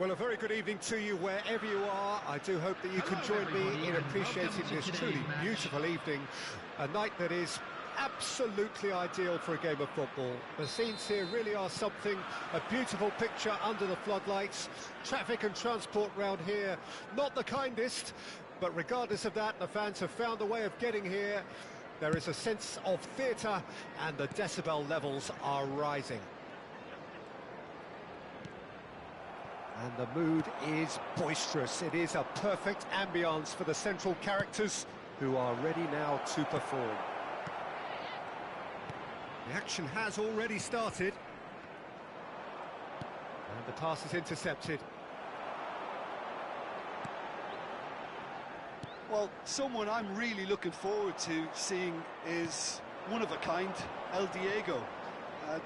Well, a very good evening to you wherever you are. I do hope that you can join me in appreciating this truly beautiful evening, a night that is absolutely ideal for a game of football. The scenes here really are something, a beautiful picture under the floodlights. Traffic and transport round here, not the kindest, but regardless of that, the fans have found a way of getting here. There is a sense of theatre and the decibel levels are rising. And the mood is boisterous. It is a perfect ambience for the central characters who are ready now to perform. The action has already started. And the pass is intercepted. Well, someone I'm really looking forward to seeing is one of a kind, El Diego.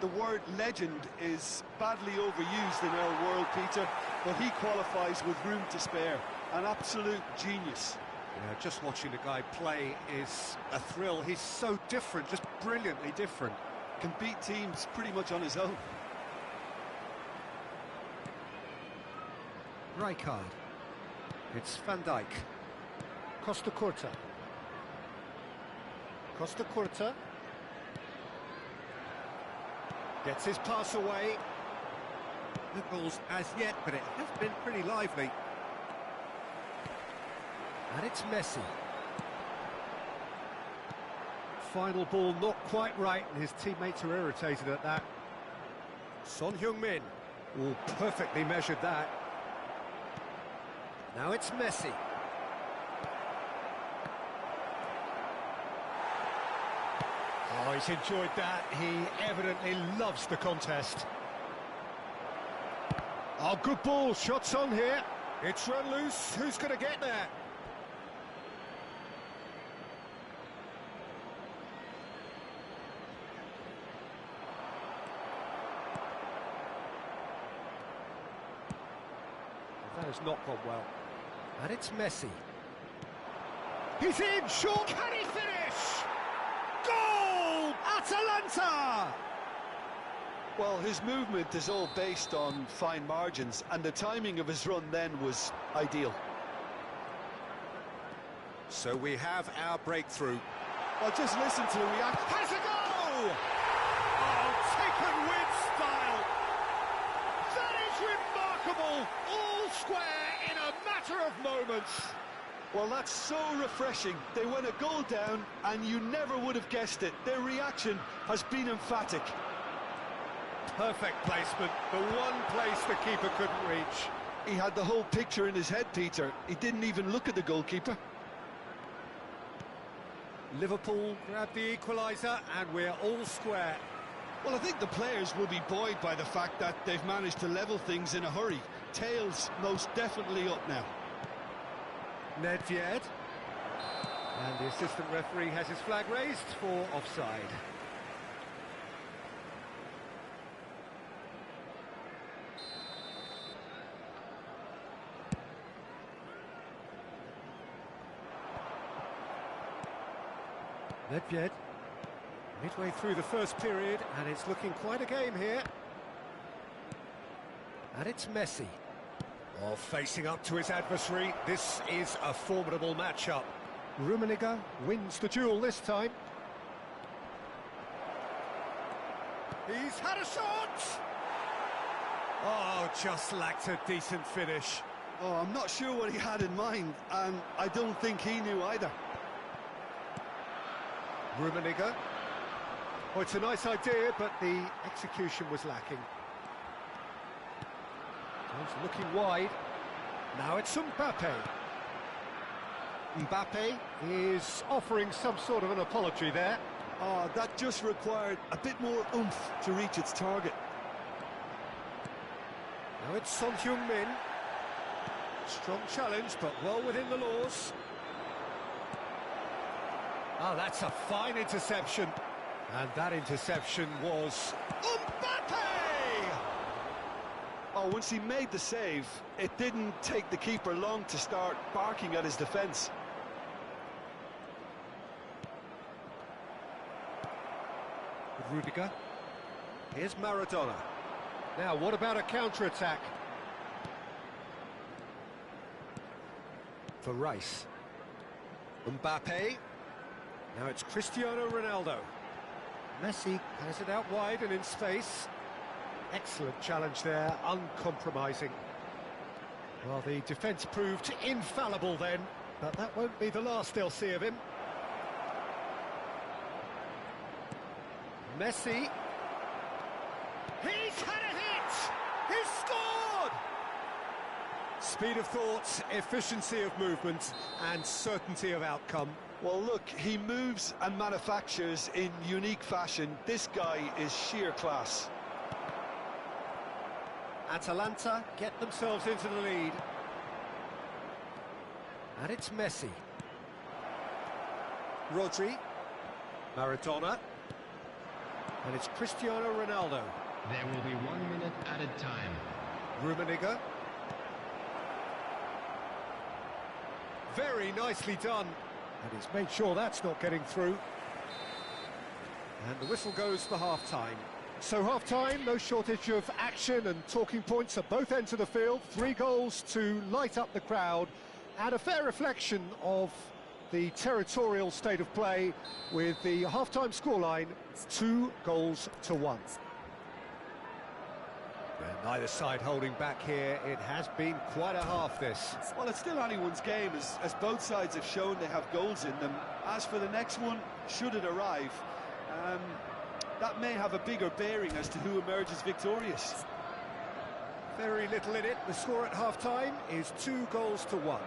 The word legend is badly overused in our world, Peter, but he qualifies with room to spare. An absolute genius. Yeah, just watching the guy play is a thrill. He's so different, just brilliantly different. Can beat teams pretty much on his own. Rijkaard. It's Van Dijk. Costa Curta. Costa Curta. Gets his pass away. No goals as yet, but it has been pretty lively. And it's Messi. Final ball not quite right, and his teammates are irritated at that. Son Heung-min. Oh, perfectly measured that. Now it's Messi. Oh, he's enjoyed that. He evidently loves the contest. Oh, good ball. Shots on here. It's run loose. Who's going to get there? That has not gone well. And it's Messi. He's in. Short. Can he finish? Goal! Atalanta! Well, his movement is all based on fine margins, and the timing of his run then was ideal. So we have our breakthrough. Well, just listen to the reaction. Has a goal! Oh, taken with style. That is remarkable. All square in a matter of moments. Well, that's so refreshing. They went a goal down, and you never would have guessed it. Their reaction has been emphatic. Perfect placement, the one place the keeper couldn't reach. He had the whole picture in his head, Peter. He didn't even look at the goalkeeper. Liverpool grabbed the equaliser, and we're all square. Well, I think the players will be buoyed by the fact that they've managed to level things in a hurry. Tails most definitely up now. Nedved. And the assistant referee has his flag raised for offside. Nedved. Midway through the first period, and it's looking quite a game here. And it's Messi. Oh, facing up to his adversary, this is a formidable matchup. Rummenigge wins the duel this time. He's had a shot! Oh, just lacked a decent finish. Oh, I'm not sure what he had in mind, and I don't think he knew either. Rummenigge. Oh, it's a nice idea, but the execution was lacking. He's looking wide. Now it's Mbappe. Mbappe is offering some sort of an apology there. Oh, that just required a bit more oomph to reach its target. Now it's Son Heung-min. Strong challenge, but well within the laws. Oh, that's a fine interception. And that interception was Mbappe! Oh, once he made the save, it didn't take the keeper long to start barking at his defence. Rudiger. Here's Maradona. Now, what about a counter-attack? for Rice. Mbappe. Now it's Cristiano Ronaldo. Messi has it out wide and in space. Excellent challenge there, uncompromising. Well, the defence proved infallible then, but that won't be the last they'll see of him. Messi. He's had a hit! He's scored! Speed of thought, efficiency of movement, and certainty of outcome. Well, look, he moves and manufactures in unique fashion. This guy is sheer class. Atalanta get themselves into the lead. And it's Messi. Rodri. Maradona. And it's Cristiano Ronaldo. There will be 1 minute added time. Rummenigge. Very nicely done. And he's made sure that's not getting through. And the whistle goes for half-time. So half-time, no shortage of action and talking points at both ends of the field. 3 goals to light up the crowd. And a fair reflection of the territorial state of play with the half-time scoreline 2-1. And neither side holding back here. It has been quite a half, this. Well, it's still anyone's game, as both sides have shown they have goals in them. As for the next one, should it arrive, that may have a bigger bearing as to who emerges victorious. Very little in it. The score at half-time is 2-1.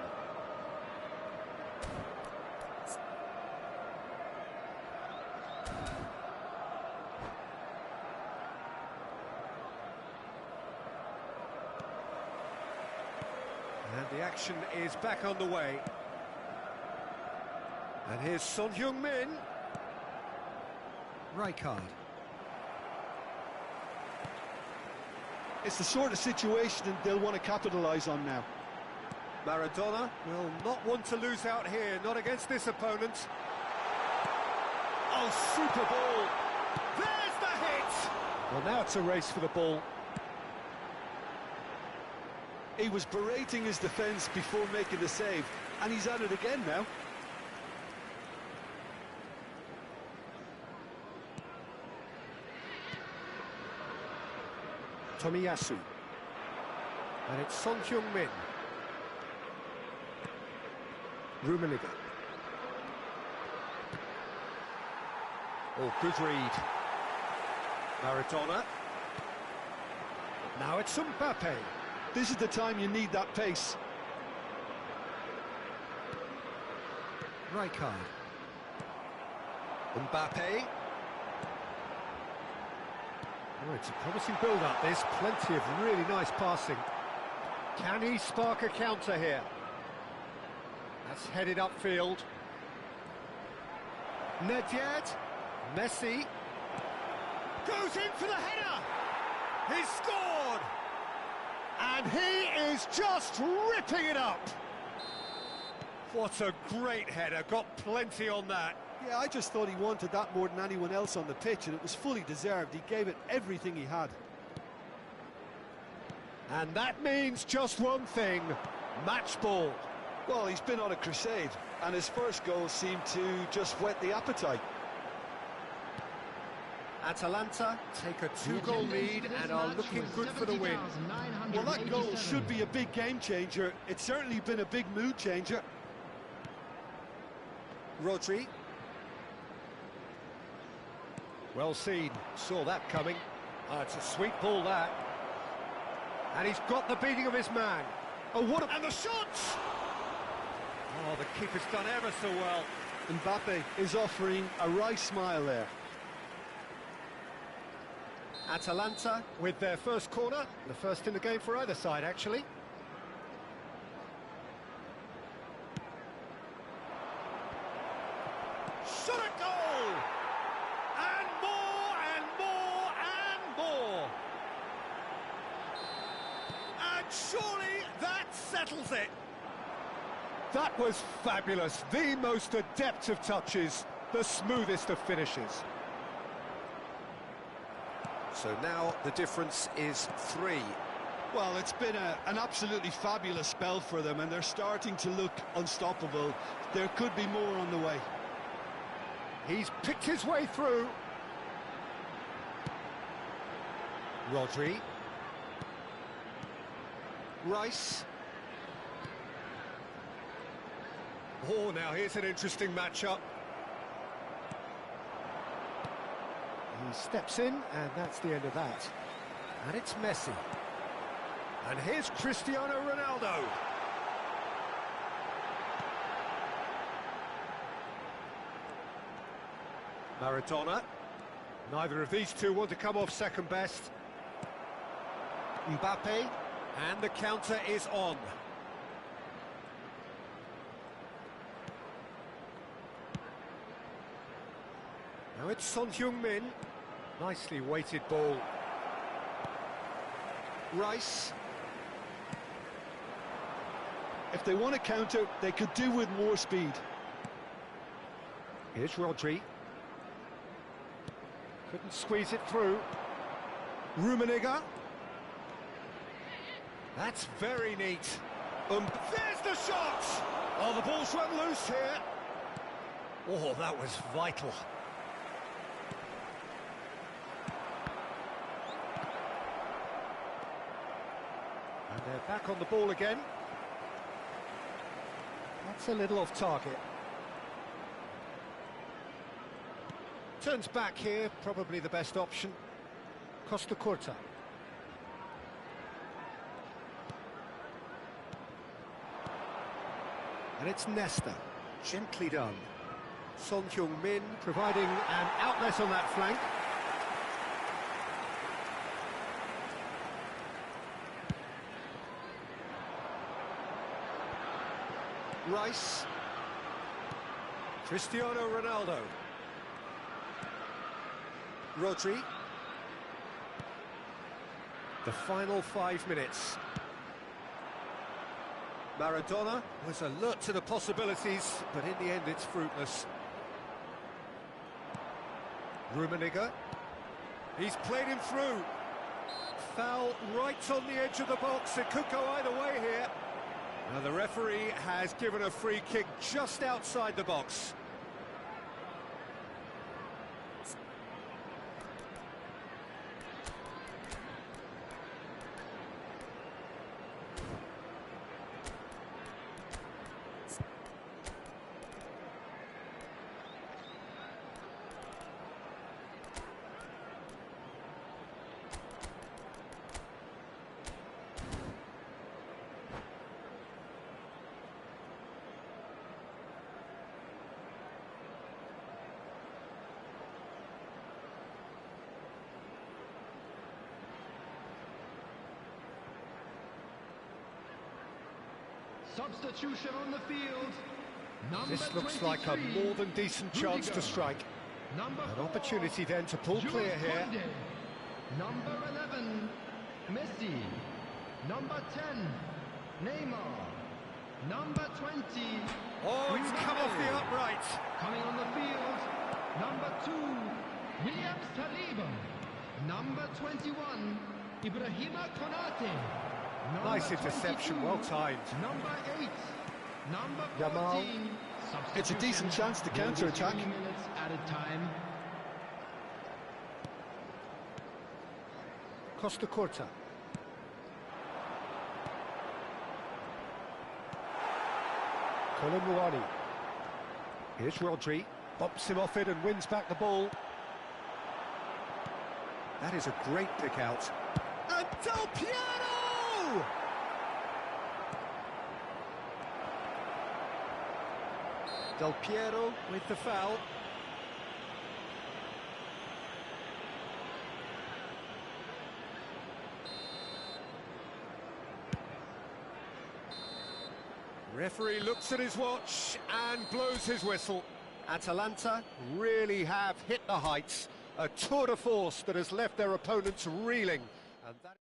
And the action is back on the way. And here's Son Heung-min. Rijkaard. It's the sort of situation they'll want to capitalise on now. Maradona will not want to lose out here, not against this opponent. Oh, super ball! There's the hit! Well, now it's a race for the ball. He was berating his defence before making the save, and he's at it again now. Tomiyasu. And it's Son Heung-min. Rummenigge. Oh, good read. Maradona. Now it's Mbappe. This is the time you need that pace. Rijkaard. Mbappe. Oh, it's a promising build-up, this. Plenty of really nice passing. Can he spark a counter here? That's headed upfield. Nedved. Messi. Goes in for the header! He's scored! And he is just ripping it up! What a great header, got plenty on that. Yeah, I just thought he wanted that more than anyone else on the pitch, and it was fully deserved. He gave it everything he had. And that means just one thing, match ball. Well, he's been on a crusade, and his first goal seemed to just whet the appetite. Atalanta take a 2-goal lead and are looking good for the win. Well, that goal should be a big game changer. It's certainly been a big mood changer. Rodri. Well seen, saw that coming. It's a sweet ball, that. And he's got the beating of his man. Oh, what a... And the shots! Oh, the keeper's done ever so well. Mbappe is offering a wry smile there. Atalanta with their first corner, the first in the game for either side, actually. Shot a goal! And more, and more, and more! And surely that settles it! That was fabulous, the most adept of touches, the smoothest of finishes. So now the difference is 3. Well, it's been an absolutely fabulous spell for them, and they're starting to look unstoppable. There could be more on the way. He's picked his way through. Rodri. Rice. Oh, now here's an interesting matchup. He steps in, and that's the end of that. And it's Messi. And here's Cristiano Ronaldo. Maradona. Neither of these two want to come off second best. Mbappe. And the counter is on. Now it's Son Heung-min. Nicely weighted ball. Rice. If they want to counter, they could do with more speed. Here's Rodri. Couldn't squeeze it through. Rummenigge. That's very neat. There's the shot! Oh, the ball's run loose here. Oh, that was vital. And they're back on the ball again. That's a little off target. Turns back here, probably the best option. Costa Curta. And it's Nesta. Gently done. Son Heung-min providing an outlet on that flank. Rice. Cristiano Ronaldo. Rodri. The final 5 minutes. Maradona was alert to the possibilities, but in the end it's fruitless. Rummenigge. He's played him through. Foul right on the edge of the box. It could go either way here. Now the referee has given a free kick just outside the box. Substitution on the field. This looks like a more than decent chance to strike. An opportunity then to pull clear here. Number 11, Messi. Number 10, Neymar. Number 20. Oh, it's come off the upright. Coming on the field, number 2, William Saliba. Number 21, Ibrahima Konate. Nice interception, well timed. Number 8, number 14. Jamal. It's a decent chance to counter-attack. Minutes added time. Costa Curta. Colin. Here's Rodri. Bumps him off it and wins back the ball. That is a great pick out. And Del Piero! Del Piero with the foul. Referee looks at his watch and blows his whistle. Atalanta really have hit the heights. A tour de force that has left their opponents reeling. And that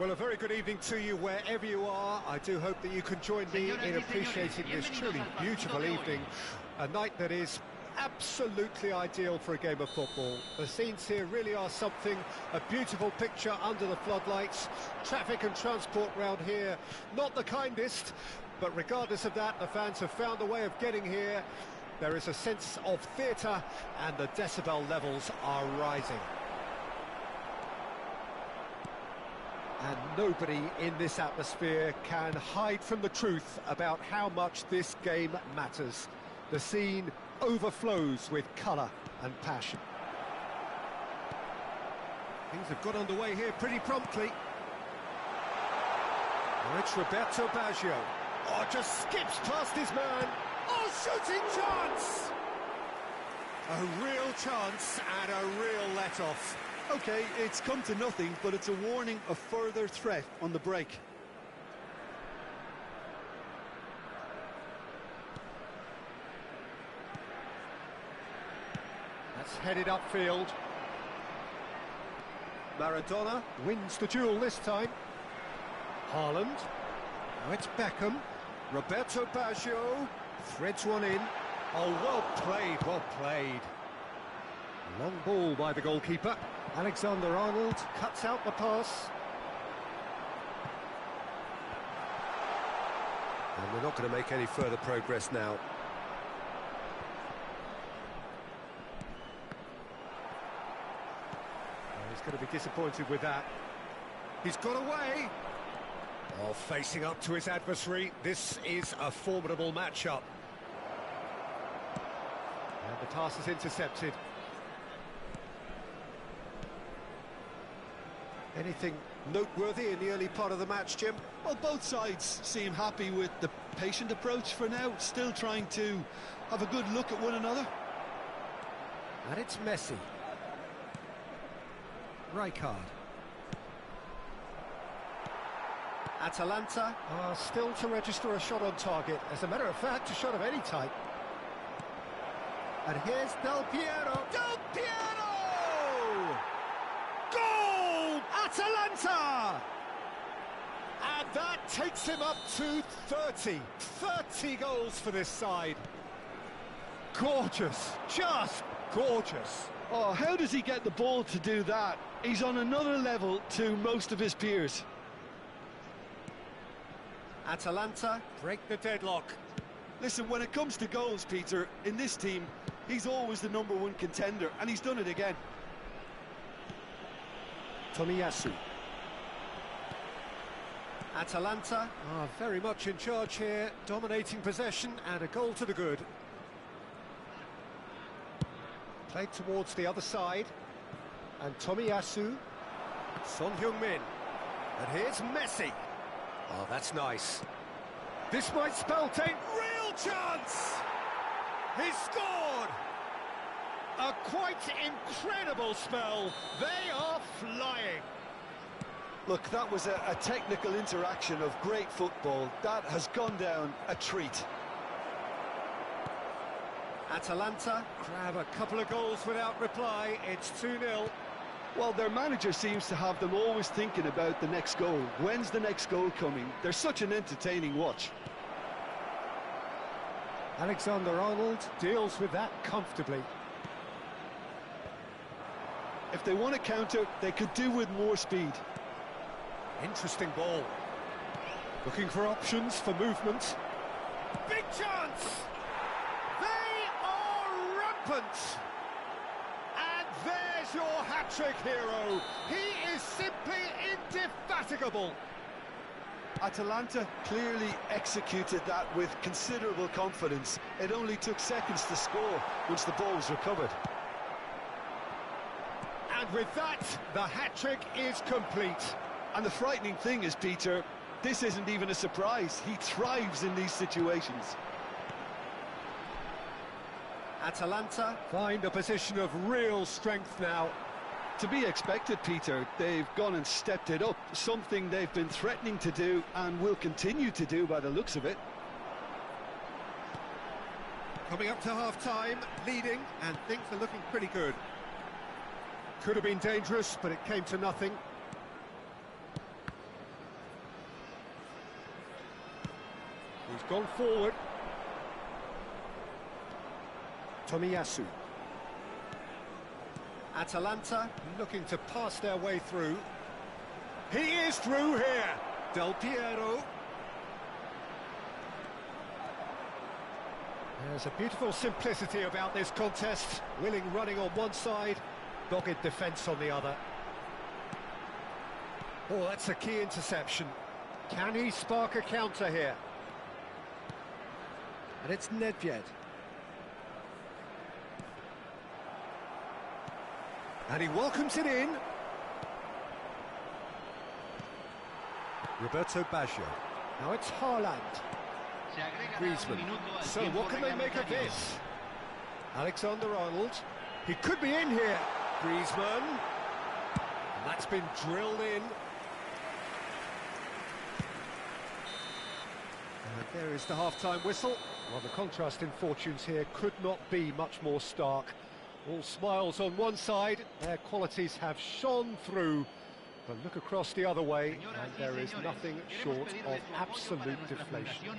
Well, a very good evening to you wherever you are. I do hope that you can join me in appreciating this truly beautiful evening. A night that is absolutely ideal for a game of football. The scenes here really are something, a beautiful picture under the floodlights. Traffic and transport round here, not the kindest, but regardless of that, the fans have found a way of getting here. There is a sense of theatre and the decibel levels are rising. And nobody in this atmosphere can hide from the truth about how much this game matters. The scene overflows with colour and passion. Things have got underway here pretty promptly. Oh, it's Roberto Baggio. Oh, just skips past his man. Oh, shooting chance! A real chance and a real let-off. Okay, it's come to nothing, but it's a warning of further threat on the break. That's headed upfield. Maradona wins the duel this time. Haaland. Now it's Beckham. Roberto Baggio threads one in. Oh, well played, well played. Long ball by the goalkeeper. Alexander-Arnold cuts out the pass. And we're not going to make any further progress now. Oh, he's going to be disappointed with that. He's got away. Oh, facing up to his adversary. This is a formidable matchup. And the pass is intercepted. Anything noteworthy in the early part of the match, Jim? Well, both sides seem happy with the patient approach for now, still trying to have a good look at one another. And it's Messi. Rijkaard. Atalanta are still to register a shot on target. As a matter of fact, a shot of any type. And here's Del Piero. Del Piero! Goal! Atalanta! And that takes him up to 30. 30 goals for this side. Gorgeous. Just gorgeous. Oh, how does he get the ball to do that? He's on another level to most of his peers. Atalanta break the deadlock. Listen, when it comes to goals, Peter, in this team, he's always the #1 contender, and he's done it again. Tomiyasu. Atalanta are very much in charge here, dominating possession and a goal to the good. Played towards the other side. And Tomiyasu. Son Heung-min. And here's Messi. Oh, that's nice. This might spell take real chance! He scored! A quite incredible spell. They are flying. Look, that was a technical interaction of great football. That has gone down a treat. Atalanta grab a couple of goals without reply. It's 2-0. Well, their manager seems to have them always thinking about the next goal. When's the next goal coming? They're such an entertaining watch. Alexander-Arnold deals with that comfortably. If they want to counter, they could do with more speed. Interesting ball. Looking for options for movement. Big chance! They are rampant! And there's your hat-trick hero. He is simply indefatigable. Atalanta clearly executed that with considerable confidence. It only took seconds to score once the ball was recovered. And with that, the hat-trick is complete. And the frightening thing is, Peter, this isn't even a surprise. He thrives in these situations. Atalanta find a position of real strength now. To be expected, Peter. They've gone and stepped it up, something they've been threatening to do and will continue to do by the looks of it. Coming up to half-time, leading, and things are looking pretty good. Could have been dangerous, but it came to nothing. He's gone forward. Tomiyasu. Atalanta looking to pass their way through. He is through here. Del Piero. There's a beautiful simplicity about this contest. Willing running on one side, dogged defence on the other. Oh, that's a key interception. Can he spark a counter here? And it's Nedved. And he welcomes it in. Roberto Baggio. Now it's Haaland. Griezmann. So what can they make of this? Alexander-Arnold. He could be in here. Griezmann. And that's been drilled in. And there is the half-time whistle. Well, the contrast in fortunes here could not be much more stark. All smiles on one side, their qualities have shone through. But look across the other way, and there is nothing short of absolute deflation.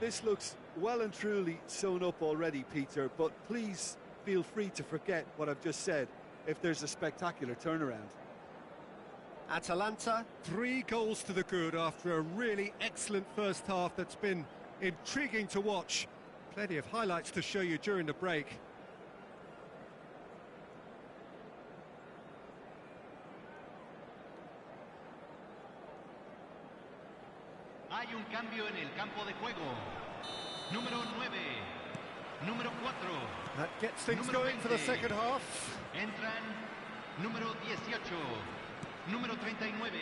This looks well and truly sewn up already, Peter, but please feel free to forget what I've just said if there's a spectacular turnaround. Atalanta, 3 goals to the good after a really excellent first half that's been intriguing to watch. Plenty of highlights to show you during the break. Hay un cambio en el campo de juego. Número 9, número 4. That gets things going for the second half. Entran número 18, número 39,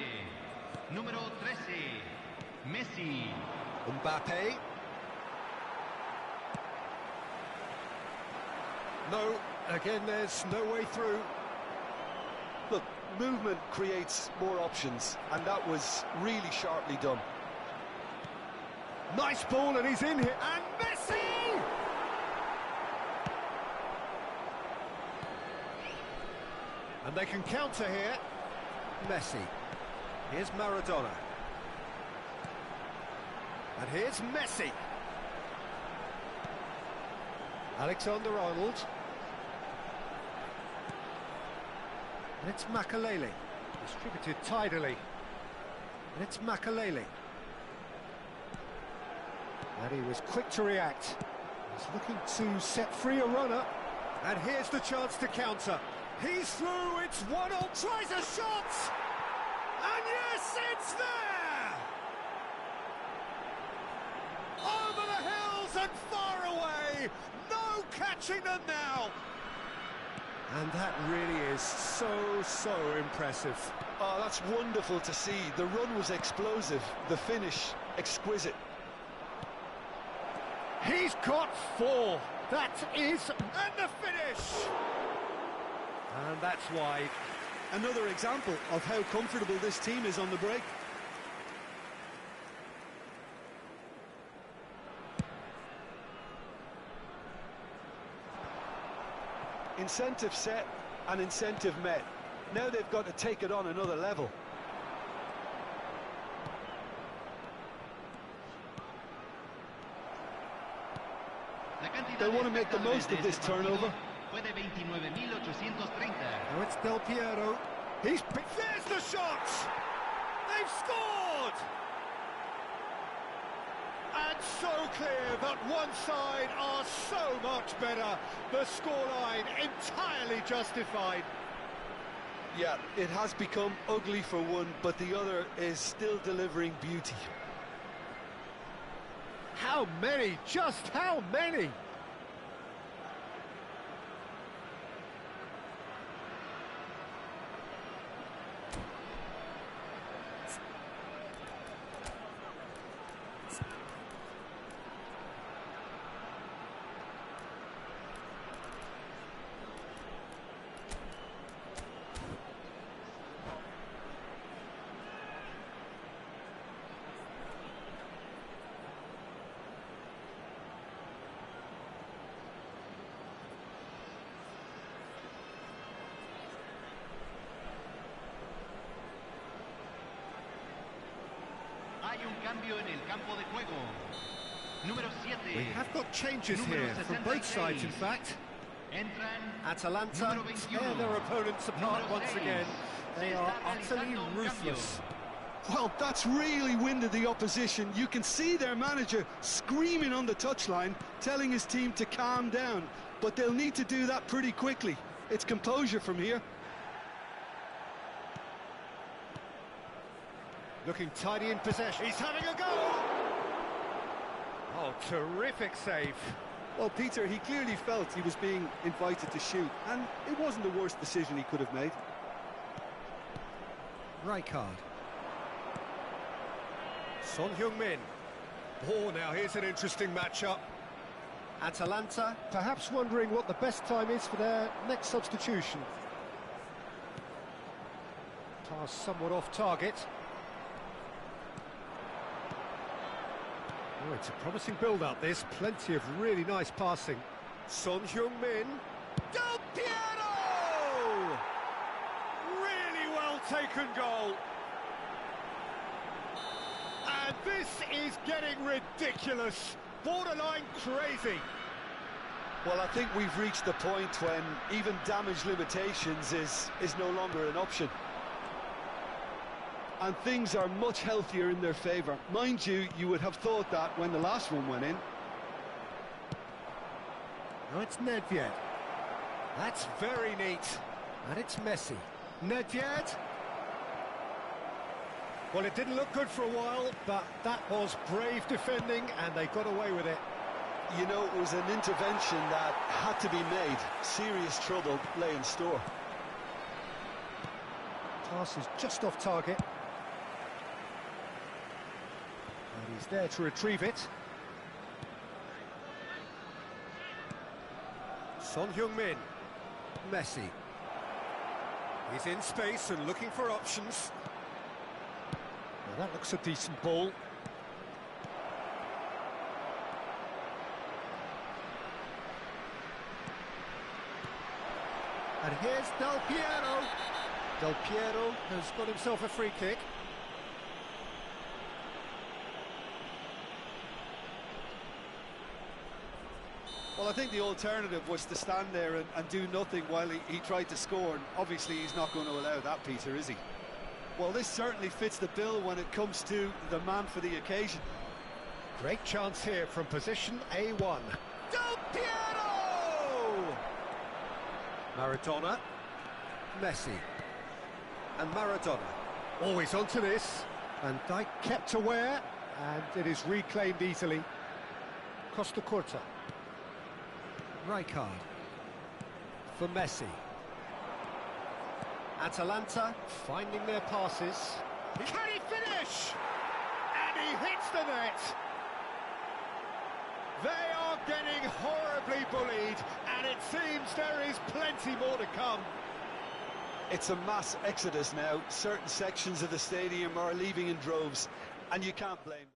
número 13, Messi. Mbappe. No, again there's no way through. Look, movement creates more options, and that was really sharply done. Nice ball, and he's in here. And Messi! And they can counter here. Messi. Here's Maradona. And here's Messi. Alexander-Arnold. And it's Makalele. Distributed tidily. And it's Makalele. And he was quick to react. He's looking to set free a runner. And here's the chance to counter. He's through, it's 1-0, tries a shot! And yes, it's there! Over the hills and far away! No catching them now! And that really is so impressive. Oh, that's wonderful to see. The run was explosive, the finish exquisite. He's got 4. That is, and the finish! And that's wide. Another example of how comfortable this team is on the break. Incentive set and incentive met. Now they've got to take it on another level. They want to make the most of this turnover. Now it's Del Piero. There's the shot! They've scored! And so clear that one side are so much better. The scoreline entirely justified. Yeah, it has become ugly for one, but the other is still delivering beauty. How many? Just how many? We have got changes here from both sides, in fact. Atalanta tear their opponents apart once again. They are utterly ruthless. Well, that's really winded the opposition. You can see their manager screaming on the touchline, telling his team to calm down. But they'll need to do that pretty quickly. It's composure from here. Looking tidy in possession. He's having a go! Oh, terrific save. Well, Peter, he clearly felt he was being invited to shoot, and it wasn't the worst decision he could have made. Rijkaard. Son Heung-min. Oh, now here's an interesting matchup. Atalanta perhaps wondering what the best time is for their next substitution. Pass somewhat off target. Oh, it's a promising build-up, this. Plenty of really nice passing. Son Heung-min. Del Piero! Really well-taken goal. And this is getting ridiculous. Borderline crazy. Well, I think we've reached the point when even damage limitations is no longer an option. And things are much healthier in their favour. Mind you, you would have thought that when the last one went in. Now it's Nedved. That's very neat. And it's Messi. Nedved. Well, it didn't look good for a while, but that was brave defending, and they got away with it. You know, it was an intervention that had to be made. Serious trouble lay in store. Pass is just off target. And he's there to retrieve it. Son Heung-min. Messi. He's in space and looking for options. Well, that looks a decent ball. And here's Del Piero. Del Piero has got himself a free kick. Well, I think the alternative was to stand there and do nothing while he tried to score. And obviously, he's not going to allow that, Peter, is he? Well, this certainly fits the bill when it comes to the man for the occasion. Great chance here from position A1. Del Piero! Maradona. Messi. And Maradona. Always onto this. And Dijk kept aware, and it is reclaimed easily. Costa Curta. Rijkaard. For Messi. Atalanta finding their passes. Can he finish? And he hits the net. They are getting horribly bullied, and it seems there is plenty more to come. It's a mass exodus now. Certain sections of the stadium are leaving in droves, and you can't blame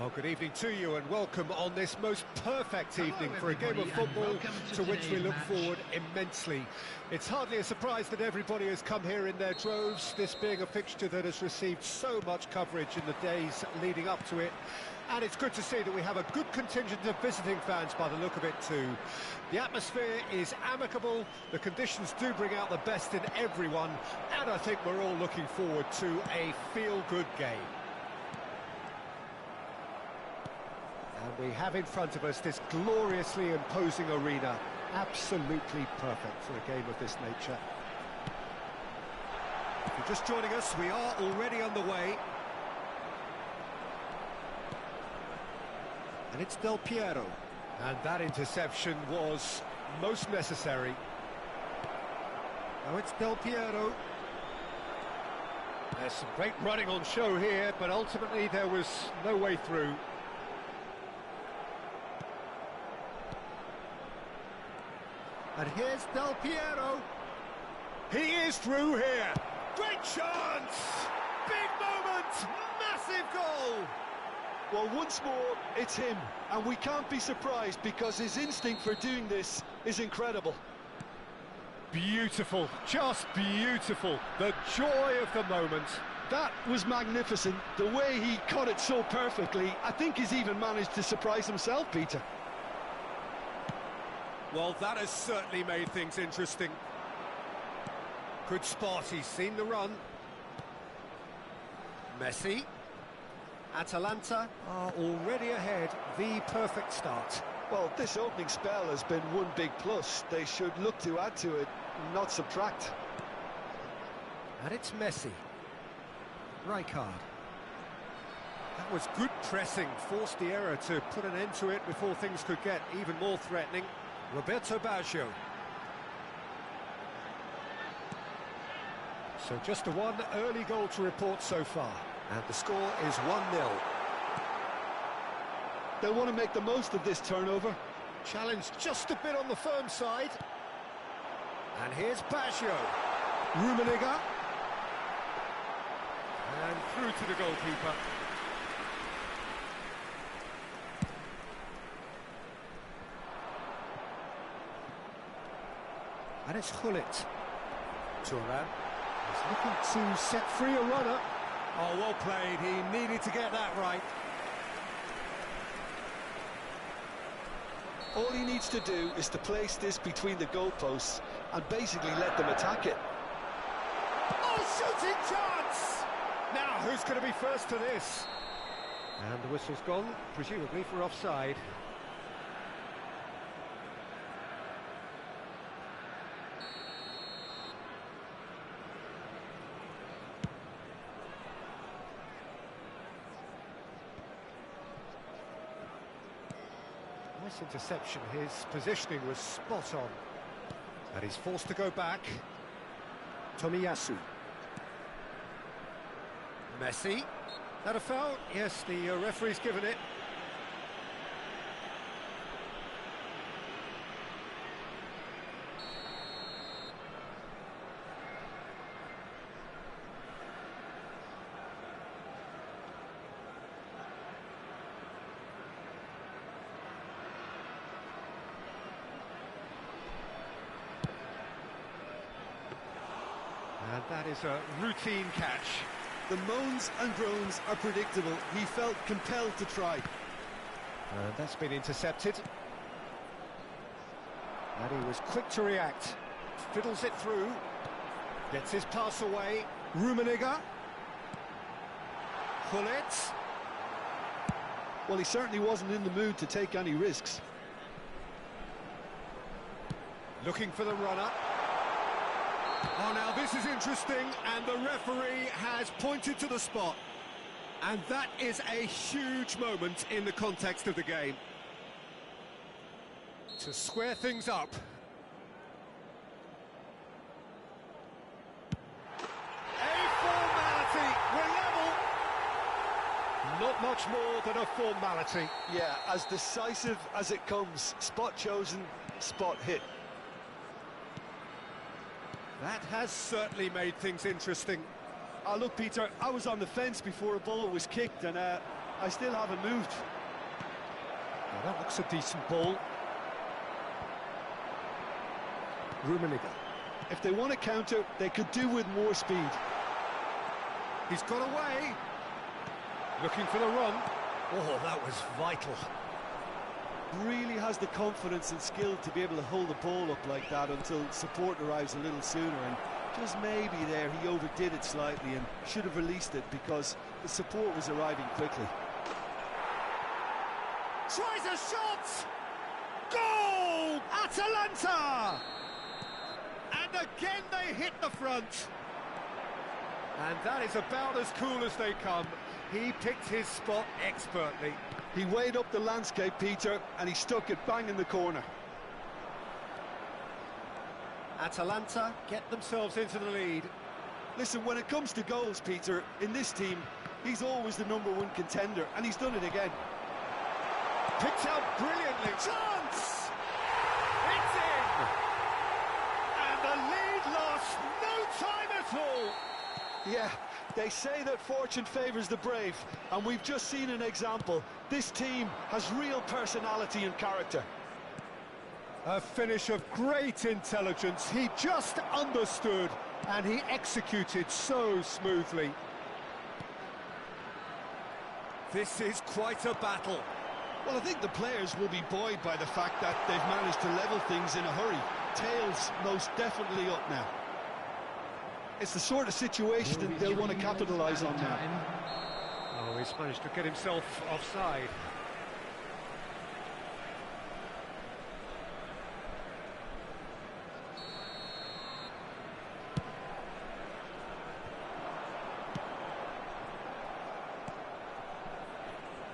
Well, good evening to you and welcome on this most perfect evening for a game of football to which we look forward immensely. It's hardly a surprise that everybody has come here in their droves, this being a fixture that has received so much coverage in the days leading up to it. And it's good to see that we have a good contingent of visiting fans by the look of it too. The atmosphere is amicable, the conditions do bring out the best in everyone, and I think we're all looking forward to a feel-good game. And we have in front of us this gloriously imposing arena, absolutely perfect for a game of this nature. If you're just joining us, we are already underway. And it's Del Piero. And that interception was most necessary. Now it's Del Piero. There's some great running on show here, but ultimately there was no way through. And here's Del Piero. He is through here. Great chance! Big moment! Massive goal! Well, once more, it's him. And we can't be surprised because his instinct for doing this is incredible. Beautiful, just beautiful. The joy of the moment. That was magnificent. The way he caught it so perfectly, I think he's even managed to surprise himself, Peter. Well, that has certainly made things interesting. Good spot, he's seen the run. Messi. Atalanta are already ahead, the perfect start. Well, this opening spell has been one big plus. They should look to add to it, not subtract. And it's Messi. Rijkaard. That was good pressing, forced the error to put an end to it before things could get even more threatening. Roberto Baggio. So just the one early goal to report so far. And the score is 1-0. They'll want to make the most of this turnover. Challenged just a bit on the firm side. And here's Baggio. Rummenigge. And through to the goalkeeper. And it's Gullit. Thuram is looking to set free a runner. Oh, well played. He needed to get that right. All he needs to do is to place this between the goalposts and basically let them attack it. Oh, shooting chance! Now, who's going to be first to this? And the whistle's gone, presumably for offside. Nice interception, his positioning was spot on. And he's forced to go back. Tomiyasu. Messi. That a foul? Yes, the referee's given it. And that is a routine catch. The moans and groans are predictable. He felt compelled to try. And that's been intercepted. And he was quick to react. Fiddles it through. Gets his pass away. Rummenigge. Gullit. Well, he certainly wasn't in the mood to take any risks. Looking for the runner. Oh, now this is interesting, and the referee has pointed to the spot. And that is a huge moment in the context of the game. To square things up. A formality, we're level. Not much more than a formality. Yeah, as decisive as it comes. Spot chosen, spot hit. That has certainly made things interesting. Look, Peter, I was on the fence before a ball was kicked, and I still haven't moved. Now that looks a decent ball. Rummenigge. If they want to counter, they could do with more speed. He's got away. Looking for the run. Oh, that was vital. Really has the confidence and skill to be able to hold the ball up like that until support arrives a little sooner, and just maybe there he overdid it slightly and should have released it because the support was arriving quickly. Tries a shot! Goal! Atalanta! And again they hit the front. And that is about as cool as they come. He picked his spot expertly. He weighed up the landscape, Peter, and he stuck it bang in the corner. Atalanta get themselves into the lead. Listen, when it comes to goals, Peter, in this team, he's always the #1 contender, and he's done it again. Picked out brilliantly. Chance! It's in! And the lead lost no time at all. Yeah, they say that fortune favours the brave, and we've just seen an example. This team has real personality and character. A finish of great intelligence. He just understood, and he executed so smoothly. This is quite a battle. Well, I think the players will be buoyed by the fact that they've managed to level things in a hurry. Tails most definitely up now. It's the sort of situation they'll want to capitalise on now. Oh, he's managed to get himself offside.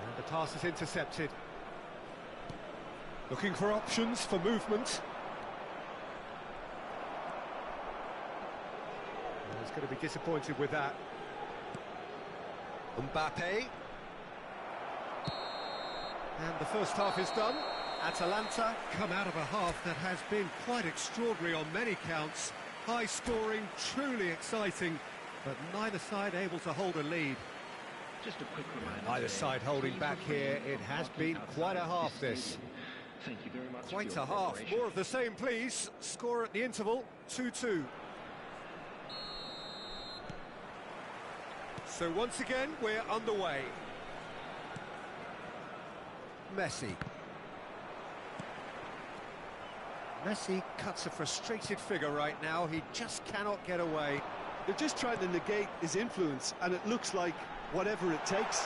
And the pass is intercepted. Looking for options for movement. He's going to be disappointed with that. Mbappe. And the first half is done. Atalanta come out of a half that has been quite extraordinary on many counts. High scoring, truly exciting, but neither side able to hold a lead. Just a quick reminder. Neither side holding back here. It has been quite a half, this. Thank you very much. Quite a half. More of the same, please. Score at the interval, 2-2. So once again, we're underway. Messi. Messi cuts a frustrated figure right now. He just cannot get away. They're just trying to negate his influence, and it looks like whatever it takes.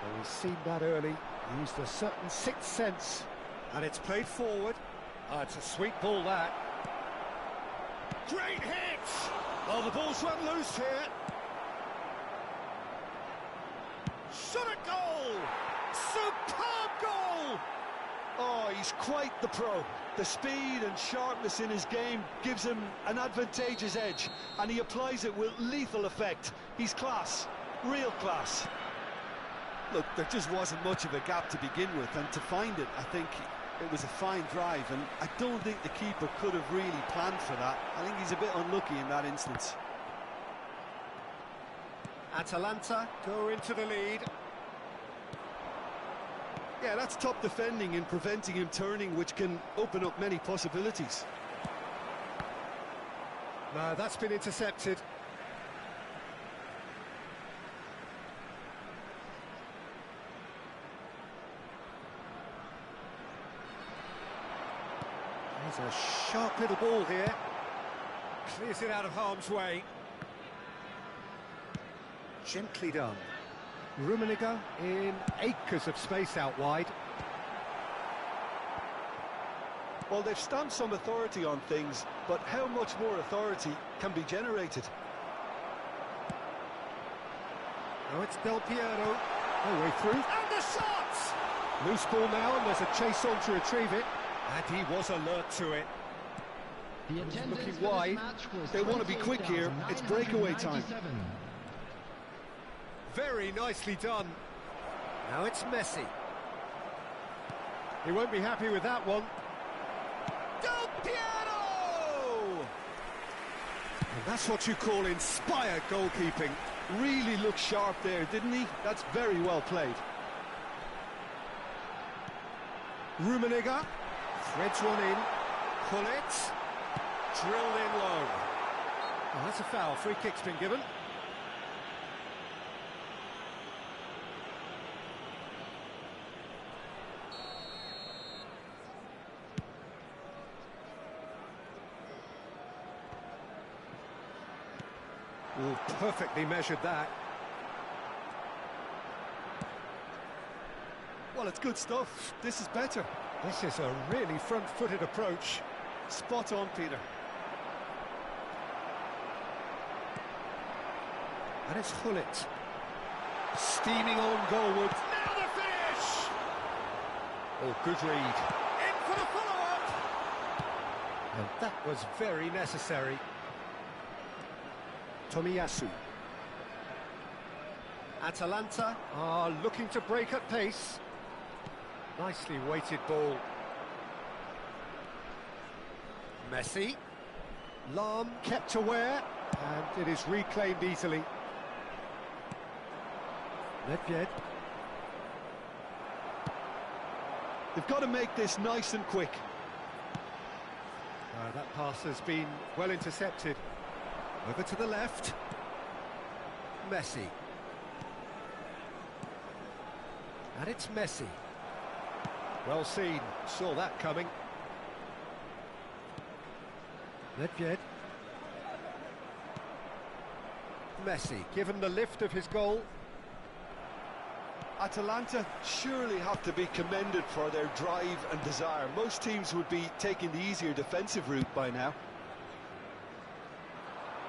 Well, he's seen that early. Used a certain sixth sense. And it's played forward. It's a sweet ball, that. Great hit! Oh, the ball's run loose here. Shot at goal! Superb goal! Oh, he's quite the pro. The speed and sharpness in his game gives him an advantageous edge, and he applies it with lethal effect. He's class, real class. Look, there just wasn't much of a gap to begin with, and to find it, I think it was a fine drive, and I don't think the keeper could have really planned for that. I think he's a bit unlucky in that instance. Atalanta go into the lead. Yeah, that's top defending and preventing him turning, which can open up many possibilities. No, that's been intercepted. There's a sharp little ball here. Clears it out of harm's way. Gently done. Rummenigge in acres of space out wide. Well, they've stamped some authority on things, but how much more authority can be generated? Oh, it's Del Piero. No way through. And the shot! Loose ball now, and there's a chase on to retrieve it. And he was alert to it. He's looking wide. They want to be quick here. It's breakaway time. Very nicely done. Now it's Messi. He won't be happy with that one. Del Piero! And that's what you call inspired goalkeeping. Really looked sharp there, didn't he? That's very well played. Rummenigge threads one in. Gullit drilled in low. Oh, that's a foul. Free kick's been given. Oh, perfectly measured that. Well, it's good stuff. This is better. This is a really front-footed approach. Spot on, Peter. And it's Gullit. Steaming on goalwards. Now the finish! Oh, good read. In for the follow-up! And that was very necessary. Tomiyasu. Atalanta are looking to break at pace. Nicely weighted ball. Messi. Lahm kept aware, and it is reclaimed easily. Nedved. They've got to make this nice and quick. That pass has been well intercepted. Over to the left. Messi. And it's Messi. Well seen, saw that coming. Nedved. Messi, given the lift of his goal. Atalanta surely have to be commended for their drive and desire. Most teams would be taking the easier defensive route by now.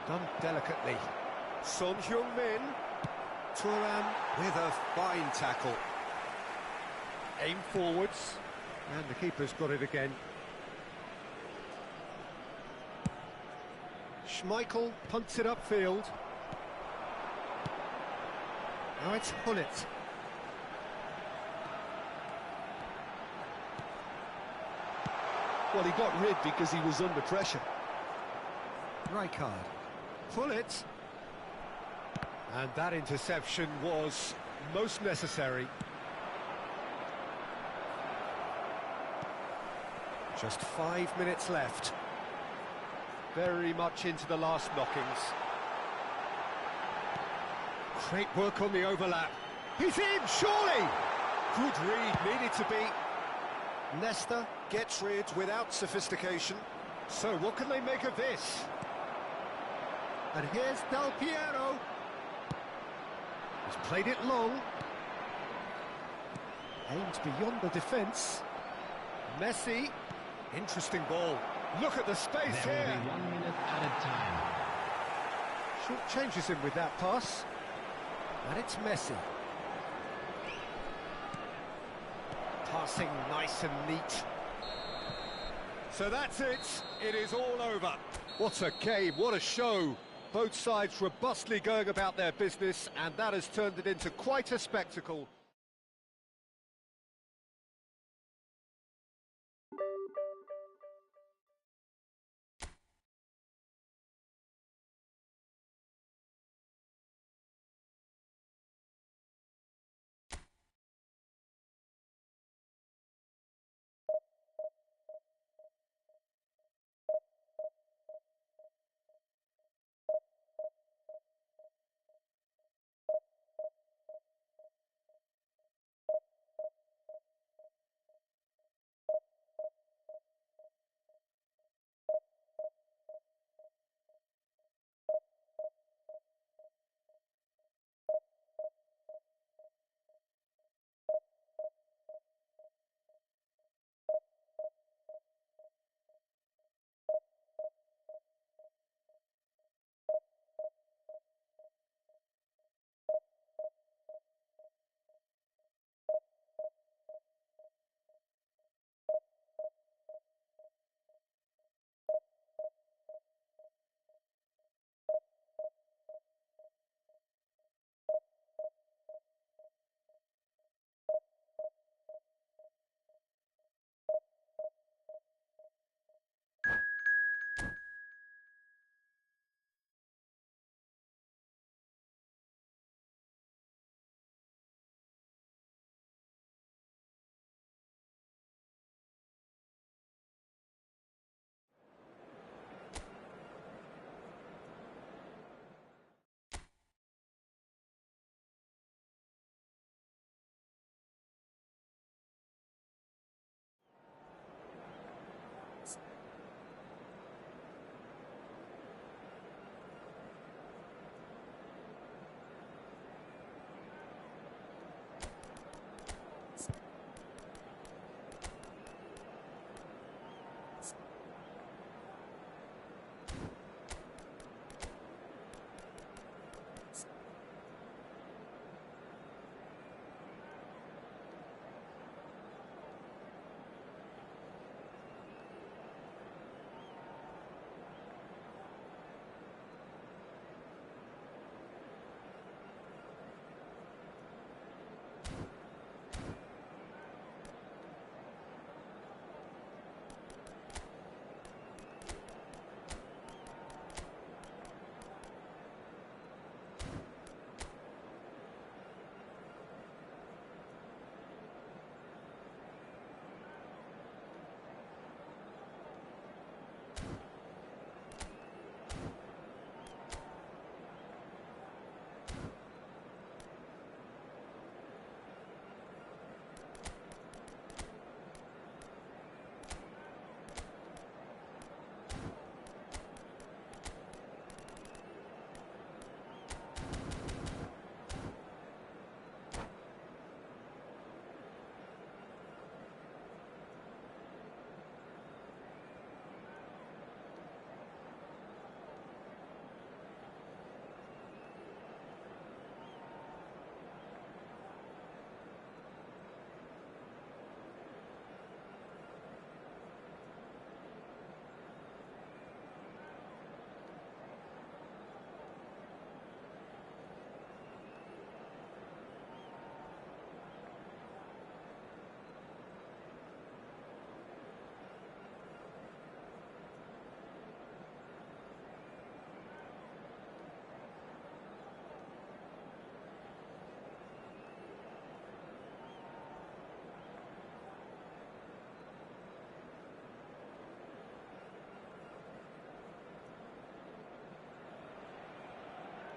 Done delicately. Son Heung-min. Thuram with a fine tackle. Aim forwards. And the keeper's got it again. Schmeichel punts it upfield. Now it's Gullit. Well, he got rid because he was under pressure. Rijkaard. Gullit. And that interception was most necessary. Just 5 minutes left. Very much into the last knockings. Great work on the overlap. He's in, surely! Good read, needed to be. Nesta gets rid without sophistication. So what can they make of this? And here's Del Piero. He's played it long. Aimed beyond the defence. Messi. Interesting ball. Look at the space There here. will be 1 minute added time. Short changes him with that pass. And it's Messi. Passing nice and neat. So that's it. It is all over. What a game, what a show. Both sides robustly going about their business, and that has turned it into quite a spectacle.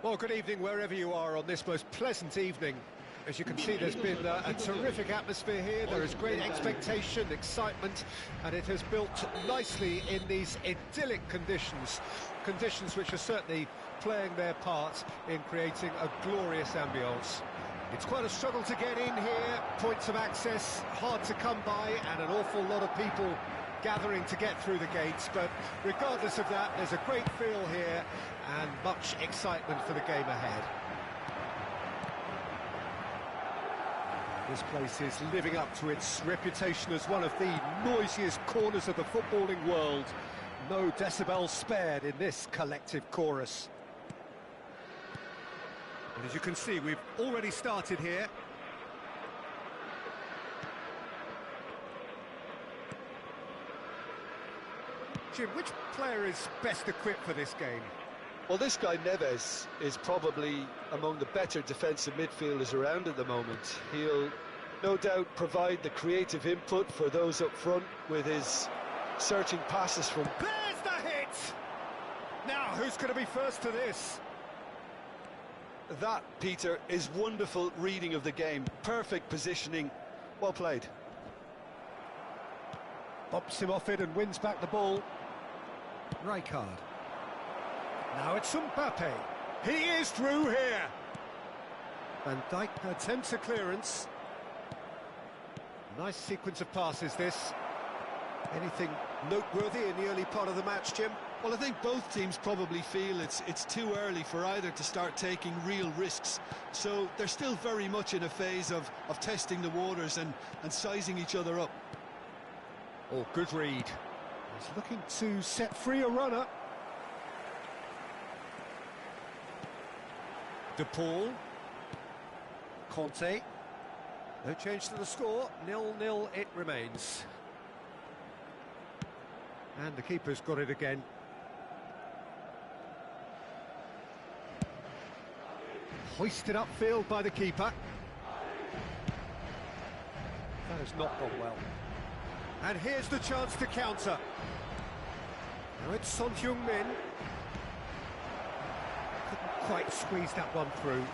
Well, good evening wherever you are on this most pleasant evening. As you can see, there's been a terrific atmosphere here. There is great expectation, excitement, and it has built nicely in these idyllic conditions. Conditions which are certainly playing their part in creating a glorious ambience. It's quite a struggle to get in here, points of access hard to come by, and an awful lot of people gathering to get through the gates, but regardless of that, there's a great feel here and much excitement for the game ahead. This place is living up to its reputation as one of the noisiest corners of the footballing world. No decibels spared in this collective chorus. And as you can see, we've already started here. Jim, which player is best equipped for this game? Well, this guy Neves is probably among the better defensive midfielders around at the moment. He'll no doubt provide the creative input for those up front with his searching passes from... There's the hit! Now, who's going to be first to this? That, Peter, is wonderful reading of the game. Perfect positioning. Well played. Bops him off it and wins back the ball. Rijkaard. Now it's Mbappe. He is through here. Van Dijk attempts a clearance. Nice sequence of passes, this. Anything noteworthy in the early part of the match, Jim? Well, I think both teams probably feel it's too early for either to start taking real risks. So they're still very much in a phase of testing the waters and sizing each other up. Oh, good read. He's looking to set free a runner. De Paul. Conte. No change to the score. 0-0 it remains. And the keeper's got it again. Hoisted upfield by the keeper. That has not gone well. And here's the chance to counter. Now it's Son Heung-min. Couldn't quite squeeze that one through.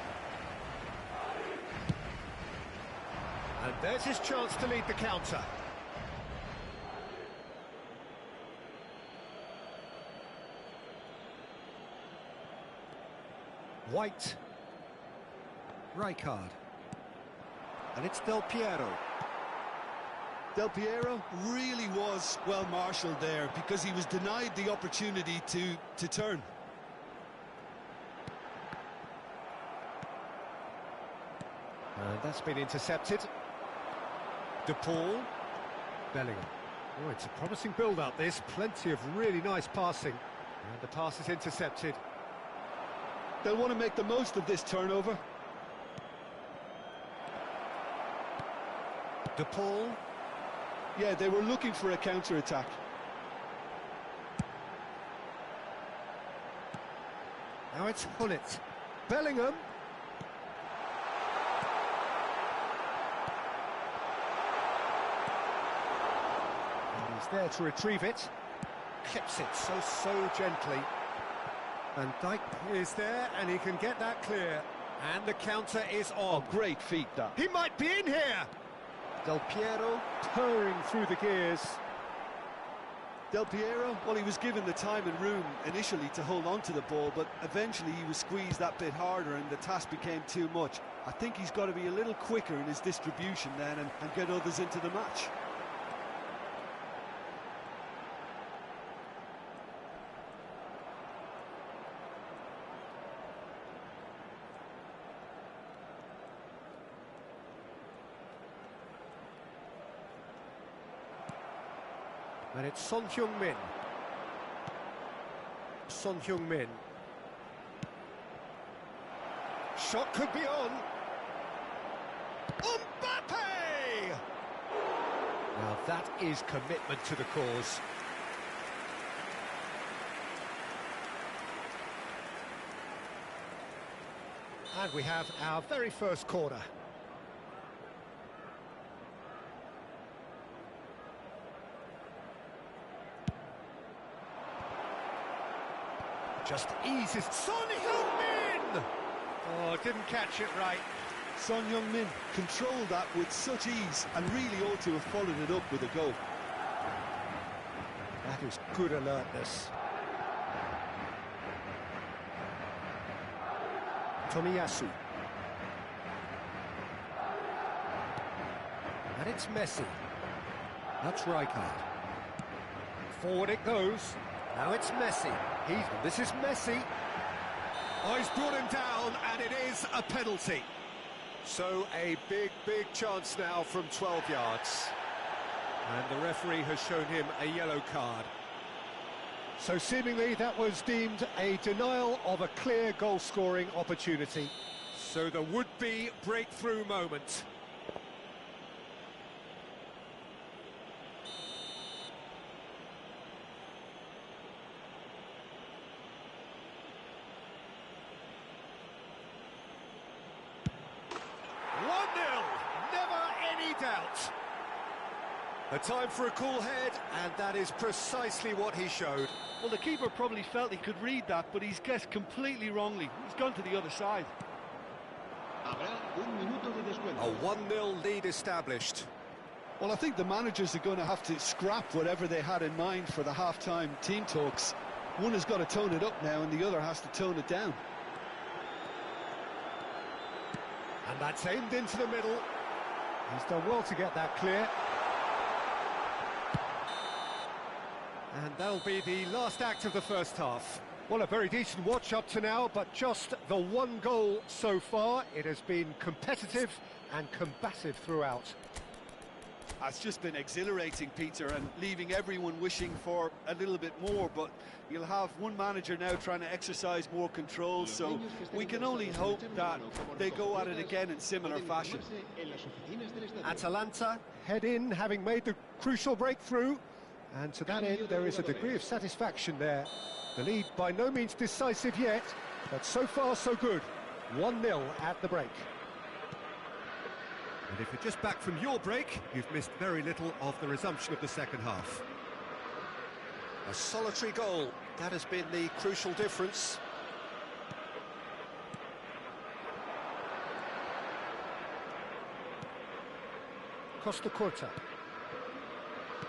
And there's his chance to lead the counter. White. Rijkaard. And it's Del Piero. Del Piero really was well marshalled there because he was denied the opportunity to turn. And that's been intercepted. De Paul. Bellingham. Oh, it's a promising build-up, this. Plenty of really nice passing. And the pass is intercepted. They'll want to make the most of this turnover. De Paul. Yeah, they were looking for a counter-attack. Now it's Hullet. Bellingham. And he's there to retrieve it. Clips it so gently. Van Dijk is there, and he can get that clear. And the counter is on. Oh, great feat, that. He might be in here! Del Piero purring through the gears. Del Piero, well, he was given the time and room initially to hold on to the ball, but eventually he was squeezed that bit harder and the task became too much. I think he's got to be a little quicker in his distribution then and get others into the match. And it's Son Heung-min. Son Heung-min. Shot could be on. Mbappe! Now that is commitment to the cause. And we have our very first corner. Just eases Son Heung-min! Oh, didn't catch it right. Son Heung-min controlled that with such ease and really ought to have followed it up with a goal. That is good alertness. Tomiyasu. And it's Messi. That's Rijkaard. Forward it goes. Now it's Messi. This is Messi. Oh, he's brought him down, and it is a penalty. So a big chance now from 12 yards. And the referee has shown him a yellow card. So seemingly that was deemed a denial of a clear goal-scoring opportunity. So the would-be breakthrough moment. Doubt. A time for a cool head, and that is precisely what he showed. Well, the keeper probably felt he could read that, but he's guessed completely wrongly. He's gone to the other side. A 1-0 lead established. Well, I think the managers are going to have to scrap whatever they had in mind for the half-time team talks. One has got to tone it up now, and the other has to tone it down. And that's aimed into the middle. He's done well to get that clear. And that'll be the last act of the first half. Well, a very decent watch up to now, but just the one goal so far. It has been competitive and combative throughout. It's just been exhilarating, Peter, and leaving everyone wishing for a little bit more, but you'll have one manager now trying to exercise more control, so we can only hope that they go at it again in similar fashion. Atalanta head in, having made the crucial breakthrough, and to that end there is a degree of satisfaction there. The lead by no means decisive yet, but so far so good. 1-0 at the break. And if you're just back from your break, you've missed very little of the resumption of the second half. A solitary goal, that has been the crucial difference. Costa Curta.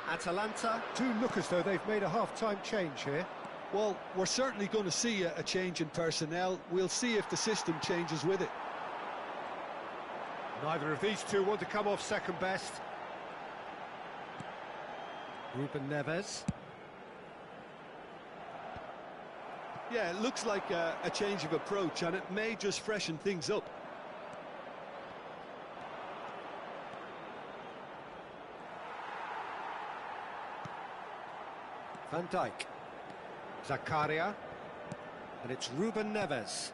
Atalanta do look as though they've made a half-time change here. Well, we're certainly going to see a change in personnel. We'll see if the system changes with it. Neither of these two want to come off second best. Ruben Neves. Yeah, it looks like a change of approach, and it may just freshen things up. Van Dijk. Zakaria. And it's Ruben Neves.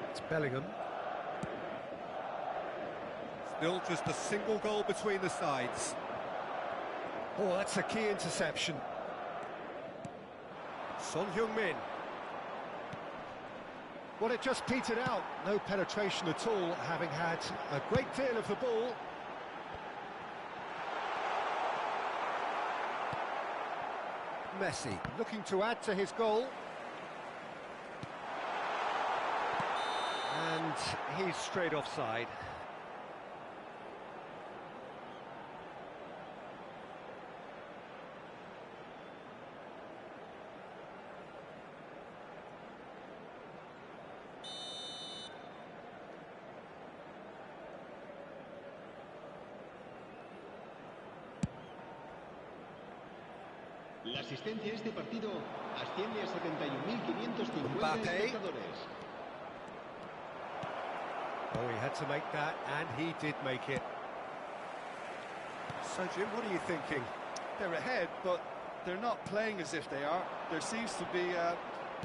It's Bellingham. Still just a single goal between the sides. Oh, that's a key interception. Son Heung-min. Well, it just petered out. No penetration at all, having had a great deal of the ball. Messi looking to add to his goal. And he's straight offside. La asistencia a este partido asciende a 71.550 espectadores. Oh, he had to make that, and he did make it. So, Jim, what are you thinking? They're ahead, but they're not playing as if they are. There seems to be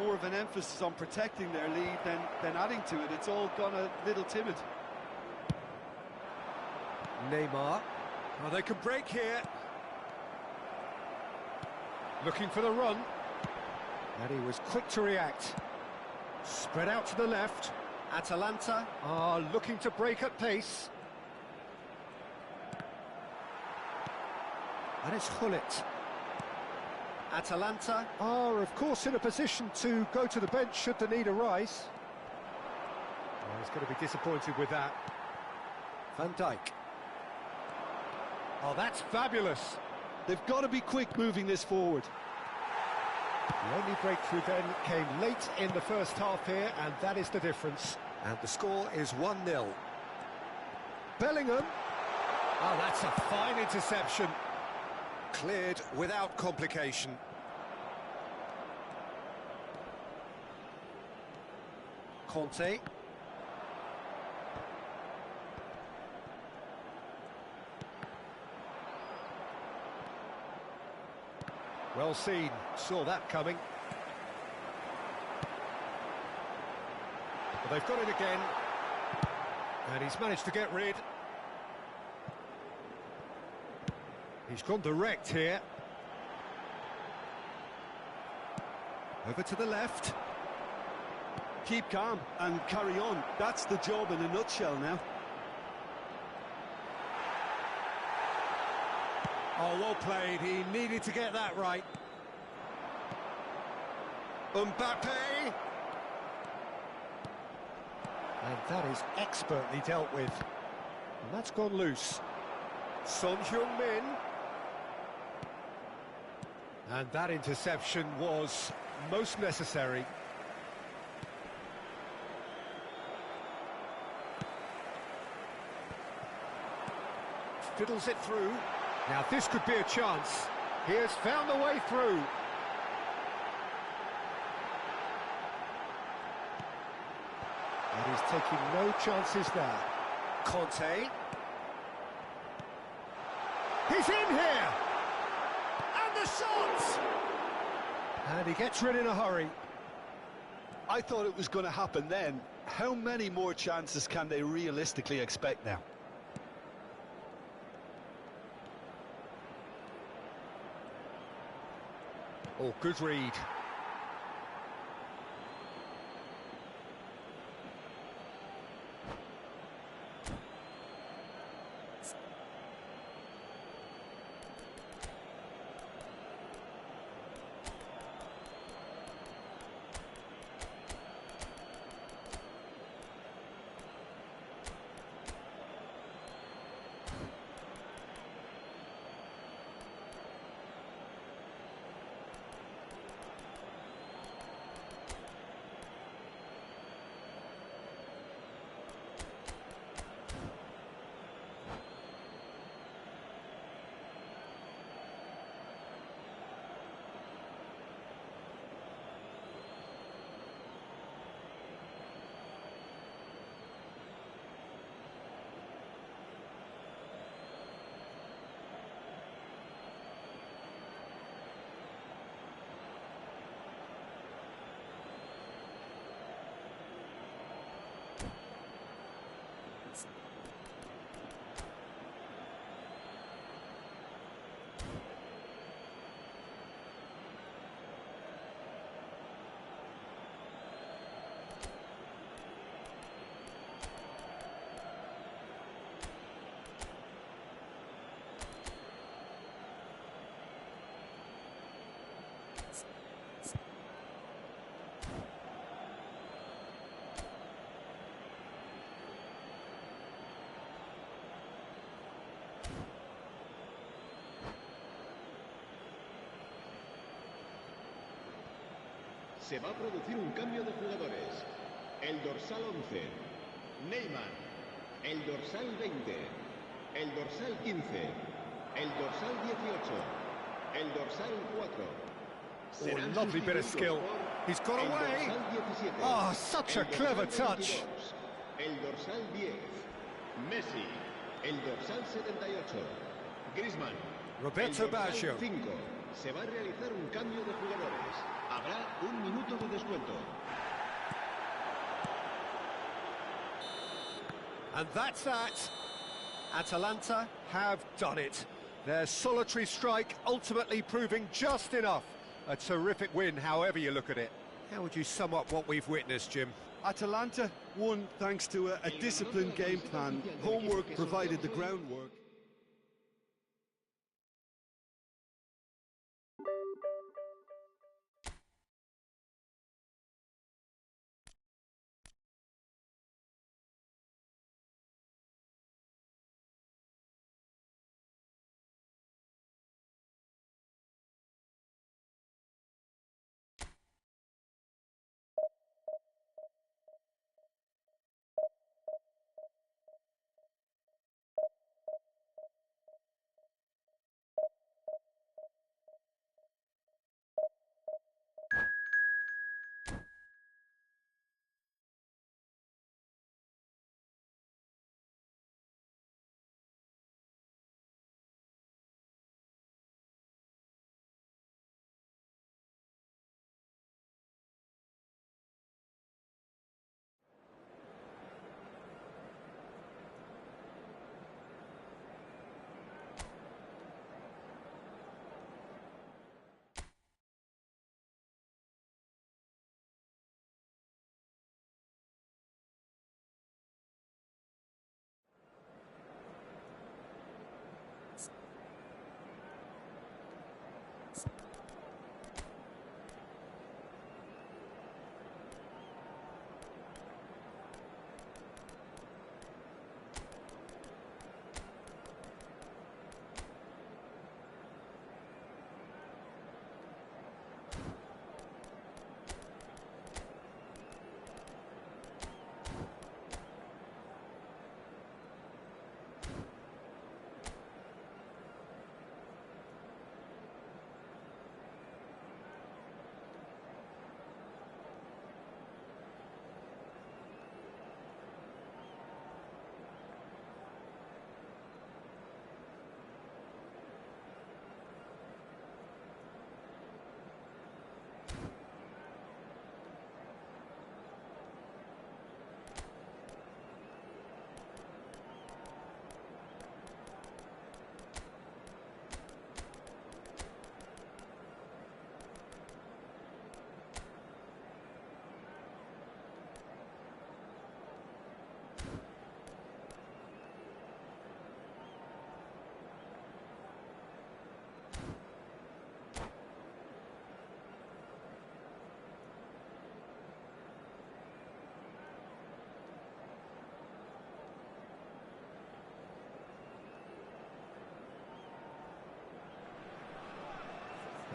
more of an emphasis on protecting their lead than adding to it. It's all gone a little timid. Neymar. Oh, they can break here. Looking for the run. And he was quick to react. Spread out to the left. Atalanta are looking to break at pace. And it's Gullit. Atalanta are, of course, in a position to go to the bench should the need arise. Oh, he's going to be disappointed with that. Van Dijk. Oh, that's fabulous. They've got to be quick moving this forward. The only breakthrough then came late in the first half here, and that is the difference. And the score is 1-0. Bellingham. Oh, that's a fine interception. Cleared without complication. Conte. Well seen, saw that coming. Well, they've got it again. And he's managed to get rid. He's gone direct here. Over to the left. Keep calm and carry on. That's the job in a nutshell now. Oh, well played. He needed to get that right. Mbappe. And that is expertly dealt with. And that's gone loose. Son Heung-min. And that interception was most necessary. Fiddles it through. Now this could be a chance. He has found the way through. And he's taking no chances there. Conte. He's in here! And the shot! And he gets rid in a hurry. I thought it was going to happen then. How many more chances can they realistically expect now? Oh, good read. Se va a producir un cambio de jugadores. El dorsal 11, Neymar. El dorsal 20, el dorsal 15, el dorsal 18, el dorsal 4. Oh, lovely bit of skill. He's got away. Oh, such a clever touch. El dorsal 10, Messi. El dorsal 78, Griezmann. Roberto Baggio. 5. Se va a realizar un cambio de jugadores. Habrá un minuto de descuento. And that's that. Atalanta have done it. Their solitary strike ultimately proving just enough. A terrific win, however you look at it. How would you sum up what we've witnessed, Jim? Atalanta won thanks to a disciplined game plan. Homework provided the groundwork.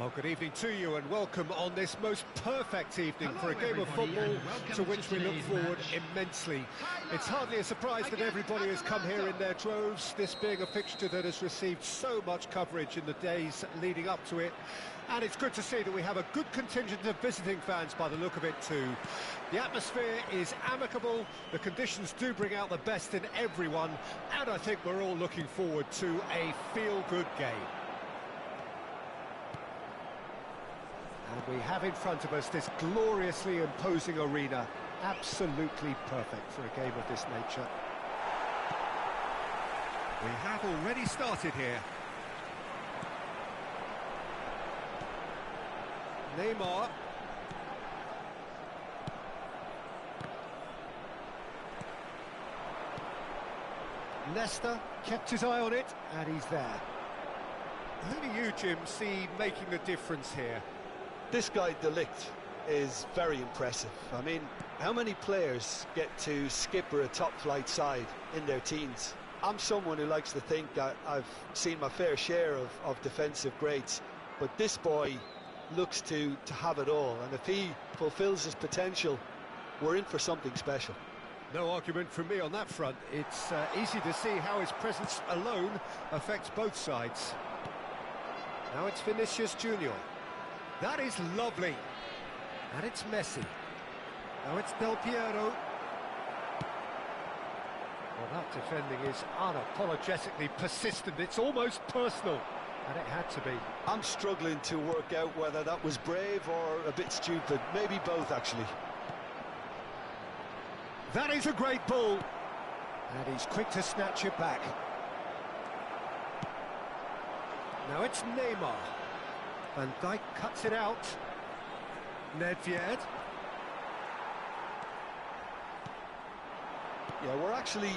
Well, good evening to you and welcome on this most perfect evening for a game of football to which we look forward immensely. It's hardly a surprise that everybody has come here in their droves, this being a fixture that has received so much coverage in the days leading up to it. And it's good to see that we have a good contingent of visiting fans by the look of it too. The atmosphere is amicable, the conditions do bring out the best in everyone, and I think we're all looking forward to a feel-good game. And we have in front of us this gloriously imposing arena, absolutely perfect for a game of this nature. We have already started here. Neymar. Nesta kept his eye on it, and he's there. Who do you, Jim, see making the difference here? This guy, De Ligt, is very impressive. I mean, how many players get to skipper a top-flight side in their teens? I'm someone who likes to think that I've seen my fair share of defensive greats, but this boy looks to have it all, and if he fulfills his potential, we're in for something special. No argument from me on that front. It's easy to see how his presence alone affects both sides. Now it's Vinicius Junior. That is lovely. And it's Messi. Now it's Del Piero. Well, that defending is unapologetically persistent. It's almost personal. And it had to be. I'm struggling to work out whether that was brave or a bit stupid. Maybe both, actually. That is a great ball. And he's quick to snatch it back. Now it's Neymar. Van Dijk cuts it out. Nedved. Yeah, we're actually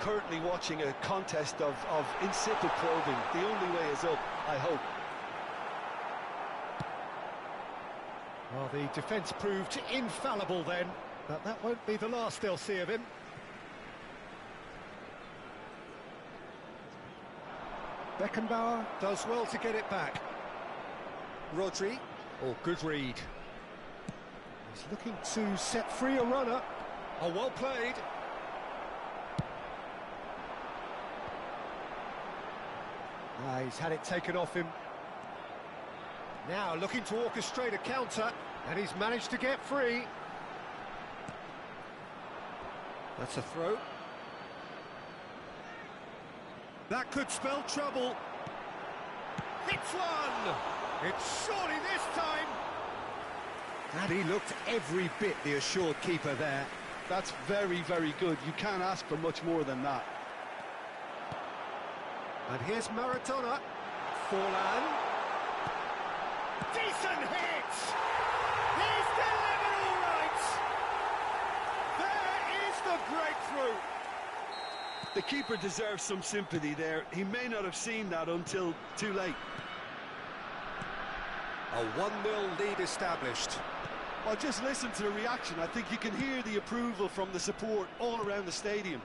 currently watching a contest of insipid probing. The only way is up, I hope. Well, the defence proved infallible then, but that won't be the last they'll see of him. Beckenbauer does well to get it back. Rodri, oh, good read. He's looking to set free a runner. Oh, well played. He's had it taken off him. Now looking to orchestrate a counter, and he's managed to get free. That's a throw. That could spell trouble. Hits one! It's surely this time! And he looked every bit the assured keeper there. That's very, very good. You can't ask for much more than that. And here's Maradona. Forlan. Decent hit! He's delivered all right! There is the breakthrough! The keeper deserves some sympathy there. He may not have seen that until too late. A 1-0 lead established. Well, just listen to the reaction. I think you can hear the approval from the support all around the stadium.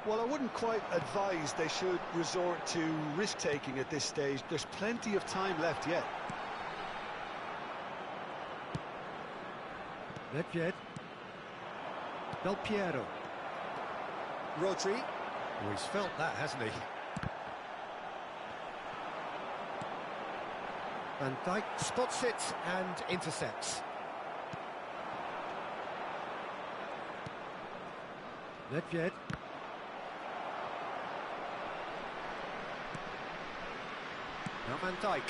Well, I wouldn't quite advise they should resort to risk-taking at this stage. There's plenty of time left yet. Nedved. Del Piero. Rodri. Oh, he's felt that, hasn't he? Van Dijk spots it and intercepts. Nedved. Now Van Dijk.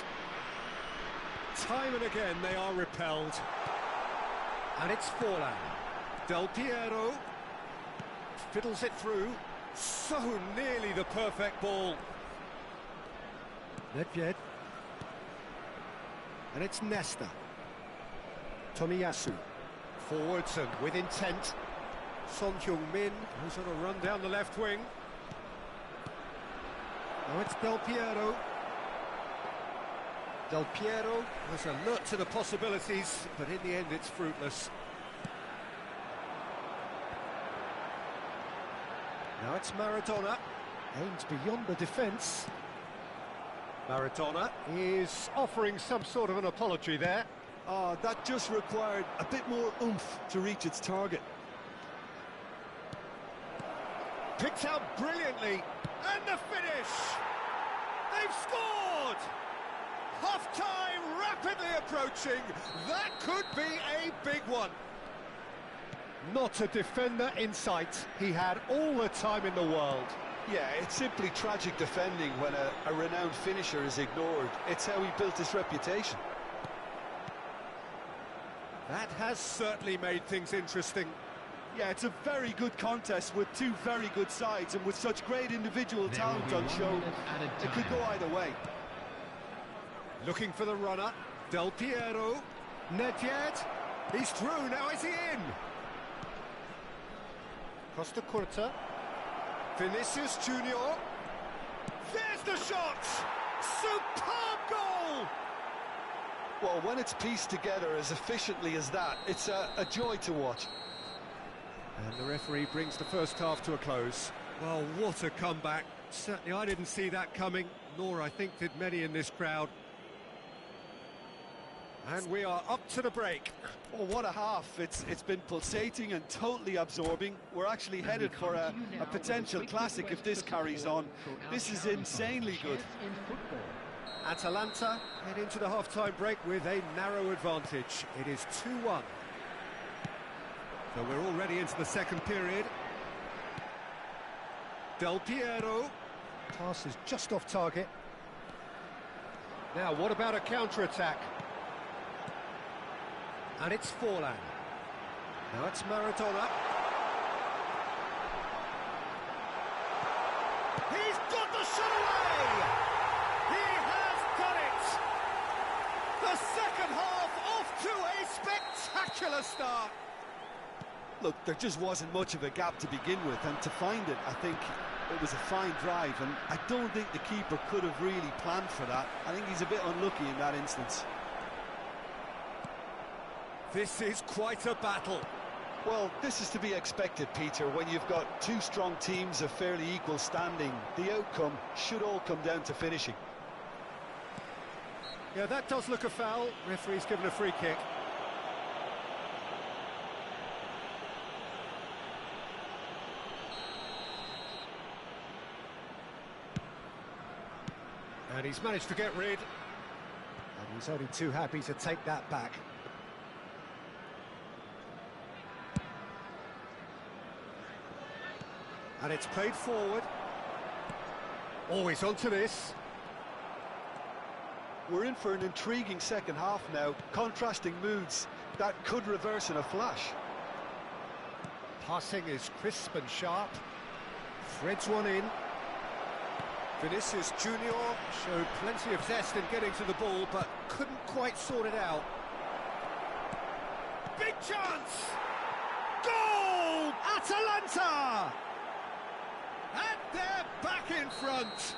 Time and again they are repelled. And it's Forlan. Del Piero. Fiddles it through. So nearly the perfect ball. Nedved. And it's Nesta. Tomiyasu. Forwards and with intent. Son Heung-min, who's on a run down the left wing. Now it's Del Piero. Del Piero was alert to the possibilities, but in the end it's fruitless. Now it's Maradona. Aims beyond the defence. Maradona is offering some sort of an apology there. Oh, that just required a bit more oomph to reach its target. Picked out brilliantly, and the finish! They've scored! Half-time rapidly approaching. That could be a big one. Not a defender in sight. He had all the time in the world. Yeah, it's simply tragic defending when a renowned finisher is ignored. It's how he built his reputation. That has certainly made things interesting. Yeah, it's a very good contest with two very good sides, and with such great individual talent on show, it could go either way. Looking for the runner, Del Piero. Not yet. He's through, now is he in? Costa Curta. Vinicius Junior. There's the shot! Superb goal! Well, when it's pieced together as efficiently as that, it's a joy to watch. And the referee brings the first half to a close. Well, what a comeback. Certainly I didn't see that coming, nor I think did many in this crowd. And we are up to the break. Oh, what a half. It's been pulsating and totally absorbing. We're actually headed for a potential classic if this carries on. This is insanely good. Atalanta head into the half-time break with a narrow advantage. It is 2-1. So we're already into the second period. Del Piero. Pass is just off target. Now, what about a counter-attack? And it's Forlan. Now it's Maradona. He's got the shot away! He has done it! The second half off to a spectacular start. Look, there just wasn't much of a gap to begin with, and to find it, I think it was a fine drive, and I don't think the keeper could have really planned for that. I think he's a bit unlucky in that instance. This is quite a battle. Well, this is to be expected, Peter. When you've got two strong teams of fairly equal standing, the outcome should all come down to finishing. Yeah, that does look a foul. Referee's given a free kick. And he's managed to get rid. And he's only too happy to take that back. And it's played forward. Always onto this. We're in for an intriguing second half now. Contrasting moods that could reverse in a flash. Passing is crisp and sharp. Threads one in. Vinicius Junior showed plenty of zest in getting to the ball, but couldn't quite sort it out. Big chance! Goal! Atalanta! And they're back in front.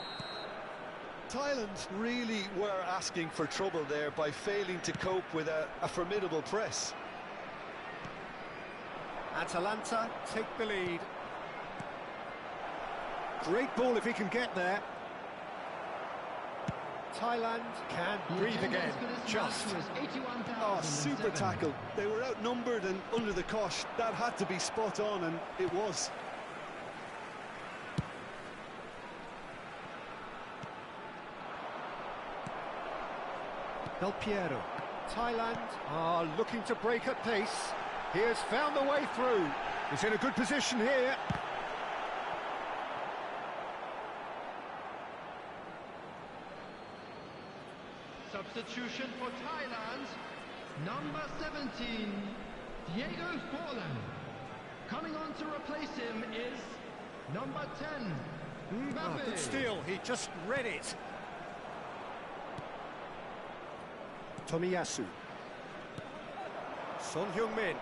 Thailand really were asking for trouble there by failing to cope with a formidable press. Atalanta take the lead. Great ball if he can get there. Thailand can breathe again, just. Oh, super tackle. They were outnumbered and under the cosh. That had to be spot on, and it was. Del Piero. Thailand are looking to break at pace. He has found the way through. He's in a good position here. Substitution for Thailand, number 17, Diego Forlan. Coming on to replace him is number 10, Mbappe. Good steal, he just read it. Tomiyasu. Son Heung-min.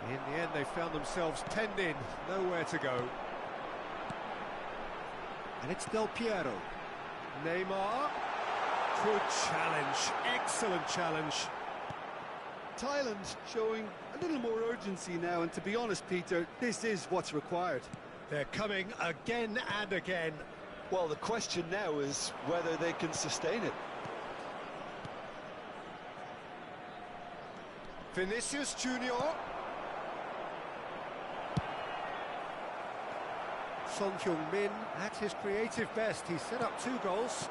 In the end, they found themselves penned in, nowhere to go. And it's Del Piero. Neymar. Good challenge. Excellent challenge. Thailand showing a little more urgency now, and to be honest, Peter, this is what's required. They're coming again and again. Well, the question now is whether they can sustain it. Vinicius Junior. Son Heung-min at his creative best. He set up 2 goals.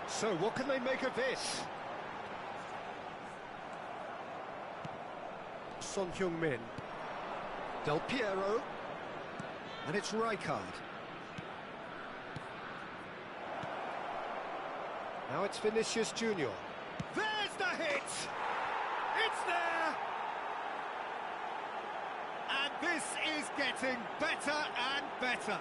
So what can they make of this? Son Heung-min. Del Piero. And it's Rijkaard. Now it's Vinicius Junior. There's the hit! It's there! And this is getting better and better.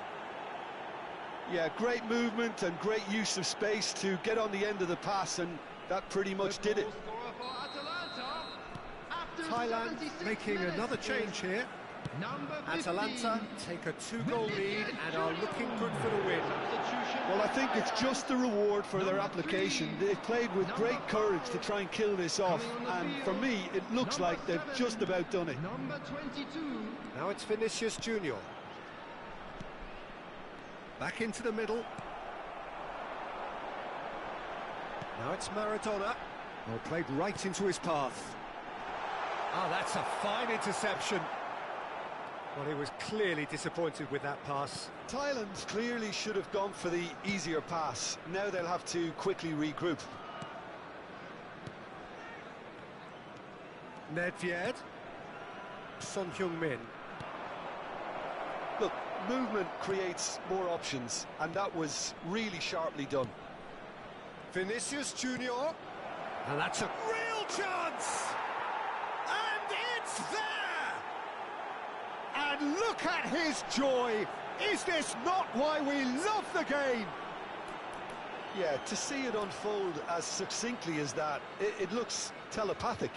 Yeah, great movement and great use of space to get on the end of the pass, and that pretty much did it. Thailand making another change here. Atalanta take a 2-goal lead and are looking good for the win. Well, I think it's just the reward for their application. They've played with great courage to try and kill this off, and for me, it looks like they've just about done it. Now it's Vinicius Junior. Back into the middle. Now it's Maradona. Well, played right into his path. Ah, that's a fine interception. Well, he was clearly disappointed with that pass. Thailand clearly should have gone for the easier pass. Now they'll have to quickly regroup. Nedved. Son Heung-min. Look, movement creates more options, and that was really sharply done. Vinicius Junior. And that's a real chance! And it's there! And look at his joy! Is this not why we love the game? Yeah, to see it unfold as succinctly as that, it looks telepathic.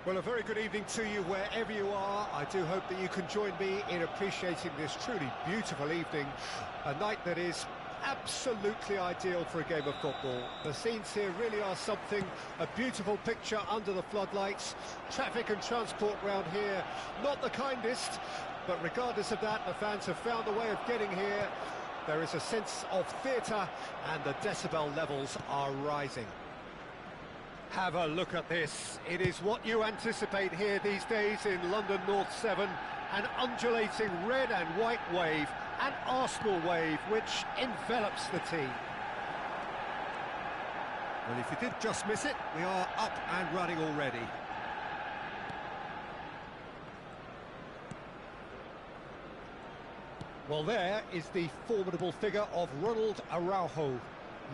Well, a very good evening to you wherever you are. I do hope that you can join me in appreciating this truly beautiful evening. A night that is absolutely ideal for a game of football. The scenes here really are something, a beautiful picture under the floodlights. Traffic and transport round here, not the kindest, but regardless of that, the fans have found a way of getting here. There is a sense of theatre, and the decibel levels are rising. Have a look at this. It is what you anticipate here these days in London North 7, an undulating red and white wave, an Arsenal wave which envelops the team. Well, if you did just miss it, we are up and running already. Well, there is the formidable figure of Ronald Araujo.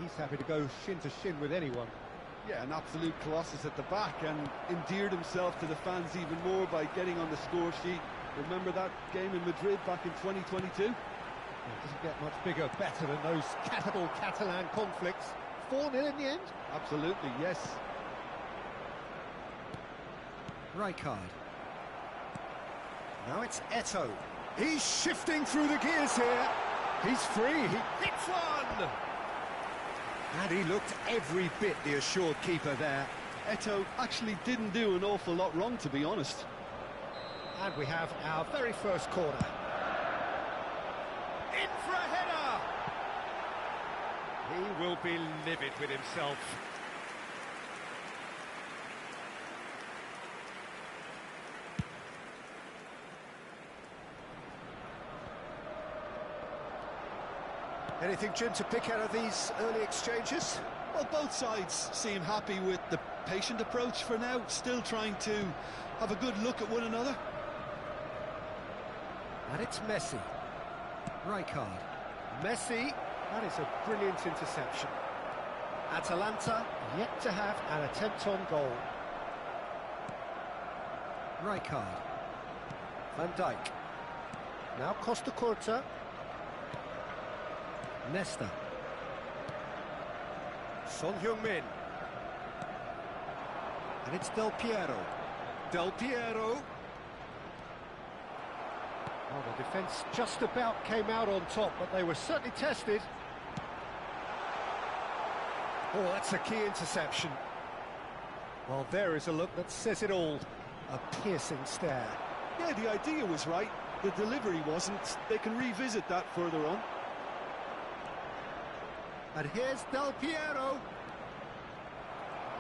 He's happy to go shin to shin with anyone. Yeah, an absolute colossus at the back, and endeared himself to the fans even more by getting on the score sheet. Remember that game in Madrid back in 2022? It doesn't get much bigger, better than those capital Catalan conflicts. 4-0 in the end? Absolutely, yes. Rijkaard. Now it's Eto'o. He's shifting through the gears here. He's free, he hits one! And he looked every bit the assured keeper there. Eto'o actually didn't do an awful lot wrong, to be honest. And we have our very first corner. In for a header! He will be livid with himself. Anything, Jim, to pick out of these early exchanges? Well, both sides seem happy with the patient approach for now, still trying to have a good look at one another. And it's Messi. Rijkaard. Messi, that is a brilliant interception. Atalanta yet to have an attempt on goal. Rijkaard. Van Dijk. Now Costa Curta. Nesta. Son Heung-min. And it's Del Piero. Del Piero. Oh, the defence just about came out on top, but they were certainly tested. Oh, that's a key interception. Well, there is a look that says it all. A piercing stare. Yeah, the idea was right. The delivery wasn't. They can revisit that further on. And here's Del Piero.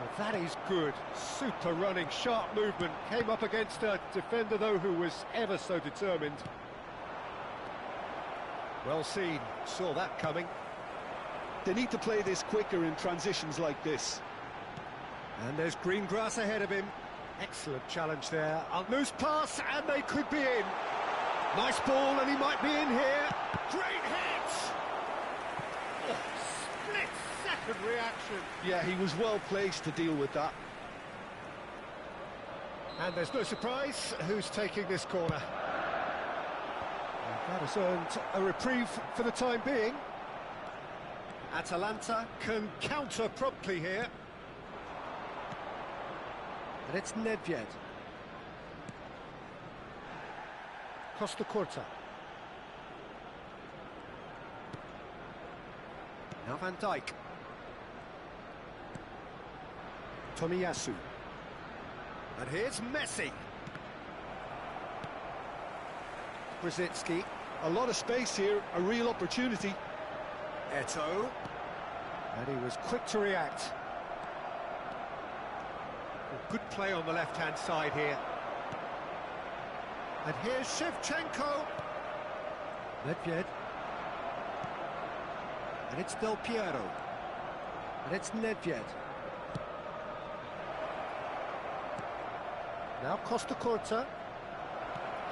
Well, that is good. Super running, sharp movement. Came up against a defender, though, who was ever so determined. Well seen. Saw that coming. They need to play this quicker in transitions like this. And there's green grass ahead of him. Excellent challenge there. Loose pass, and they could be in. Nice ball, and he might be in here. Great hit! Oh, split-second reaction. Yeah, he was well placed to deal with that. And there's no surprise who's taking this corner. And that has earned a reprieve for the time being. Atalanta can counter promptly here. And it's Nedved. Costa Curta. Now Van Dijk. Tomiyasu. And here's Messi. Brzezinski. A lot of space here, a real opportunity. Eto'o. And he was quick to react. Good play on the left-hand side here. And here's Shevchenko. Nedved. And it's Del Piero. And it's Nedved. Now Costa Curta.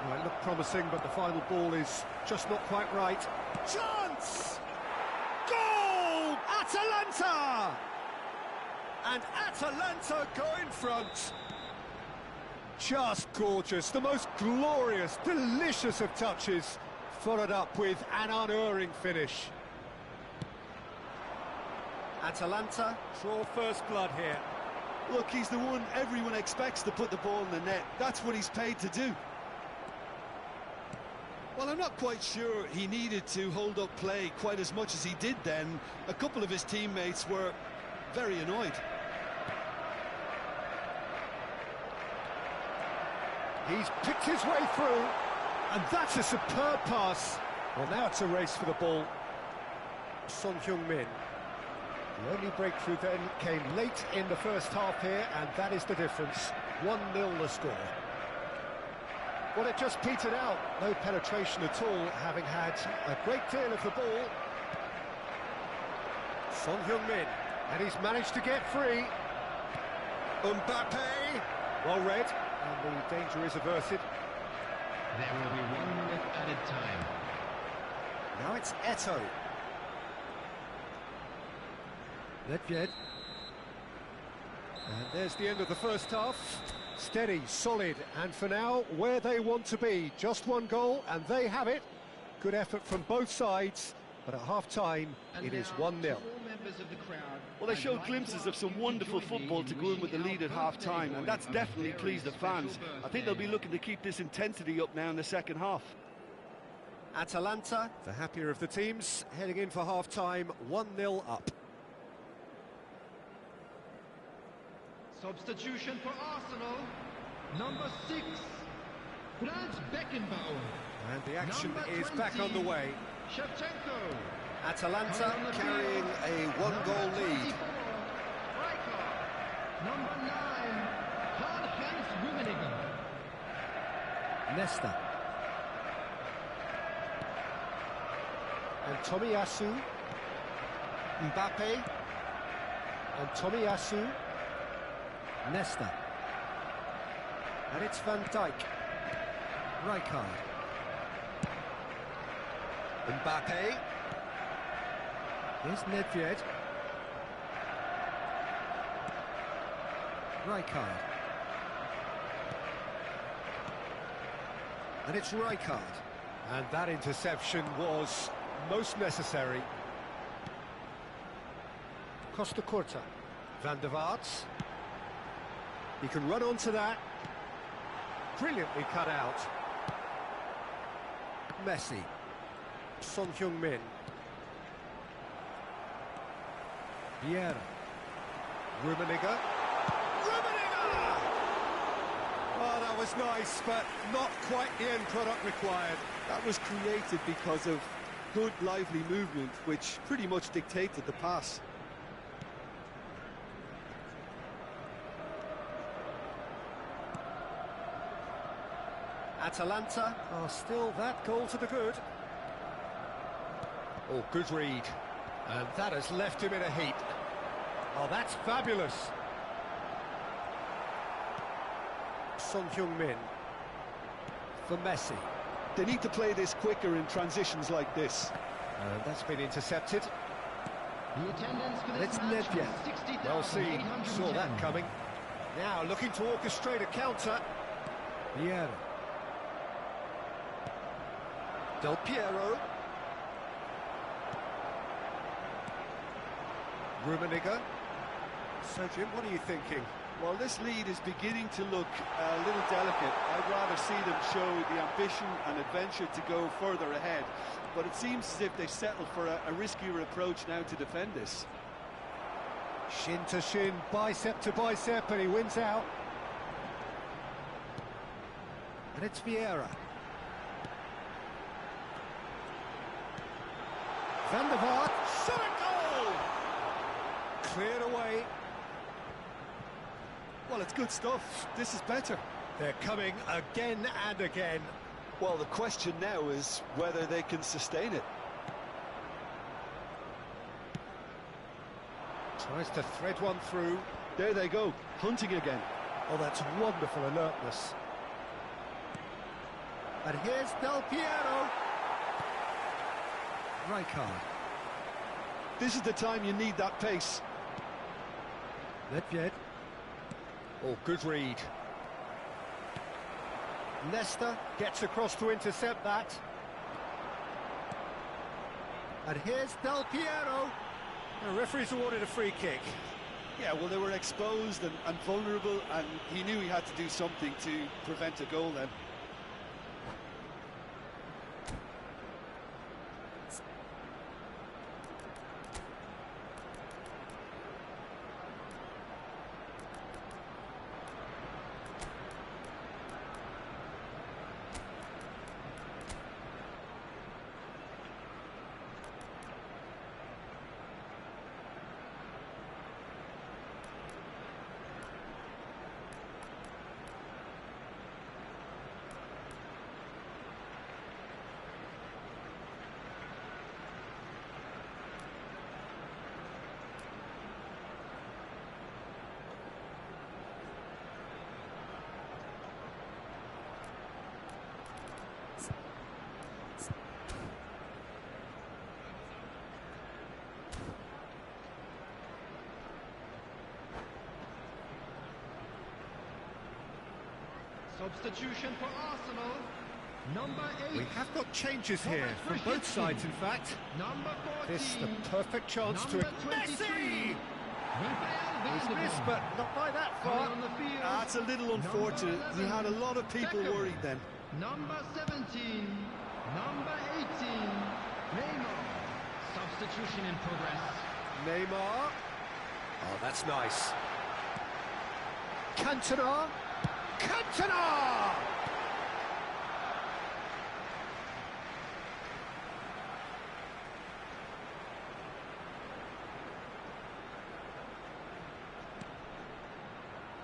Oh, it looked promising, but the final ball is just not quite right. Chance! Goal! Atalanta! And Atalanta go in front. Just gorgeous, the most glorious, delicious of touches, followed up with an unerring finish. Atalanta draw first blood here. Look, he's the one everyone expects to put the ball in the net. That's what he's paid to do. Well, I'm not quite sure he needed to hold up play quite as much as he did then. A couple of his teammates were very annoyed. He's picked his way through, and that's a superb pass. Well, now it's a race for the ball. Son Heung-min. The only breakthrough then came late in the first half here, and that is the difference. 1-0 the score. Well, it just petered out. No penetration at all, having had a great deal of the ball. Son Heung-min, and he's managed to get free. Mbappe, well read, and the danger is averted. There will be 1 minute added time. Now it's Eto'o. Ledvied. And there's the end of the first half. Steady, solid, and for now, where they want to be. Just 1 goal, and they have it. Good effort from both sides, but at half-time, it is 1-0. Well, they showed glimpses of some wonderful football to go in with the lead at half-time, and that's definitely pleased the fans. I think they'll be looking to keep this intensity up now in the second half. Atalanta, the happier of the teams, heading in for half-time, 1-0 up. Substitution for Arsenal, number 6, Franz Beckenbauer. And the action Number is 20, back on the way. Shevchenko. Atalanta carrying a 1-goal lead. Number 9, Karl-Heinz Rummenigge. Nesta. And Tomiyasu. Mbappe. And Tomiyasu. Nesta. And it's Van Dijk. Rijkaard. Mbappe. Here's Ledvied. Rijkaard. And it's Rijkaard. And that interception was most necessary. Costa Curta. Van der Vaart. He can run onto that. Brilliantly cut out. Messi. Son Heung-min. Vieira. Rummenigge. Rummenigge! Oh, that was nice, but not quite the end product required. That was created because of good, lively movement, which pretty much dictated the pass. Atalanta are still that goal to the good. Oh, good read. And that has left him in a heap. Oh, that's fabulous. Son Heung-min for Messi. They need to play this quicker in transitions like this. And that's been intercepted. The attendance for And this it's match was Ledvied. Well seen, saw that coming. Now looking to orchestrate a counter. Vieira. Del Piero. Rummenigge. So, Jim, what are you thinking? Well, this lead is beginning to look a little delicate. I'd rather see them show the ambition and adventure to go further ahead. But it seems as if they've settled for a riskier approach now to defend this. Shin to shin, bicep to bicep, and he wins out. And it's Vieira. Van der Vaart, shot a goal! Cleared away. Well, it's good stuff. This is better. They're coming again and again. Well, the question now is whether they can sustain it. Tries to thread one through. There they go, hunting again. Oh, that's wonderful alertness. And here's Del Piero. Rijkaard. This is the time you need that pace. Ledvied. Oh, good read. Nesta gets across to intercept that. And here's Del Piero. The referee's awarded a free kick. Yeah, well, they were exposed and vulnerable, and he knew he had to do something to prevent a goal then. Substitution for Arsenal. Number 8. We have got changes here from both sides, in fact. Number 14. This the perfect chance to... Number Messi! 23. He's missed, but not by that far. On the field. That's a little unfortunate. We had a lot of people worried then. Number 17. Number 18. Neymar. Substitution in progress. Neymar. Oh, that's nice. Cantona. Cantona!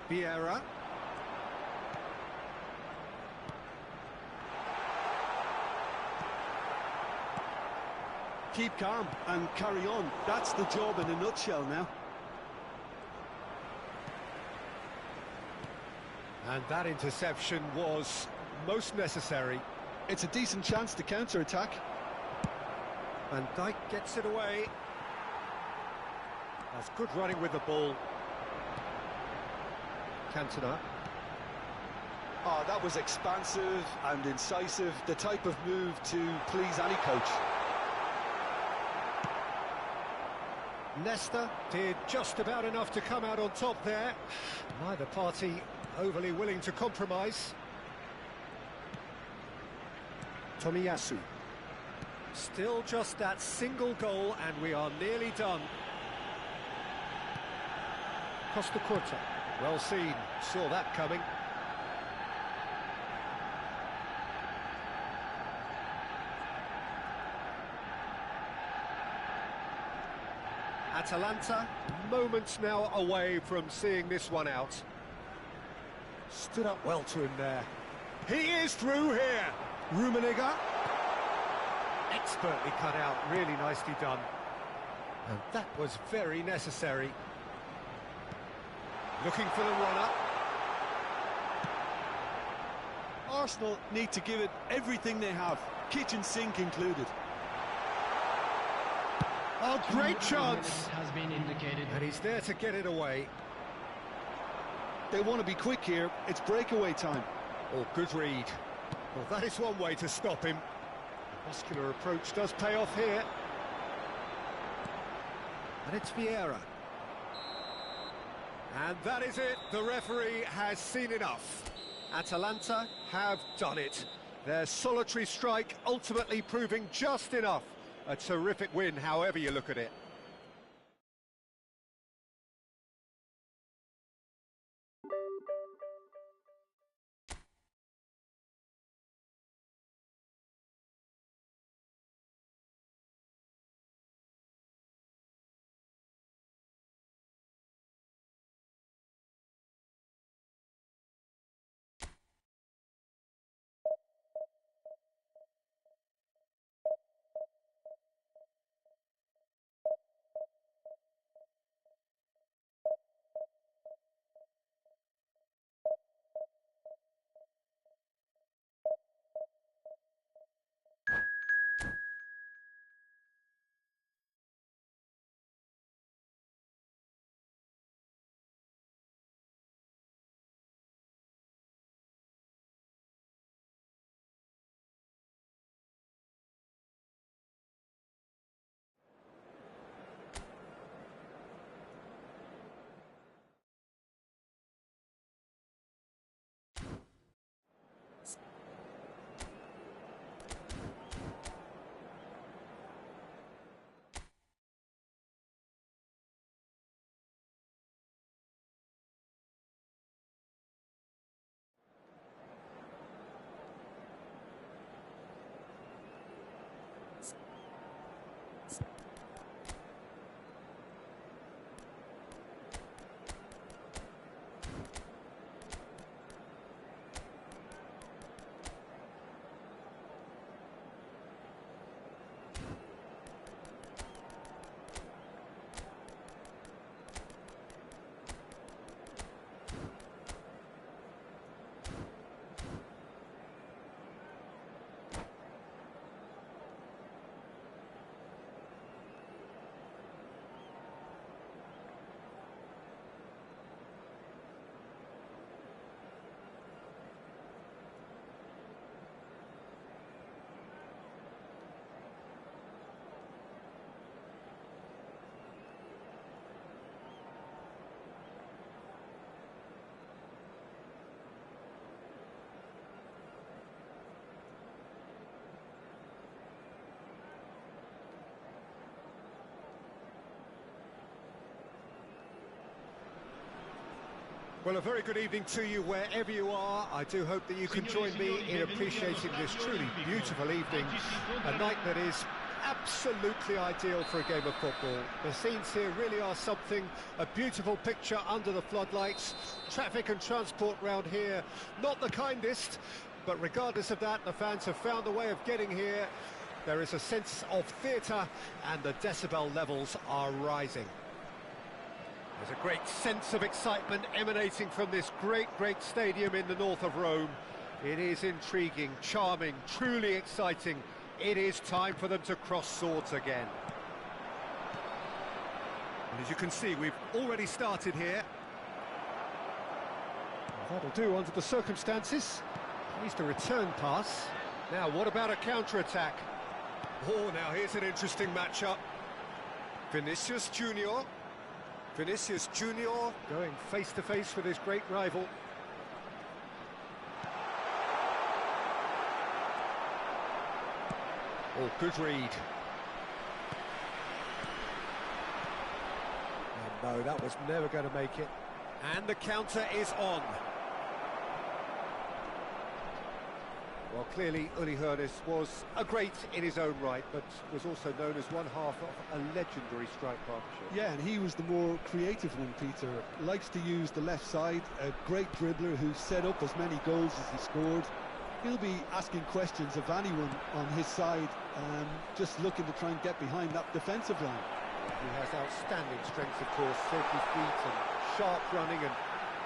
Vieira. Keep calm and carry on. That's the job in a nutshell now. And that interception was most necessary. It's a decent chance to counter-attack. Van Dijk gets it away. That's good running with the ball. Cantona. Oh, that was expansive and incisive, the type of move to please any coach. Nesta did just about enough to come out on top there. Neither party overly willing to compromise. Tomiyasu. Still just that single goal and we are nearly done. Costa Curta. Well seen, saw that coming. Atalanta, moments now away from seeing this one out. Stood up well to him there. He is through here. Rummenigge. Expertly cut out, really nicely done. And that was very necessary. Looking for the runner. Arsenal need to give it everything they have, kitchen sink included. Oh, great chance! Has been indicated. And he's there to get it away. They want to be quick here, it's breakaway time. Oh, good read. Well, that is one way to stop him. The muscular approach does pay off here. And it's Vieira. And that is it. The referee has seen enough. Atalanta have done it. Their solitary strike ultimately proving just enough. A terrific win, however you look at it. Well, a very good evening to you wherever you are. I do hope that you can join me in appreciating this truly beautiful evening, a night that is absolutely ideal for a game of football. The scenes here really are something, a beautiful picture under the floodlights. Traffic and transport round here, not the kindest, but regardless of that, the fans have found a way of getting here. There is a sense of theatre and the decibel levels are rising. There's a great sense of excitement emanating from this great stadium in the north of Rome. It is intriguing, charming, truly exciting. It is time for them to cross swords again. And as you can see, we've already started here. Well, that'll do under the circumstances. At least a return pass. Now, what about a counter-attack? Oh, now here's an interesting matchup. Vinicius Junior going face-to-face with his great rival. Oh, good read. Oh, no, that was never going to make it. And the counter is on. Well, clearly, Uli Hoeneß was a great in his own right, but was also known as one half of a legendary strike partnership. Yeah, and he was the more creative one, Peter. Likes to use the left side, a great dribbler who set up as many goals as he scored. He'll be asking questions of anyone on his side, just looking to try and get behind that defensive line. He has outstanding strength, of course, silky feet and sharp running and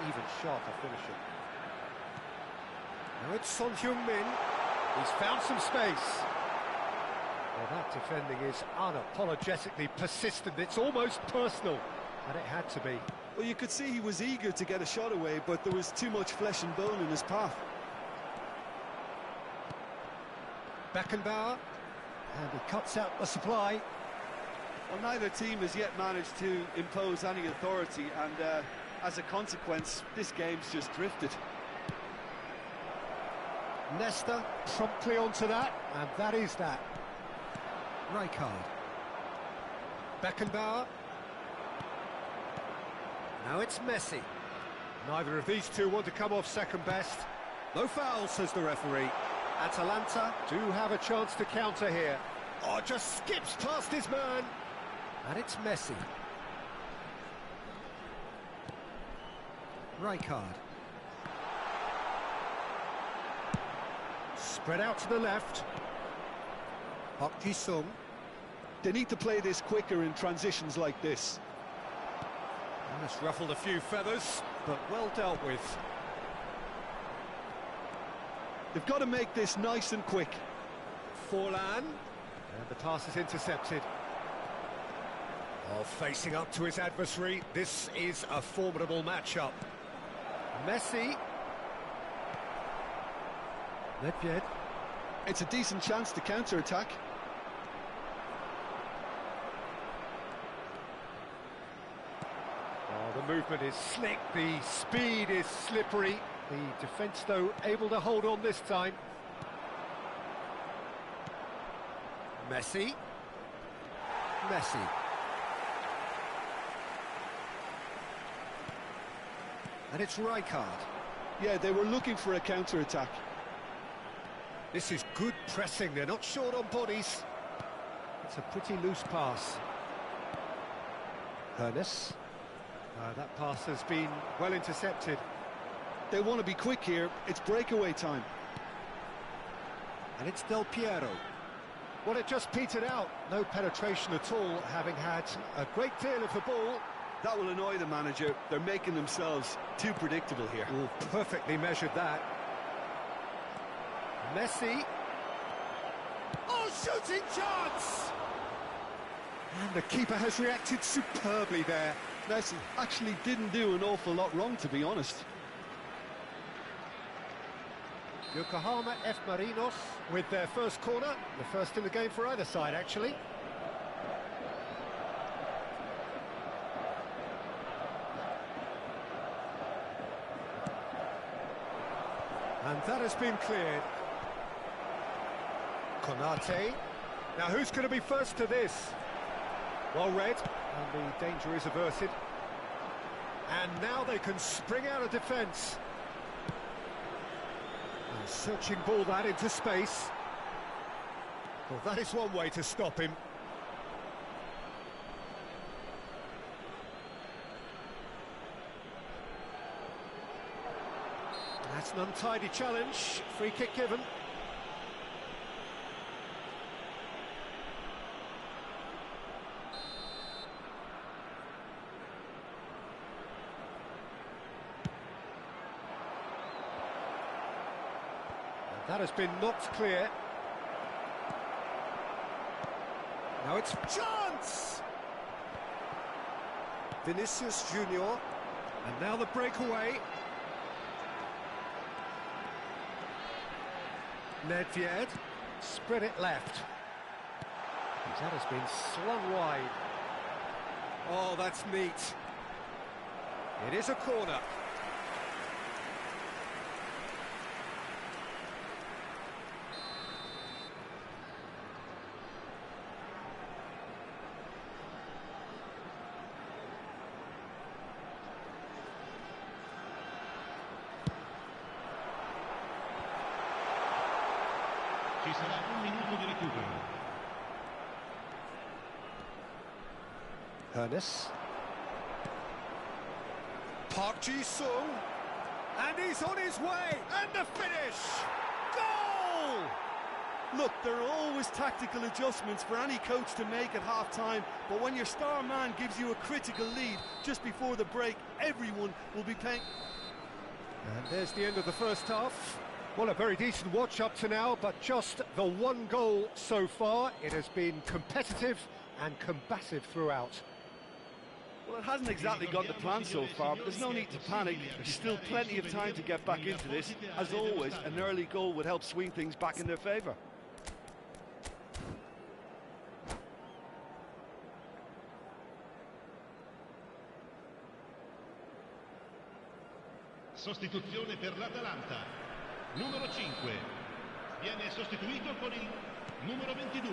even sharper finishing. Now it's Son Heung-min. He's found some space. Well, that defending is unapologetically persistent. It's almost personal, and it had to be. Well, you could see he was eager to get a shot away, but there was too much flesh and bone in his path. Beckenbauer, and he cuts out the supply. Well, neither team has yet managed to impose any authority, and as a consequence, this game's just drifted. Nesta promptly onto that, and that is that. Rijkaard. Beckenbauer. Now it's Messi. Neither of these two want to come off second best. No foul, says the referee. Atalanta do have a chance to counter here. Oh, just skips past his man. And it's Messi. Rijkaard. Spread out to the left. Park Ji-sung. They need to play this quicker in transitions like this. That's ruffled a few feathers, but well dealt with. They've got to make this nice and quick. Forlan. And the pass is intercepted. Oh, facing up to his adversary. This is a formidable matchup. Messi. Nedved. It's a decent chance to counter-attack. Oh, the movement is slick, the speed is slippery. The defence, though, able to hold on this time. Messi. And it's Rijkaard. Yeah, they were looking for a counter-attack. This is good pressing, they're not short on bodies. It's a pretty loose pass. Hoeneß. That pass has been well intercepted. They want to be quick here, it's breakaway time. And it's Del Piero. Well, it just petered out. No penetration at all, having had a great deal of the ball. That will annoy the manager. They're making themselves too predictable here. Ooh, perfectly measured that. Messi. Oh, shooting chance! And the keeper has reacted superbly there. Messi actually didn't do an awful lot wrong, to be honest. Yokohama F. Marinos with their first corner. The first in the game for either side, actually. And that has been cleared. Konate. Now who's going to be first to this? Well read, and the danger is averted. And now they can spring out of defence. And searching ball that into space. Well, that is one way to stop him. That's an untidy challenge. Free kick given. That has been knocked clear. Now it's chance! Vinicius Junior. And now the breakaway. Nedved. Spread it left. That has been slung wide. Oh, that's neat. It is a corner. Ci sarà un minuto di recupero. Ernest. Park Ji-sung. And he's on his way. And the finish. Goal! Look, there are always tactical adjustments for any coach to make at half-time, but when your star man gives you a critical lead just before the break, everyone will be paying... And there's the end of the first half. Well, a very decent watch up to now, but just the one goal so far. It has been competitive and combative throughout. Well, it hasn't exactly gone to plan so far, but there's no need to panic. There's still plenty of time to get back into this. As always, an early goal would help swing things back in their favour. Sostituzione per l'Atalanta. Numero 5. Viene sostituito con il numero 22.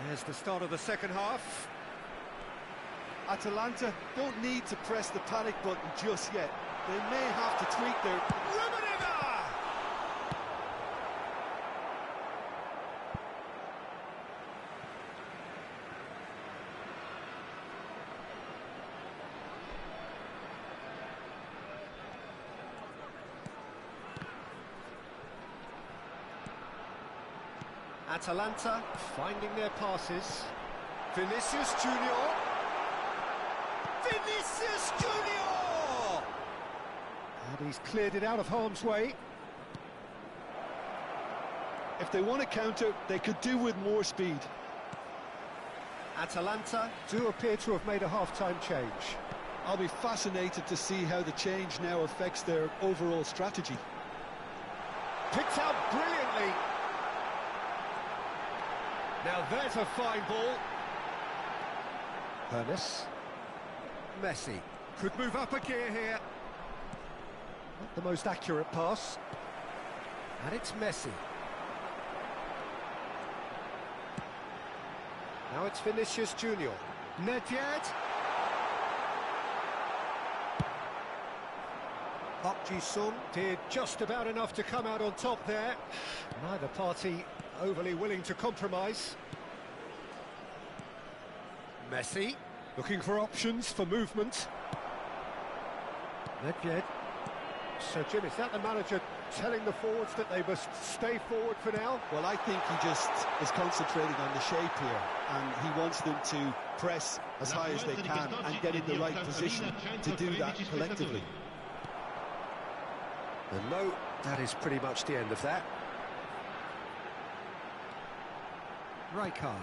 There's the start of the second half. Atalanta don't need to press the panic button just yet. They may have to tweak their... Atalanta finding their passes. Vinicius Junior. Vinicius Junior! And he's cleared it out of harm's way. If they want to counter, they could do with more speed. Atalanta do appear to have made a half-time change. I'll be fascinated to see how the change now affects their overall strategy. Picked out brilliantly. Now there's a fine ball. Ernest. Messi could move up a gear here. Not the most accurate pass. And it's Messi. Now it's Vinicius Junior. Nedved. Park Ji-sung did just about enough to come out on top there. Neither party overly willing to compromise. Messi looking for options for movement. Nedved. So Jim, is that the manager telling the forwards that they must stay forward for now? Well, I think he just is concentrating on the shape here, and he wants them to press as high as they can and get in the right position to do that collectively. And no, that is pretty much the end of that. Rijkaard.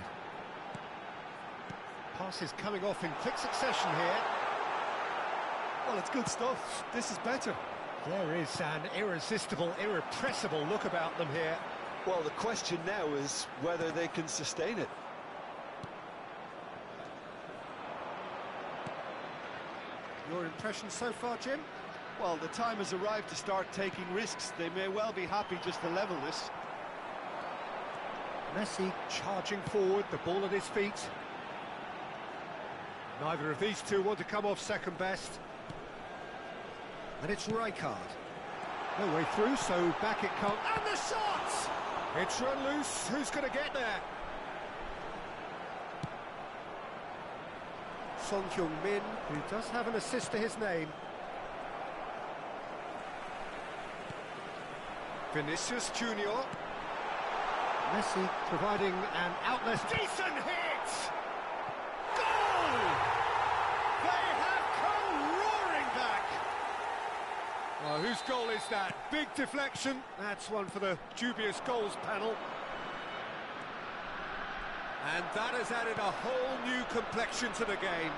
Passes coming off in quick succession here. Well, it's good stuff. This is better. There is an irresistible, irrepressible look about them here. Well, the question now is whether they can sustain it. Your impression so far, Jim? Well, the time has arrived to start taking risks. They may well be happy just to level this. Messi charging forward, the ball at his feet. Neither of these two want to come off second best. And it's Rijkaard. No way through, so back it comes. And the shot! It's run loose. Who's going to get there? Son Heung-min, who does have an assist to his name. Vinicius Junior. Messi providing an outlet. Decent hit! Goal! They have come roaring back! Well, whose goal is that? Big deflection. That's one for the dubious goals panel. And that has added a whole new complexion to the game.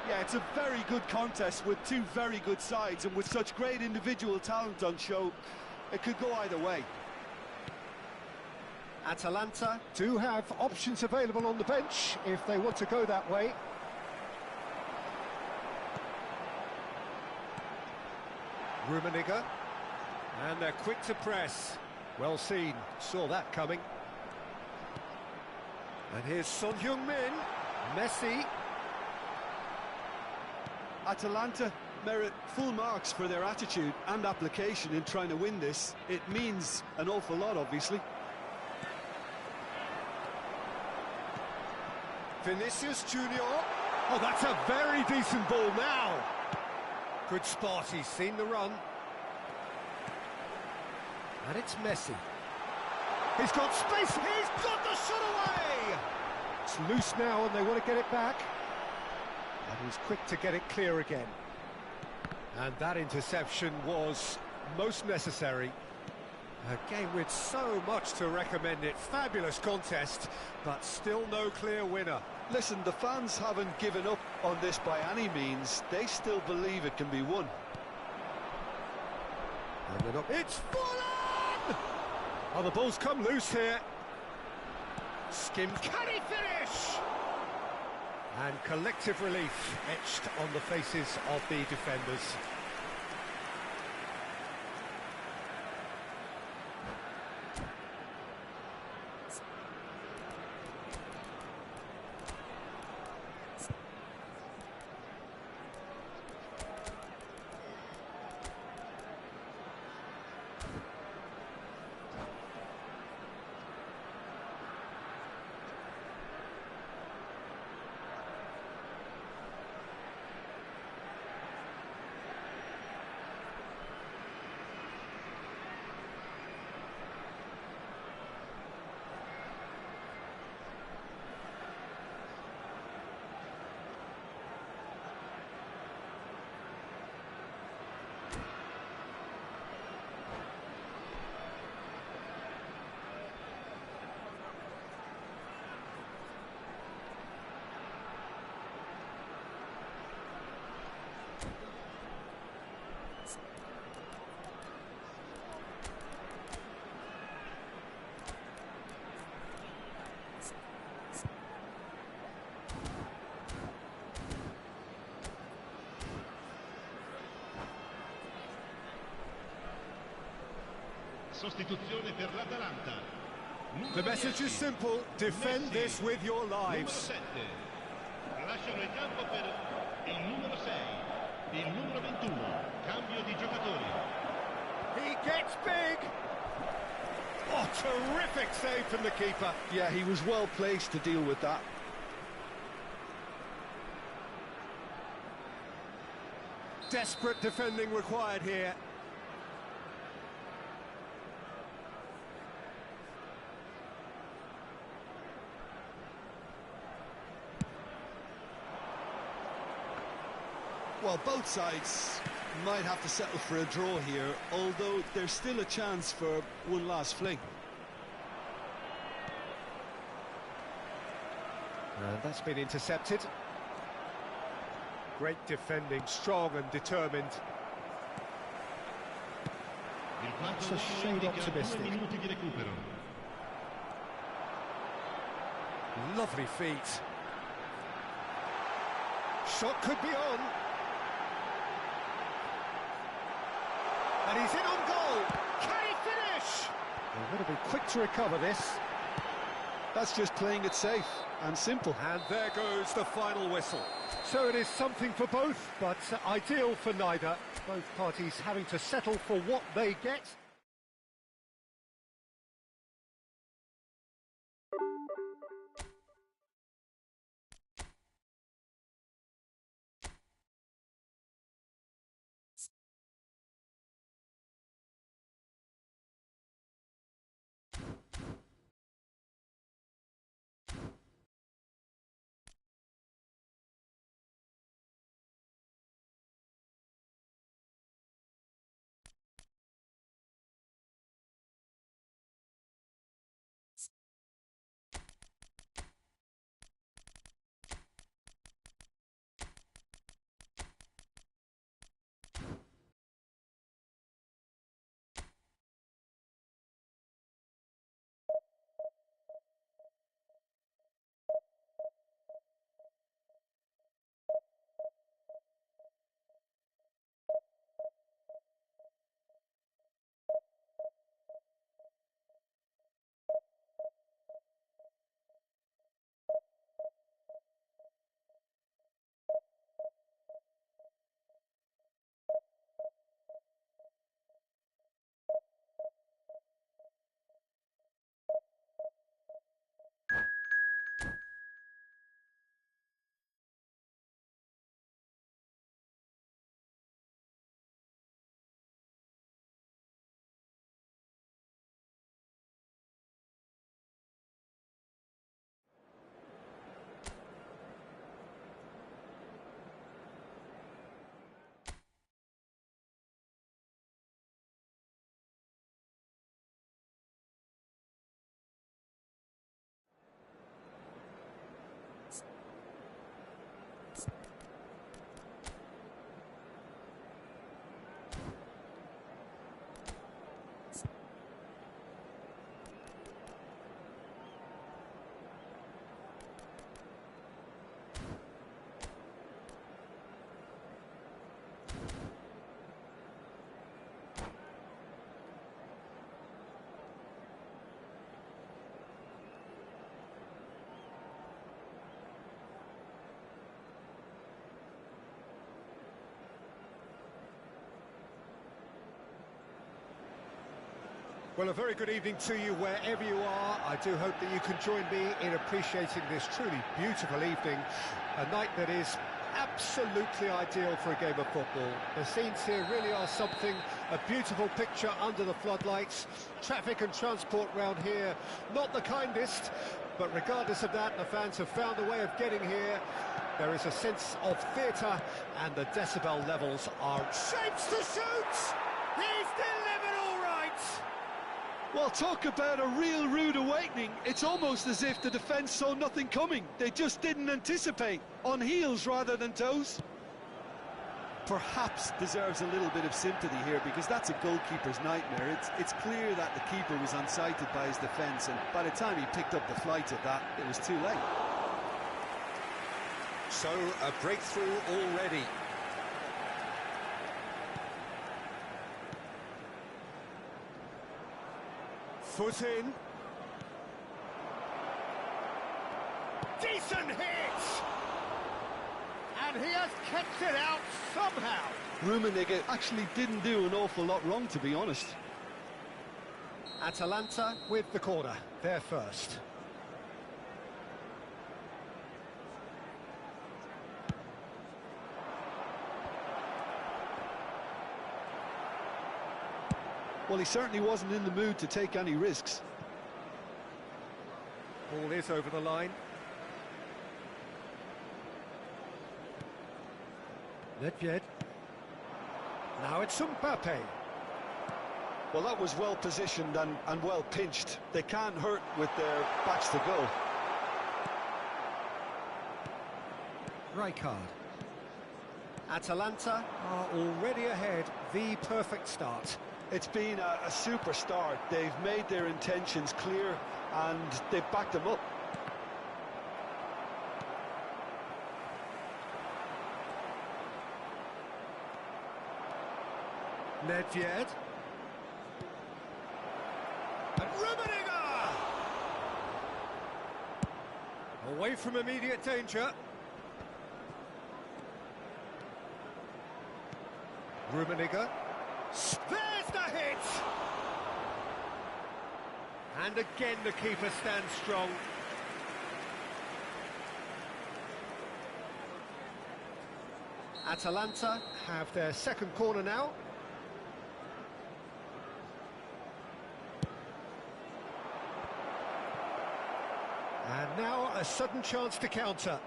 Yeah, it's a very good contest with two very good sides, and with such great individual talent on show, it could go either way. Atalanta do have options available on the bench if they want to go that way. Rummenigge, and they're quick to press. Well seen, saw that coming. And here's Son Heung-min, Messi. Atalanta merit full marks for their attitude and application in trying to win this. It means an awful lot, obviously. Vinicius Junior. Oh, that's a very decent ball now. Good spot, he's seen the run. And it's Messi. He's got space, he's got the shot away! It's loose now and they want to get it back. And he's quick to get it clear again. And that interception was most necessary. A game with so much to recommend it. Fabulous contest, but still no clear winner. Listen, the fans haven't given up on this by any means. They still believe it can be won. And they're not... It's fallen! Oh, the ball's come loose here. Skim, can he finish? And collective relief etched on the faces of the defenders. Sostituzione per l'Atalanta. The message is simple, defend this with your lives. Lasciano il campo per il numero 6, il numero 21, cambio di giocatori. He gets big! Oh, terrific save from the keeper. Yeah, he was well placed to deal with that. Desperate defending required here. Well, both sides might have to settle for a draw here, although there's still a chance for one last fling. And that's been intercepted. Great defending, strong and determined. That's a shade optimistic. Lovely feet. Shot could be on. And he's in on goal. Can he finish? They're going to be quick to recover this. That's just playing it safe and simple. And there goes the final whistle. So it is something for both, but ideal for neither. Both parties having to settle for what they get. Well, a very good evening to you wherever you are. I do hope that you can join me in appreciating this truly beautiful evening, a night that is absolutely ideal for a game of football. The scenes here really are something, a beautiful picture under the floodlights. Traffic and transport round here, not the kindest, but regardless of that, the fans have found a way of getting here. There is a sense of theatre, and the decibel levels are shapes to shoot! He's delivered all right! Well, talk about a real rude awakening. It's almost as if the defence saw nothing coming. They just didn't anticipate. On heels rather than toes. Perhaps deserves a little bit of sympathy here, because that's a goalkeeper's nightmare. It's clear that the keeper was unsighted by his defence, and by the time he picked up the flight of that, it was too late. So, a breakthrough already. Foot in. Decent hit! And he has kept it out somehow. Rummenigge actually didn't do an awful lot wrong, to be honest. Atalanta with the corner, they're first. Well, he certainly wasn't in the mood to take any risks. Ball is over the line. Nedved. Now it's Mbappe. Well, that was well positioned and well pinched. They can't hurt with their backs to goal. Rijkaard. Atalanta are already ahead, the perfect start. It's been a super start. They've made their intentions clear and they've backed them up. Nedved. And Rummenigge! Away from immediate danger. Rummenigge. There's the hit! And again the keeper stands strong. Atalanta have their second corner now. And now a sudden chance to counter.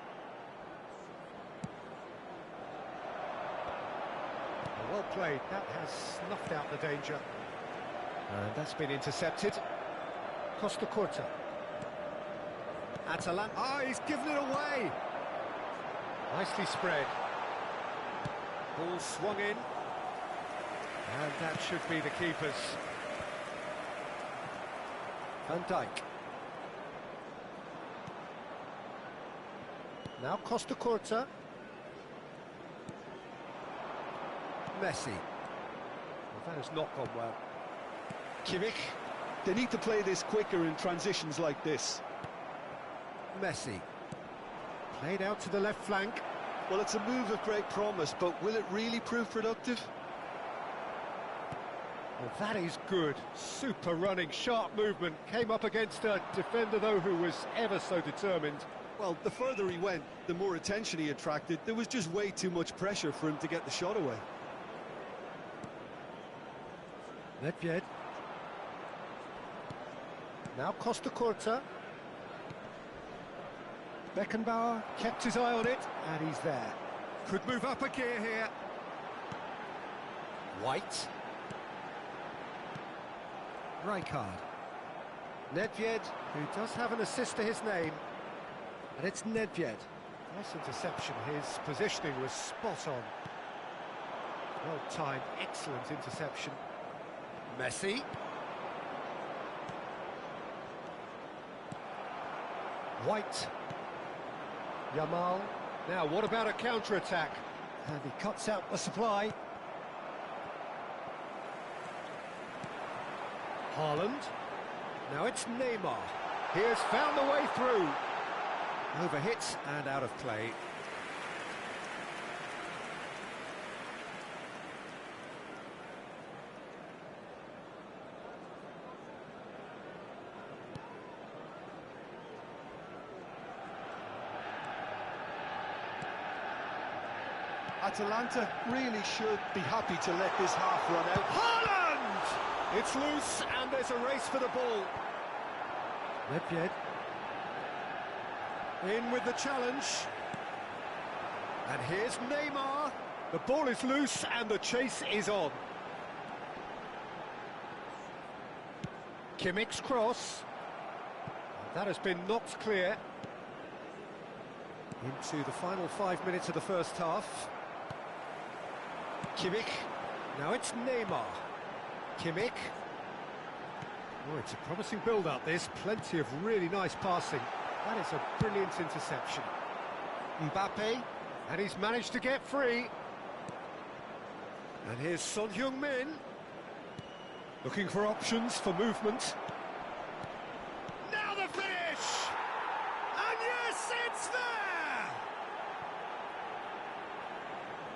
Well played, that has snuffed out the danger. And that's been intercepted. Costa Curta. Atalanta. Ah, he's given it away. Nicely spread. Ball swung in. And that should be the keeper's. Van Dijk. Now Costa Curta. Messi. Well, that has not gone well. Kimmich. They need to play this quicker in transitions like this. Messi. Played out to the left flank. Well, it's a move of great promise, but will it really prove productive? Well, that is good. Super running, sharp movement. Came up against a defender, though, who was ever so determined. Well, the further he went, the more attention he attracted. There was just way too much pressure for him to get the shot away. Nedved. Now Costa Curta. Beckenbauer kept his eye on it, and he's there. Could move up a gear here. White. Rijkaard. Nedved, who does have an assist to his name. And it's Nedved. Nice interception. His positioning was spot on. Well timed, excellent interception. Messi. White. Jamal. Now, what about a counter-attack? And he cuts out the supply. Haaland. Now it's Neymar. He has found the way through. Overhit and out of play. Atalanta really should be happy to let this half run out. Haaland! It's loose and there's a race for the ball. Nedved. In with the challenge. And here's Neymar. The ball is loose and the chase is on. Kimmich's cross. That has been knocked clear. Into the final 5 minutes of the first half. Kimmich. Now it's Neymar. Kimmich. Oh, it's a promising build-up, this. Plenty of really nice passing. That is a brilliant interception. Mbappe. And he's managed to get free. And here's Son Heung-min. Looking for options for movement. Now the finish! And yes, it's there!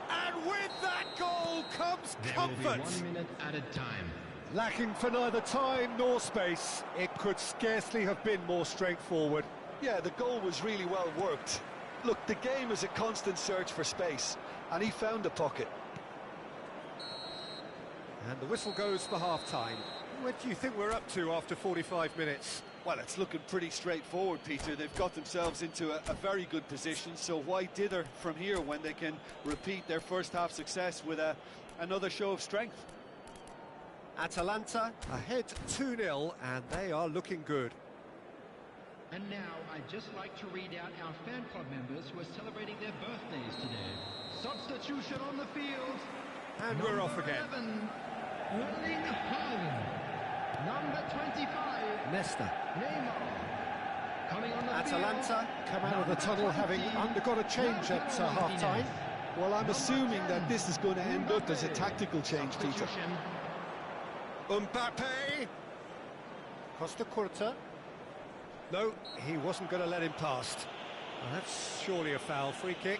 And with that goal comes comfort. There will be 1 minute added time. Lacking for neither time nor space, it could scarcely have been more straightforward. Yeah, the goal was really well worked. Look, the game is a constant search for space, and he found a pocket. And the whistle goes for half-time. What do you think we're up to after 45 minutes? Well, it's looking pretty straightforward, Peter. They've got themselves into a very good position, so why dither from here when they can repeat their first-half success with another show of strength? Atalanta ahead 2-0, and they are looking good. And now I'd just like to read out our fan club members who are celebrating their birthdays today. Substitution on the field. And we're off again. 11, Erling Haaland. Number 25, Nesta. Neymar. Coming on the Atalanta field, come out of the tunnel having undergone a change at half-time. Well, I'm assuming that this is going to end up as a tactical change, Peter. Substitution. Mbappe. Costa Curta. No, he wasn't going to let him past. Well, that's surely a foul. Free kick.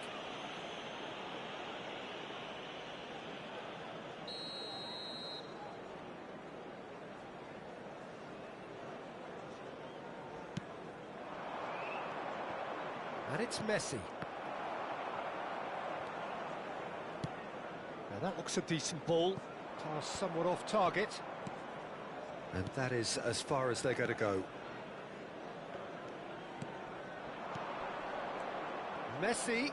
And it's Messi. Now that looks a decent ball. Pass somewhat off target. And that is as far as they're going to go. Messi.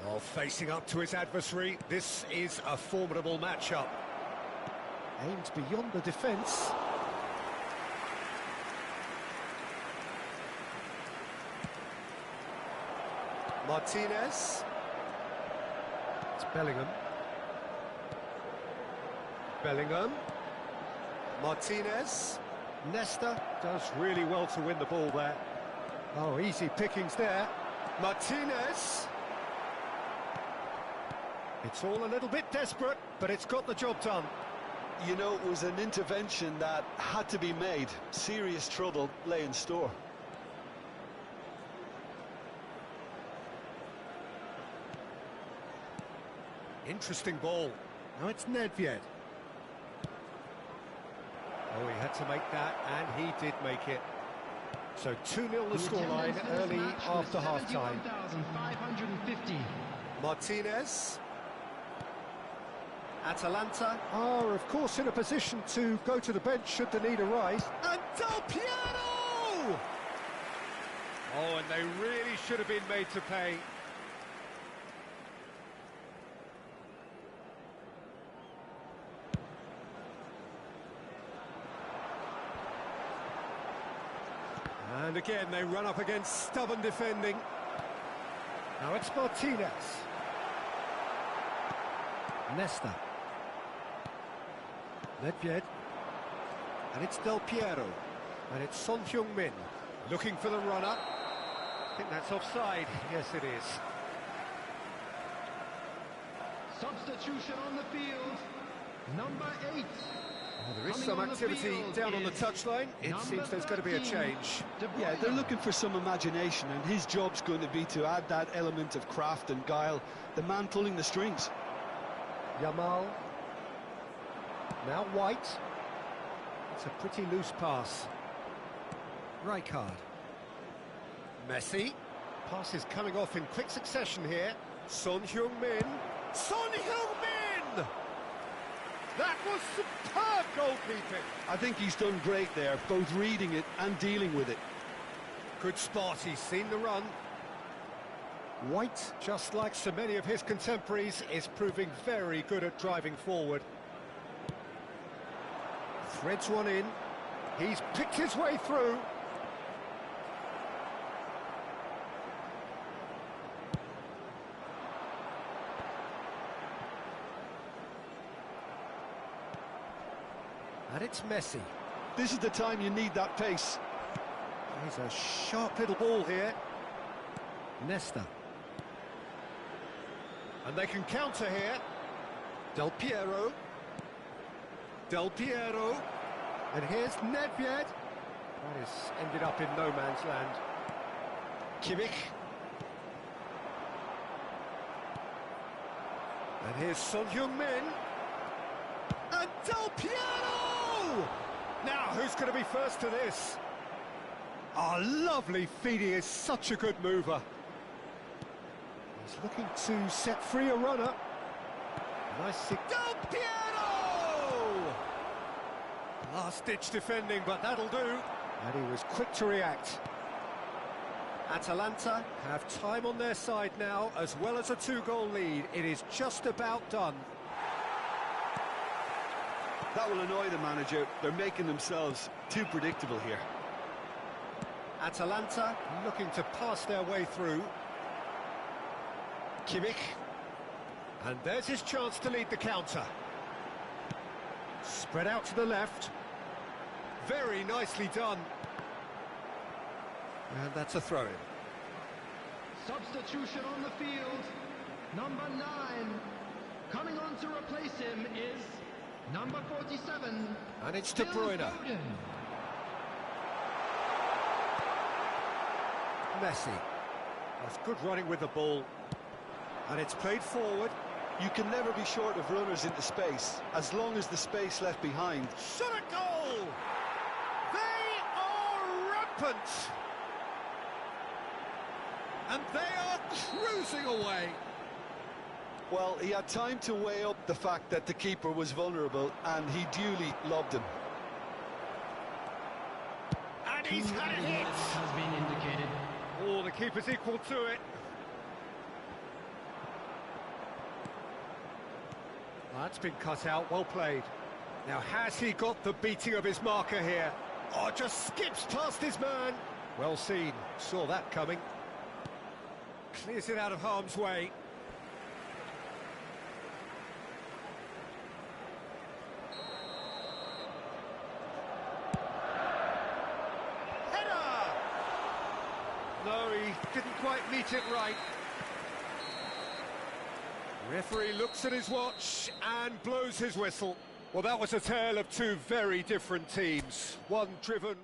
Oh, facing up to his adversary. This is a formidable matchup. Aimed beyond the defence. Martinez. It's Bellingham. Bellingham. Martinez. Nesta does really well to win the ball there. Oh, easy pickings there. Martinez. It's all a little bit desperate, but it's got the job done. You know, it was an intervention that had to be made. Serious trouble lay in store. Interesting ball. Now it's Nedved. Oh, he had to make that, and he did make it. So 2-0 the scoreline early after half-time. Martinez. Atalanta are, of course, in a position to go to the bench should the need arise. And Del Piero! Oh, and they really should have been made to pay. And again, they run up against stubborn defending. Now it's Martinez. Nesta. Nedved. And it's Del Piero. And it's Son Heung-min looking for the runner. I think that's offside. Yes, it is. Substitution on the field. Number 8. Well, there is some activity down on the touchline. It seems there's going to be a change. Yeah, they're looking for some imagination, and his job's going to be to add that element of craft and guile. The man pulling the strings. Jamal. Now White. It's a pretty loose pass. Rijkaard. Messi. Pass is coming off in quick succession here. Son Heung-min. Son Heung-min! That was superb goalkeeping. I think he's done great there, both reading it and dealing with it. Good spot, he's seen the run. White, just like so many of his contemporaries, is proving very good at driving forward. Threads one in. He's picked his way through. And it's Messi. This is the time you need that pace. He's a sharp little ball here. Nesta. And they can counter here. Del Piero. Del Piero. And here's Nedved. That has ended up in no man's land. Kimmich. And here's Son Heung-min. And Del Piero! Now, who's going to be first to this? Oh, lovely feed. He is such a good mover. He's looking to set free a runner. Nice. Del Piero! Last-ditch defending, but that'll do. And he was quick to react. Atalanta have time on their side now, as well as a 2-goal lead. It is just about done. That will annoy the manager. They're making themselves too predictable here. Atalanta looking to pass their way through. Kimmich. And there's his chance to lead the counter. Spread out to the left. Very nicely done. And that's a throw-in. Substitution on the field. Number 9. Coming on to replace him is number 47. And it's De Bruyne. Messi. That's good running with the ball. And it's played forward. You can never be short of runners into space, as long as the space left behind. Shot a goal! They are rampant! And they are cruising away. Well, he had time to weigh up the fact that the keeper was vulnerable, and he duly lobbed him. And he's had a hit. Has been indicated. Oh, the keeper's equal to it. That's been cut out, well played. Now, has he got the beating of his marker here? Oh, just skips past his man. Well seen, saw that coming. Clears it out of harm's way. Header! No, he didn't quite meet it right. Referee looks at his watch and blows his whistle. Well, that was a tale of two very different teams. One driven...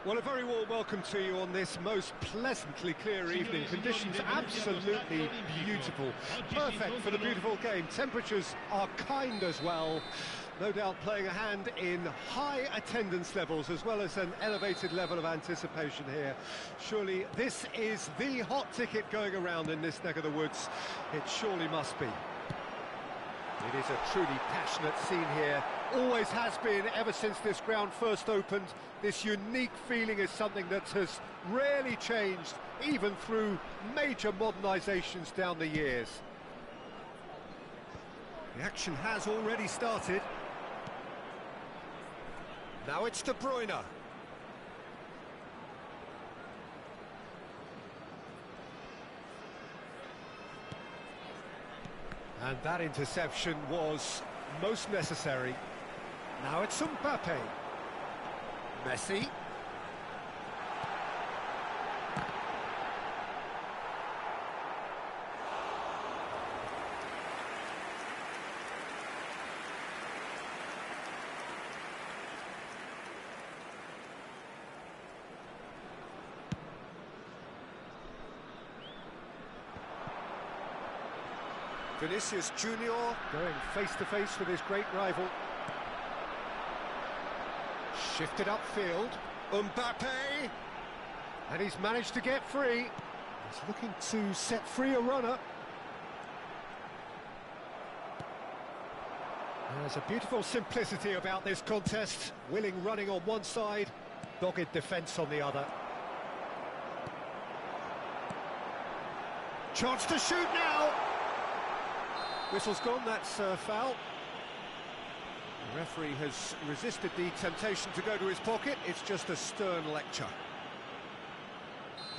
Well, a very warm welcome to you on this most pleasantly clear evening. Conditions absolutely beautiful. Perfect for the beautiful game. Temperatures are kind as well. No doubt playing a hand in high attendance levels as well as an elevated level of anticipation here. Surely this is the hot ticket going around in this neck of the woods. It surely must be. It is a truly passionate scene here. Always has been ever since this ground first opened. This unique feeling is something that has rarely changed, even through major modernisations down the years. The action has already started. Now it's De Bruyne. And that interception was most necessary. Now it's Mbappe. Messi. Vinicius Junior going face-to-face with his great rival. Shifted upfield. Mbappe. And he's managed to get free. He's looking to set free a runner. There's a beautiful simplicity about this contest. Willing running on one side, dogged defence on the other. Chance to shoot now. Whistle's gone, that's a foul. The referee has resisted the temptation to go to his pocket. It's just a stern lecture.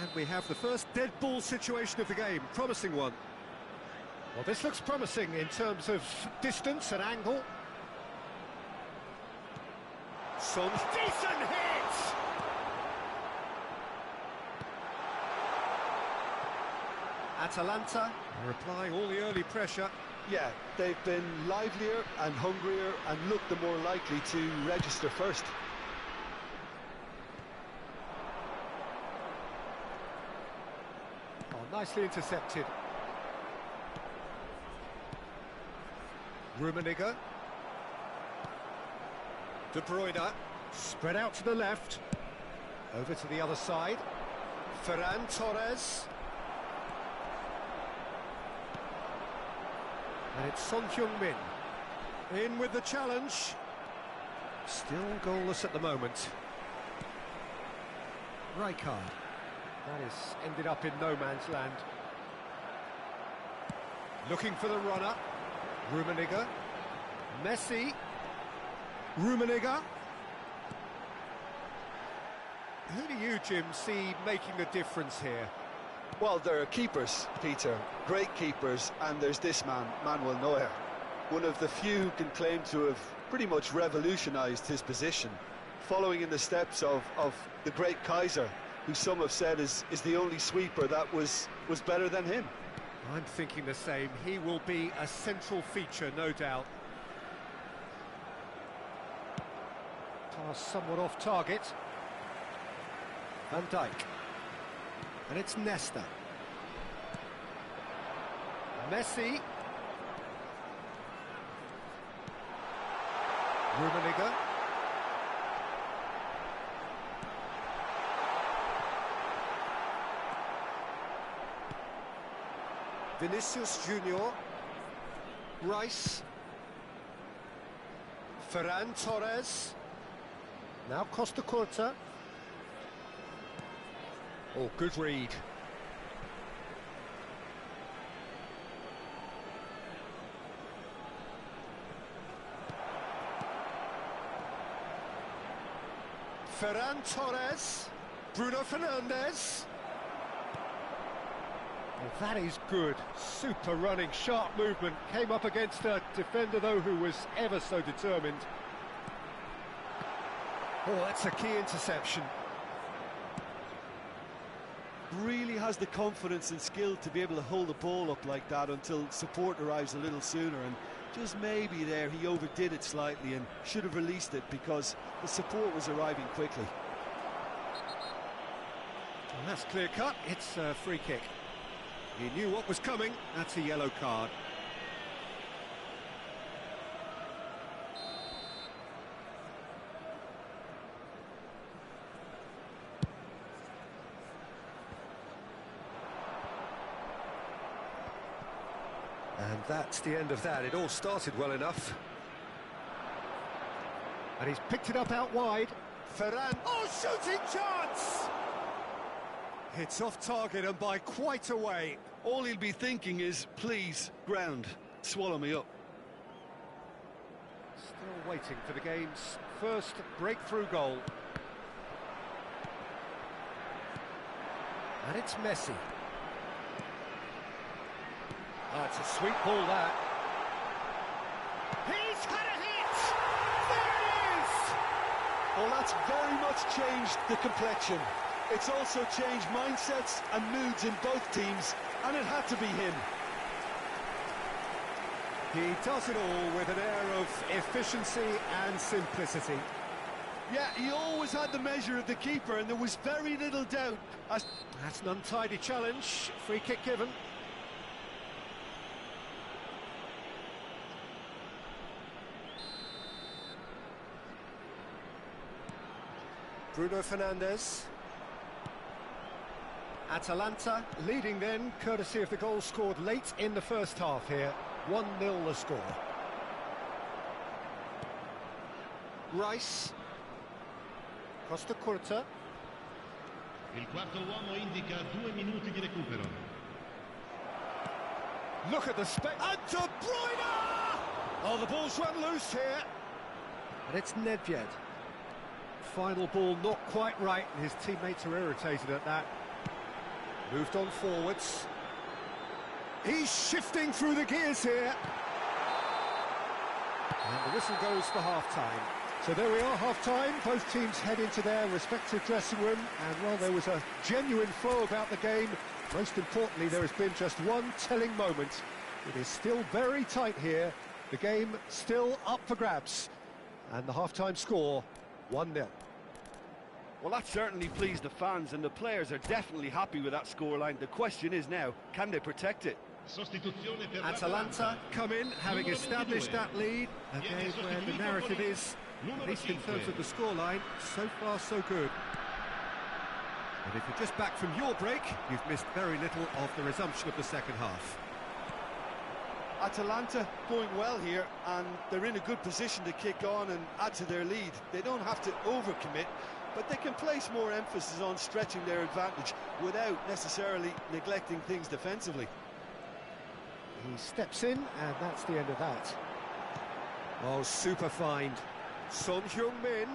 And we have the first dead ball situation of the game, promising one. Well, this looks promising in terms of distance and angle. Some decent hit! Atalanta are applying all the early pressure. Yeah, they've been livelier and hungrier and looked the more likely to register first. Oh, nicely intercepted. Rummenigge. De Bruyne, spread out to the left. Over to the other side. Ferran Torres. And it's Son Heung-min. In with the challenge. Still goalless at the moment. Rijkaard. That has ended up in no man's land. Looking for the runner. Rummenigge. Messi. Rummenigge. Who do you, Jim, see making the difference here? Well, there are keepers, Peter, great keepers, and there's this man, Manuel Neuer. One of the few who can claim to have pretty much revolutionised his position, following in the steps of the great Kaiser, who some have said is the only sweeper that was better than him. I'm thinking the same. He will be a central feature, no doubt. Pass somewhat off target. Van Dijk. And it's Nesta. Messi. Rummenigge. Vinicius Junior. Rice. Ferran Torres. Now Costa Curta. Oh, good read. Ferran Torres. Bruno Fernandes. Well, that is good. Super running, sharp movement. Came up against a defender, though, who was ever so determined. Oh, that's a key interception. Really has the confidence and skill to be able to hold the ball up like that until support arrives a little sooner, and just maybe there he overdid it slightly and should have released it because the support was arriving quickly. And that's clear cut. It's a free kick. He knew what was coming. That's a yellow card. And that's the end of that. It all started well enough. And he's picked it up out wide. Ferran. Oh, shooting chance! It's off target and by quite a way. All he'll be thinking is, please, ground, swallow me up. Still waiting for the game's first breakthrough goal. And it's Messi. Oh, it's a sweet ball, that. He's had a hit! There it is! Well, that's very much changed the complexion. It's also changed mindsets and moods in both teams, and it had to be him. He does it all with an air of efficiency and simplicity. Yeah, he always had the measure of the keeper, and there was very little doubt. That's an untidy challenge. Free kick given. Bruno Fernandes. Atalanta leading then, courtesy of the goal scored late in the first half here. 1-0 the score. Rice. Costa Curta. Il quarto uomo indica 2 minuti di recupero. Look at the and De Bruyne! Oh, the ball's run loose here. And it's Nedved. Final ball not quite right, and his teammates are irritated at that. Moved on forwards. He's shifting through the gears here. And the whistle goes for half-time. So there we are, half-time. Both teams head into their respective dressing room. And while there was a genuine flow about the game, most importantly, there has been just one telling moment. It is still very tight here. The game still up for grabs. And the half-time score, 1-0. Well, that certainly pleased the fans, and the players are definitely happy with that scoreline. The question is now, can they protect it? Atalanta come in, having established that lead. A game where the narrative is, at least in terms of the scoreline, so far so good. And if you're just back from your break, you've missed very little of the resumption of the second half. Atalanta going well here, and they're in a good position to kick on and add to their lead. They don't have to overcommit, but they can place more emphasis on stretching their advantage without necessarily neglecting things defensively. He steps in, and that's the end of that. Oh, super find. Son Heung-min.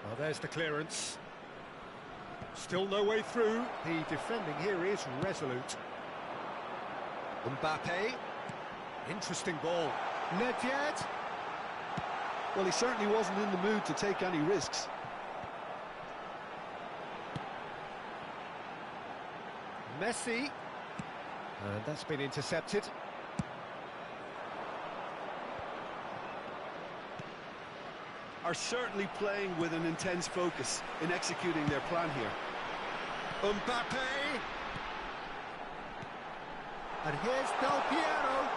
Well, there's the clearance. Still no way through. The defending here is resolute. Mbappe. Interesting ball. Nedved. Well, he certainly wasn't in the mood to take any risks. Messi. And that's been intercepted. Are certainly playing with an intense focus in executing their plan here. Mbappe. And here's Del Piero.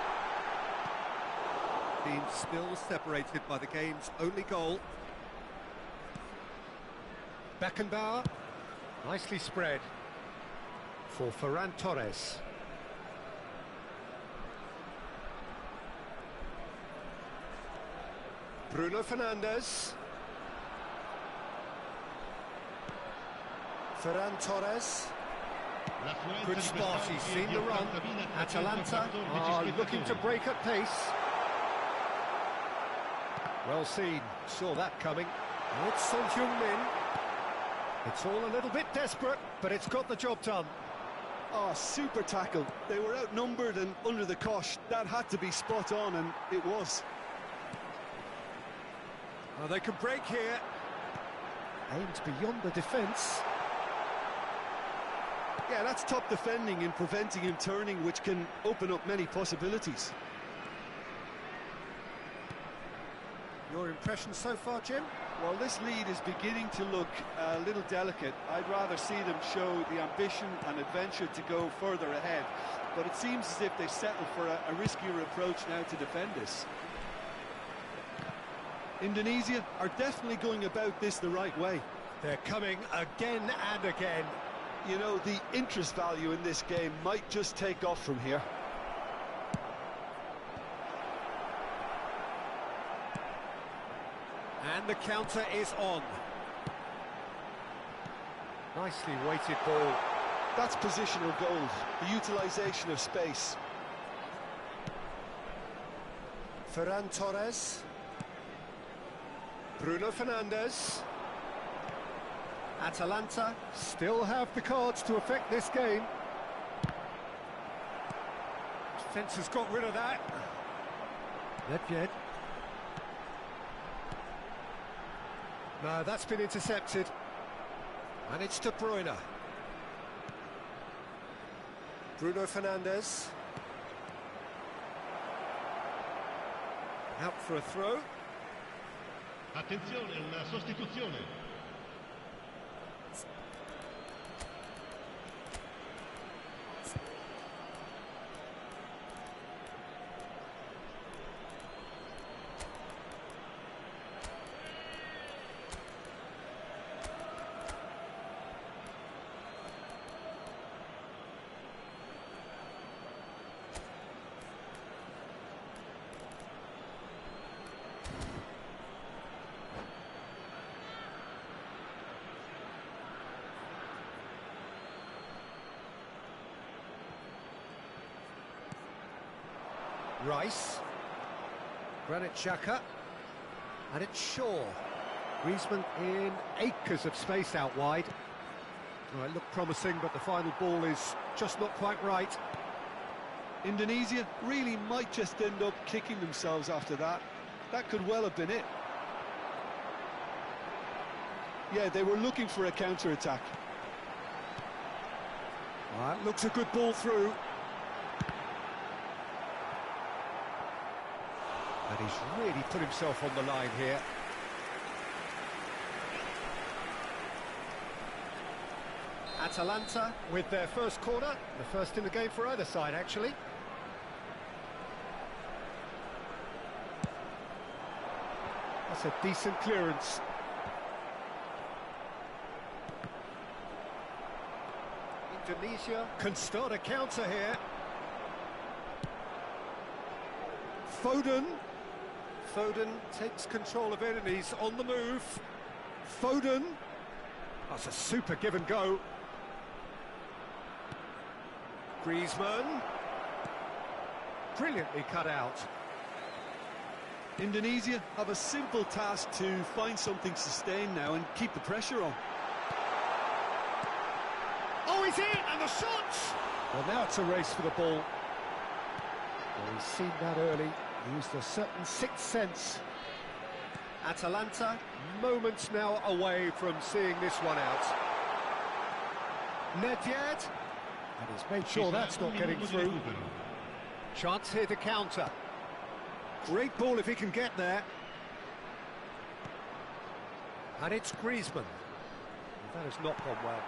Team still separated by the game's only goal. Beckenbauer. Nicely spread for Ferran Torres. Bruno Fernandes. Ferran Torres. Good spot, he's seen the run. Atalanta are looking to break at pace. Well seen, saw that coming. And it's Son Heung-min. It's all a little bit desperate, but it's got the job done. Oh, super tackle. They were outnumbered and under the cosh. That had to be spot on, and it was. Oh, they can break here. Aimed beyond the defence. Yeah, that's top defending and preventing him turning, which can open up many possibilities. Your impression so far, Jim? Well, this lead is beginning to look a little delicate. I'd rather see them show the ambition and adventure to go further ahead. But it seems as if they settle for a riskier approach now to defend this. Indonesia are definitely going about this the right way. They're coming again and again. You know, the interest value in this game might just take off from here. And the counter is on. Nicely weighted ball. That's positional gold, the utilisation of space. Ferran Torres. Bruno Fernandes. Atalanta still have the cards to affect this game. Defence has got rid of that. Nedved. No, that's been intercepted. And it's De Bruyne. Bruno Fernandes. Out for a throw. Attenzione, una sostituzione. Rice. Granit Xhaka. And it's Shaw. Griezmann in acres of space out wide. Well, it looked promising, but the final ball is just not quite right. Indonesia really might just end up kicking themselves after that. That could well have been it. Yeah, they were looking for a counter-attack. That looks a good ball through. And he's really put himself on the line here. Atalanta with their first corner, the first in the game for either side, actually. That's a decent clearance. Indonesia can start a counter here. Foden takes control of it and he's on the move. Foden. That's a super give and go. Griezmann. Brilliantly cut out. Indonesia have a simple task to find something sustained now and keep the pressure on. Oh, he's in, and the shot! Well, now it's a race for the ball. Well, he's seen that early, used a certain sixth sense. Atalanta, moments now away from seeing this one out. Nedved, and he's made sure that's not getting through. Chance here to counter. Great ball if he can get there. And it's Griezmann. That has not gone well.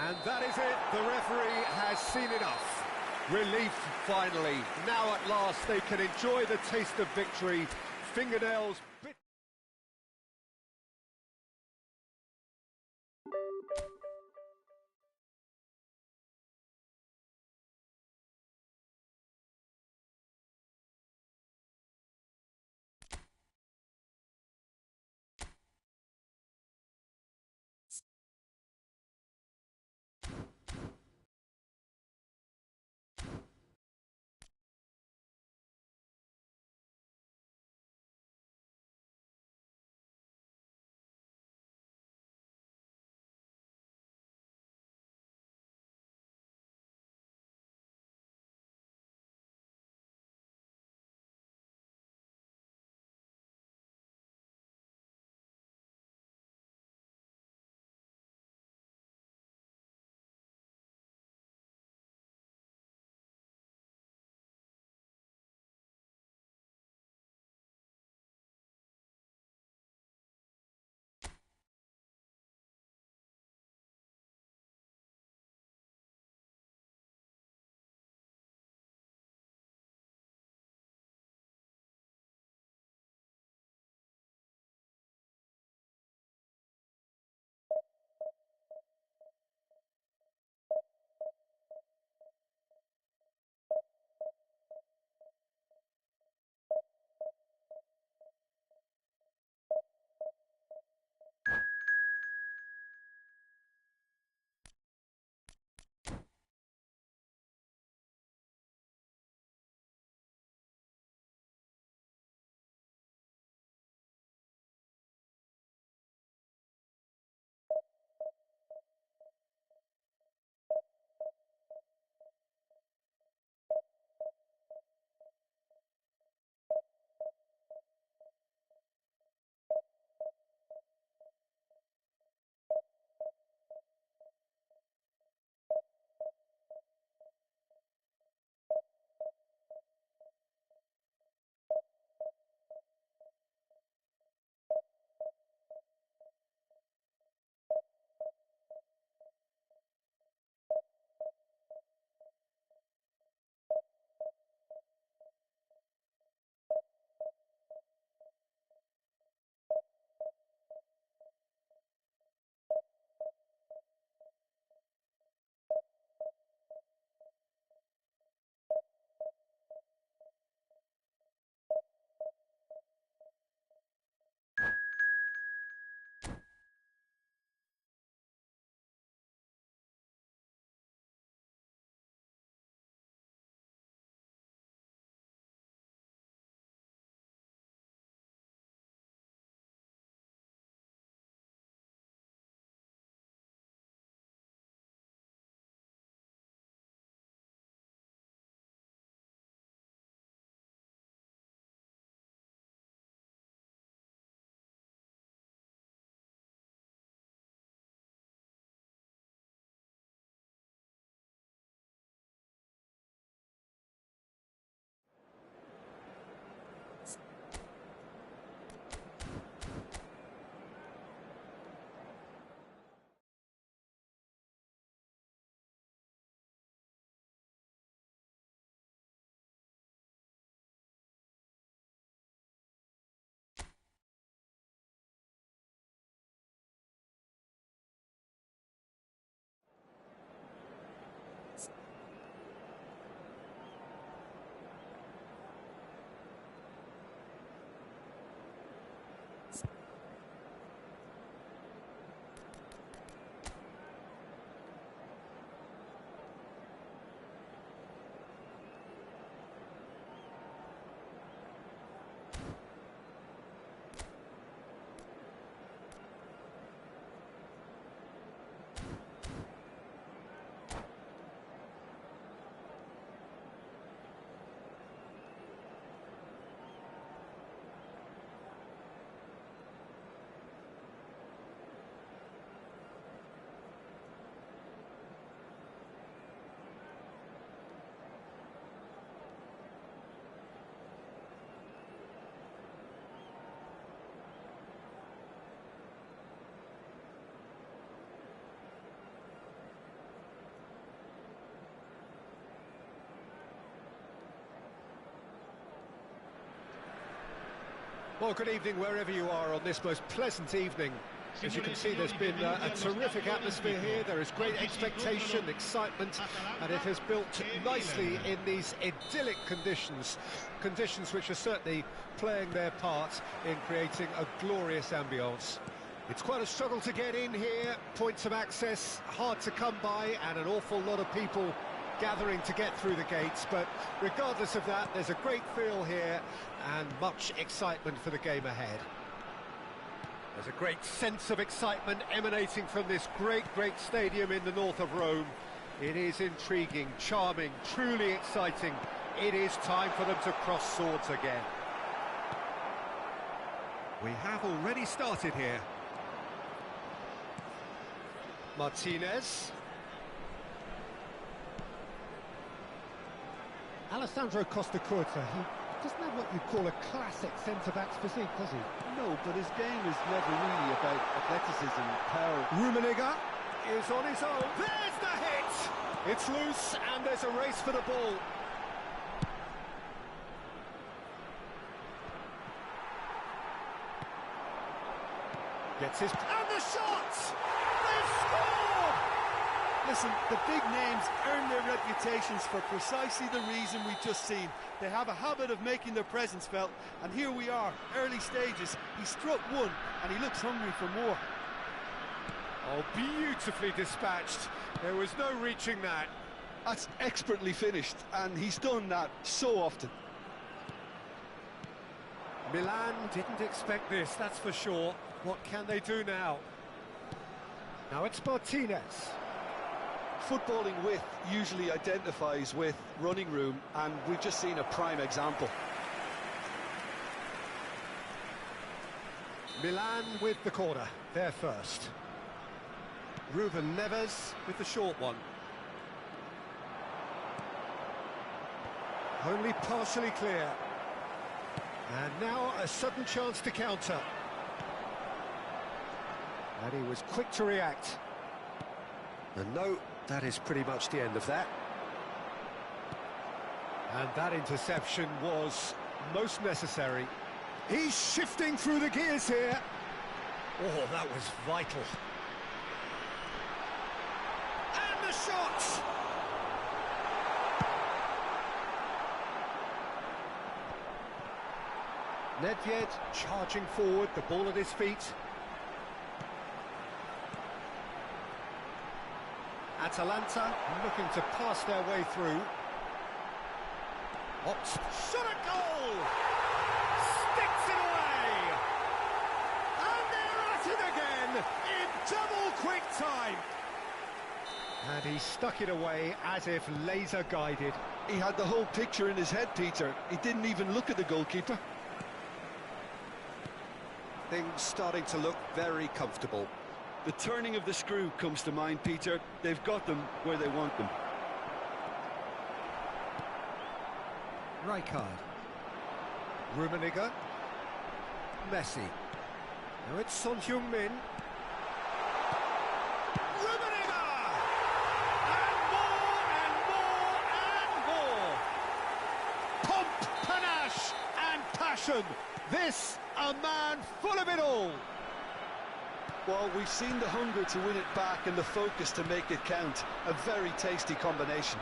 And that is it. The referee has seen enough. Relief, finally. Now at last they can enjoy the taste of victory. Fingernails bit. Well, good evening wherever you are on this most pleasant evening. As you can see, there's been a terrific atmosphere here. There is great expectation, excitement, and it has built nicely in these idyllic conditions. Conditions which are certainly playing their part in creating a glorious ambience. It's quite a struggle to get in here, points of access hard to come by, and an awful lot of people gathering to get through the gates, but regardless of that, there's a great feel here and much excitement for the game ahead. There's a great sense of excitement emanating from this great stadium in the north of Rome. It is intriguing, charming, truly exciting. It is time for them to cross swords again. We have already started here. Martinez. Alessandro Costa Curta, he doesn't have what you'd call a classic centre-back's physique, does he? No, but his game is never really about athleticism, power. Rummenigge is on his own. There's the hit! It's loose, and there's a race for the ball. Gets his... And the shot! They've scored! Listen, the big names earn their reputations for precisely the reason we've just seen. They have a habit of making their presence felt, and here we are, early stages. He struck one, and he looks hungry for more. Oh, beautifully dispatched. There was no reaching that. That's expertly finished, and he's done that so often. Milan didn't expect this, that's for sure. What can they do now? Now it's Martinez. Footballing width usually identifies with running room, and we've just seen a prime example. Milan with the corner, there first. Ruben Neves with the short one. Only partially clear. And now a sudden chance to counter. And he was quick to react. And no, that is pretty much the end of that. And that interception was most necessary. He's shifting through the gears here. Oh, that was vital. And the shot! Nedved charging forward, the ball at his feet. Atalanta looking to pass their way through. Opts, shot a goal! Sticks it away! And they're at it again in double quick time! And he stuck it away as if laser guided. He had the whole picture in his head, Peter. He didn't even look at the goalkeeper. Things starting to look very comfortable. The turning of the screw comes to mind, Peter. They've got them where they want them. Rijkaard. Rummenigge. Messi. Now it's Son Heung-min. Rummenigge! And more! Pomp, panache and passion. This, a man full of it all. Well, we've seen the hunger to win it back and the focus to make it count. A very tasty combination.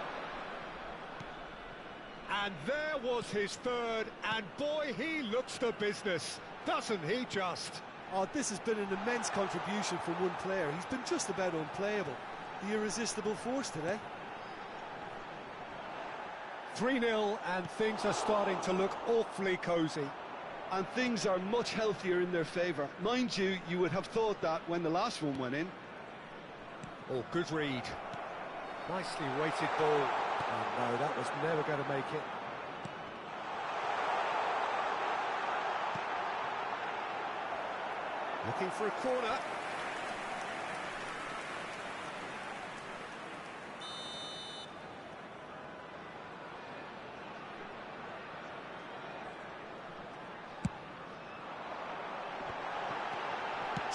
And there was his third, and boy, he looks the business, doesn't he just? Oh, this has been an immense contribution from one player. He's been just about unplayable. The irresistible force today. 3-0, and things are starting to look awfully cosy. And things are much healthier in their favour. Mind you, you would have thought that when the last one went in. Oh, good read. Nicely weighted ball. Oh, no, that was never going to make it. Looking for a corner.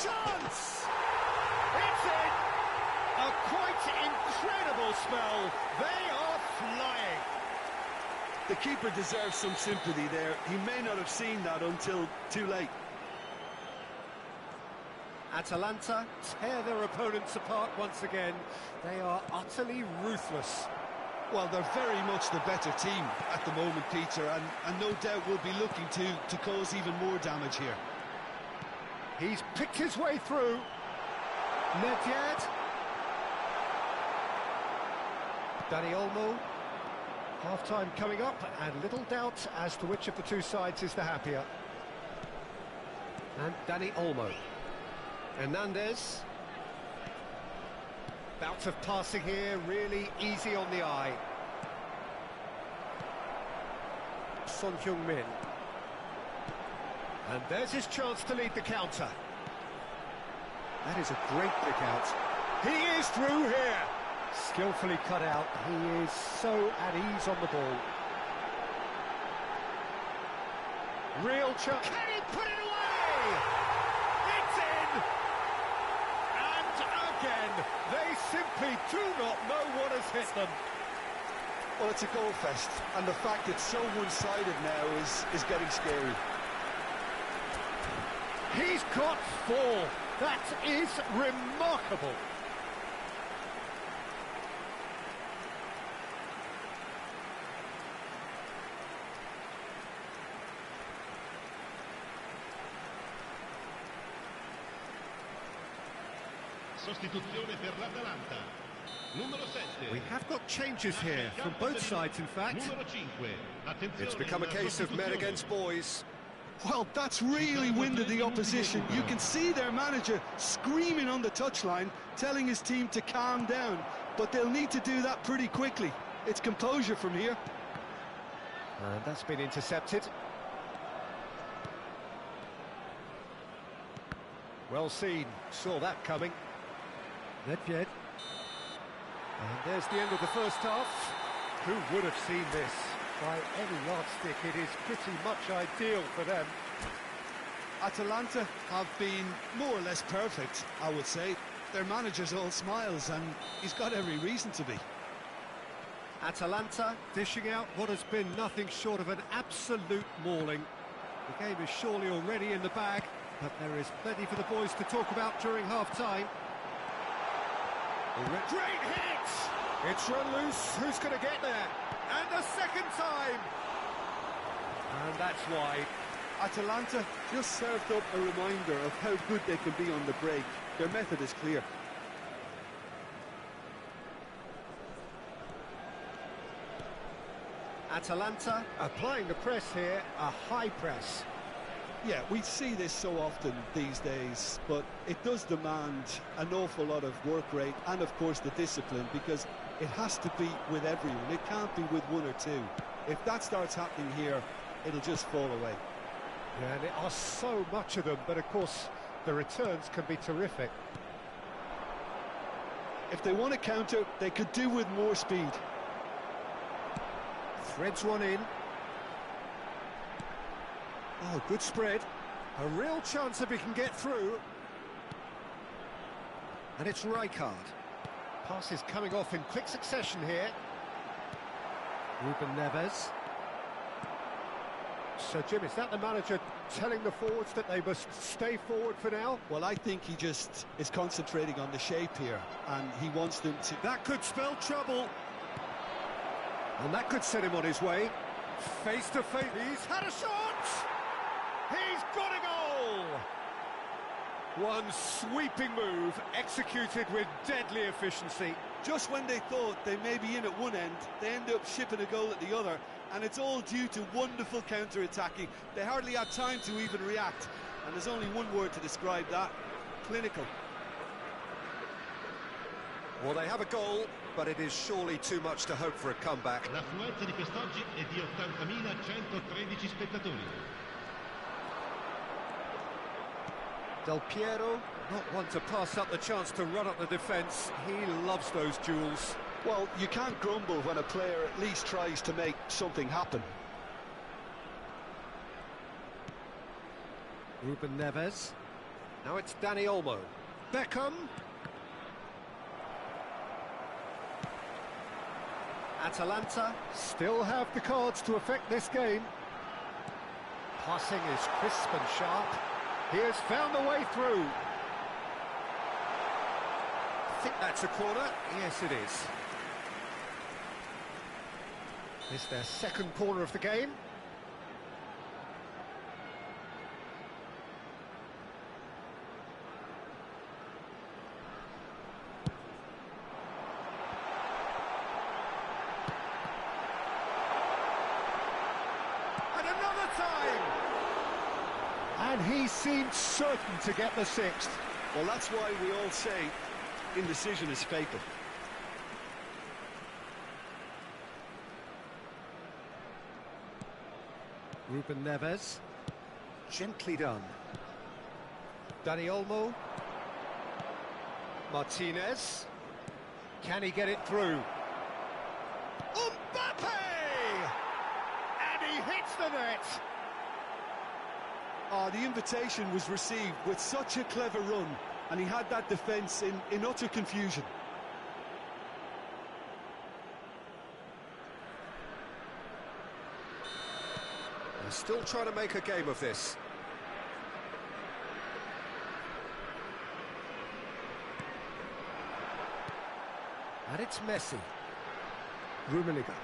Chance! It's in! A quite incredible spell. They are flying. The keeper deserves some sympathy there. He may not have seen that until too late. Atalanta tear their opponents apart once again. They are utterly ruthless. Well, they're very much the better team at the moment, Peter, and no doubt will be looking to cause even more damage here. He's picked his way through. Nedved. Dani Olmo. Half-time coming up, and little doubt as to which of the two sides is the happier. And Dani Olmo. Hernandez. Bout of passing here, really easy on the eye. Son Heung-min. And there's his chance to lead the counter. That is a great pick out. He is through here. Skillfully cut out. He is so at ease on the ball. Real chance. Can he put it away? It's in! And again, they simply do not know what has hit them. Well, it's a goal fest, and the fact it's so one-sided now is getting scary. He's got 4. That is remarkable. Sostituzione per l'Atalanta. Numero 7. We have got changes here from both sides, in fact. Numero 5. It's become a case of men against boys. Well, that's really winded the opposition. You can see their manager screaming on the touchline, telling his team to calm down, but they'll need to do that pretty quickly. It's composure from here. And that's been intercepted. Well seen, saw that coming. Nedved. And there's the end of the first half. Who would have seen this? By any yardstick, it is pretty much ideal for them. Atalanta have been more or less perfect, I would say. Their manager's all smiles, and he's got every reason to be. Atalanta dishing out what has been nothing short of an absolute mauling. The game is surely already in the bag, but there is plenty for the boys to talk about during half-time. Great hit! It's run loose. Who's going to get there? And the second time! And that's wide. Atalanta just served up a reminder of how good they can be on the break. Their method is clear. Atalanta applying the press here, a high press. Yeah, we see this so often these days, but it does demand an awful lot of work rate and, of course, the discipline, because it has to be with everyone. It can't be with one or two. If that starts happening here, it'll just fall away. Yeah, and there are so much of them, but of course the returns can be terrific. If they want to counter, they could do with more speed. Threads one in. Oh, good spread. A real chance if he can get through. And it's Rijkaard. Passes coming off in quick succession here. Ruben Neves. So, Jim, is that the manager telling the forwards that they must stay forward for now? Well, I think he just is concentrating on the shape here, and he wants them to... That could spell trouble. And that could set him on his way. Face to face. He's had a shot! He's got a goal! One sweeping move, executed with deadly efficiency. Just when they thought they may be in at one end, they end up shipping a goal at the other, and it's all due to wonderful counter-attacking. They hardly had time to even react, and there's only one word to describe that: clinical. Well, they have a goal, but it is surely too much to hope for a comeback. L'affluenza di quest'oggi è di 80.113 spettatori. Del Piero, not one to pass up the chance to run up the defence. He loves those duels. Well, you can't grumble when a player at least tries to make something happen. Ruben Neves. Now it's Dani Olmo. Beckham. Atalanta still have the cards to affect this game. Passing is crisp and sharp. He has found the way through. I think that's a corner. Yes, it is. It's their second corner of the game. And another time! And he seemed certain to get the sixth. Well, that's why we all say indecision is fatal. Ruben Neves. Gently done. Dani Olmo. Martinez. Can he get it through? Mbappe! And he hits the net! The invitation was received with such a clever run, and he had that defence in utter confusion. They're still trying to make a game of this. And it's Messi. Rummenigge.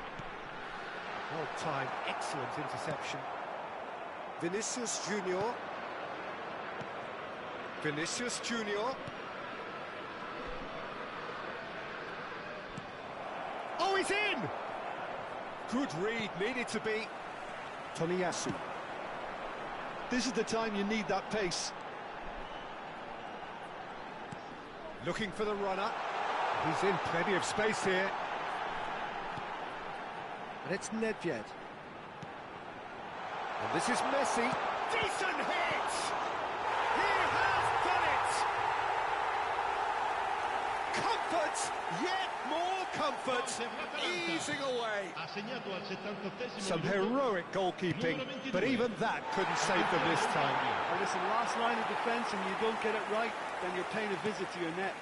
Well-timed, excellent interception. Vinicius Junior. Vinicius Junior. Oh, he's in! Good read, needed to be. Tomiyasu. This is the time you need that pace. Looking for the runner. He's in plenty of space here. And it's Nedved. And this is Messi. Decent hit! He has done it! Comfort! Yet more comfort! Easing away. Some heroic goalkeeping, but even that couldn't save them this time. Well, listen, last line of defence, and you don't get it right, then you're paying a visit to your net.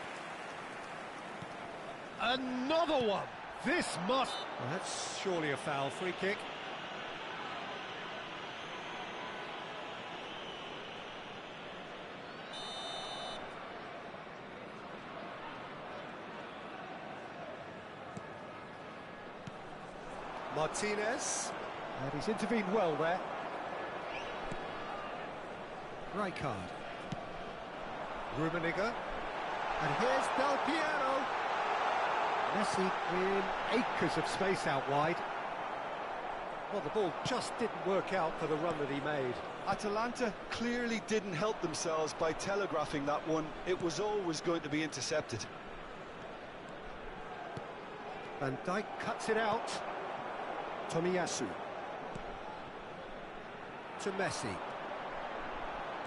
Another one! This must... Well, that's surely a foul. Free kick. Martinez, and he's intervened well there. Rijkaard. Rummenigge, and here's Del Piero. Messi in acres of space out wide. Well, the ball just didn't work out for the run that he made. Atalanta clearly didn't help themselves by telegraphing that one. It was always going to be intercepted. Van Dijk cuts it out. Tomiyasu. To Messi.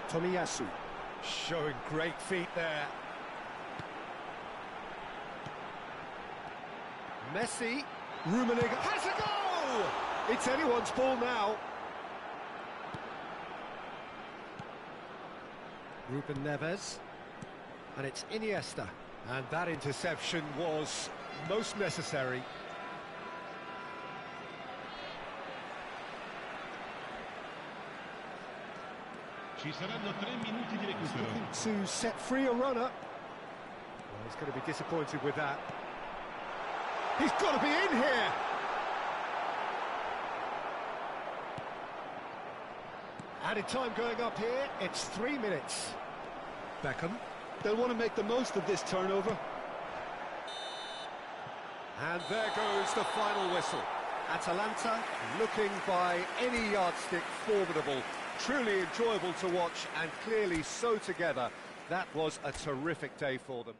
Tomiyasu. Showing great feet there. Messi. Rummenigge has a goal! It's anyone's ball now. Ruben Neves. And it's Iniesta. And that interception was most necessary. Ci saranno 3 minuti di recupero. To set free a runner. Well, he's going to be disappointed with that. He's got to be in here! Added time going up here, it's 3 minutes. Beckham. They'll want to make the most of this turnover. And there goes the final whistle. Atalanta looking by any yardstick formidable. Truly enjoyable to watch and clearly so together. That was a terrific day for them.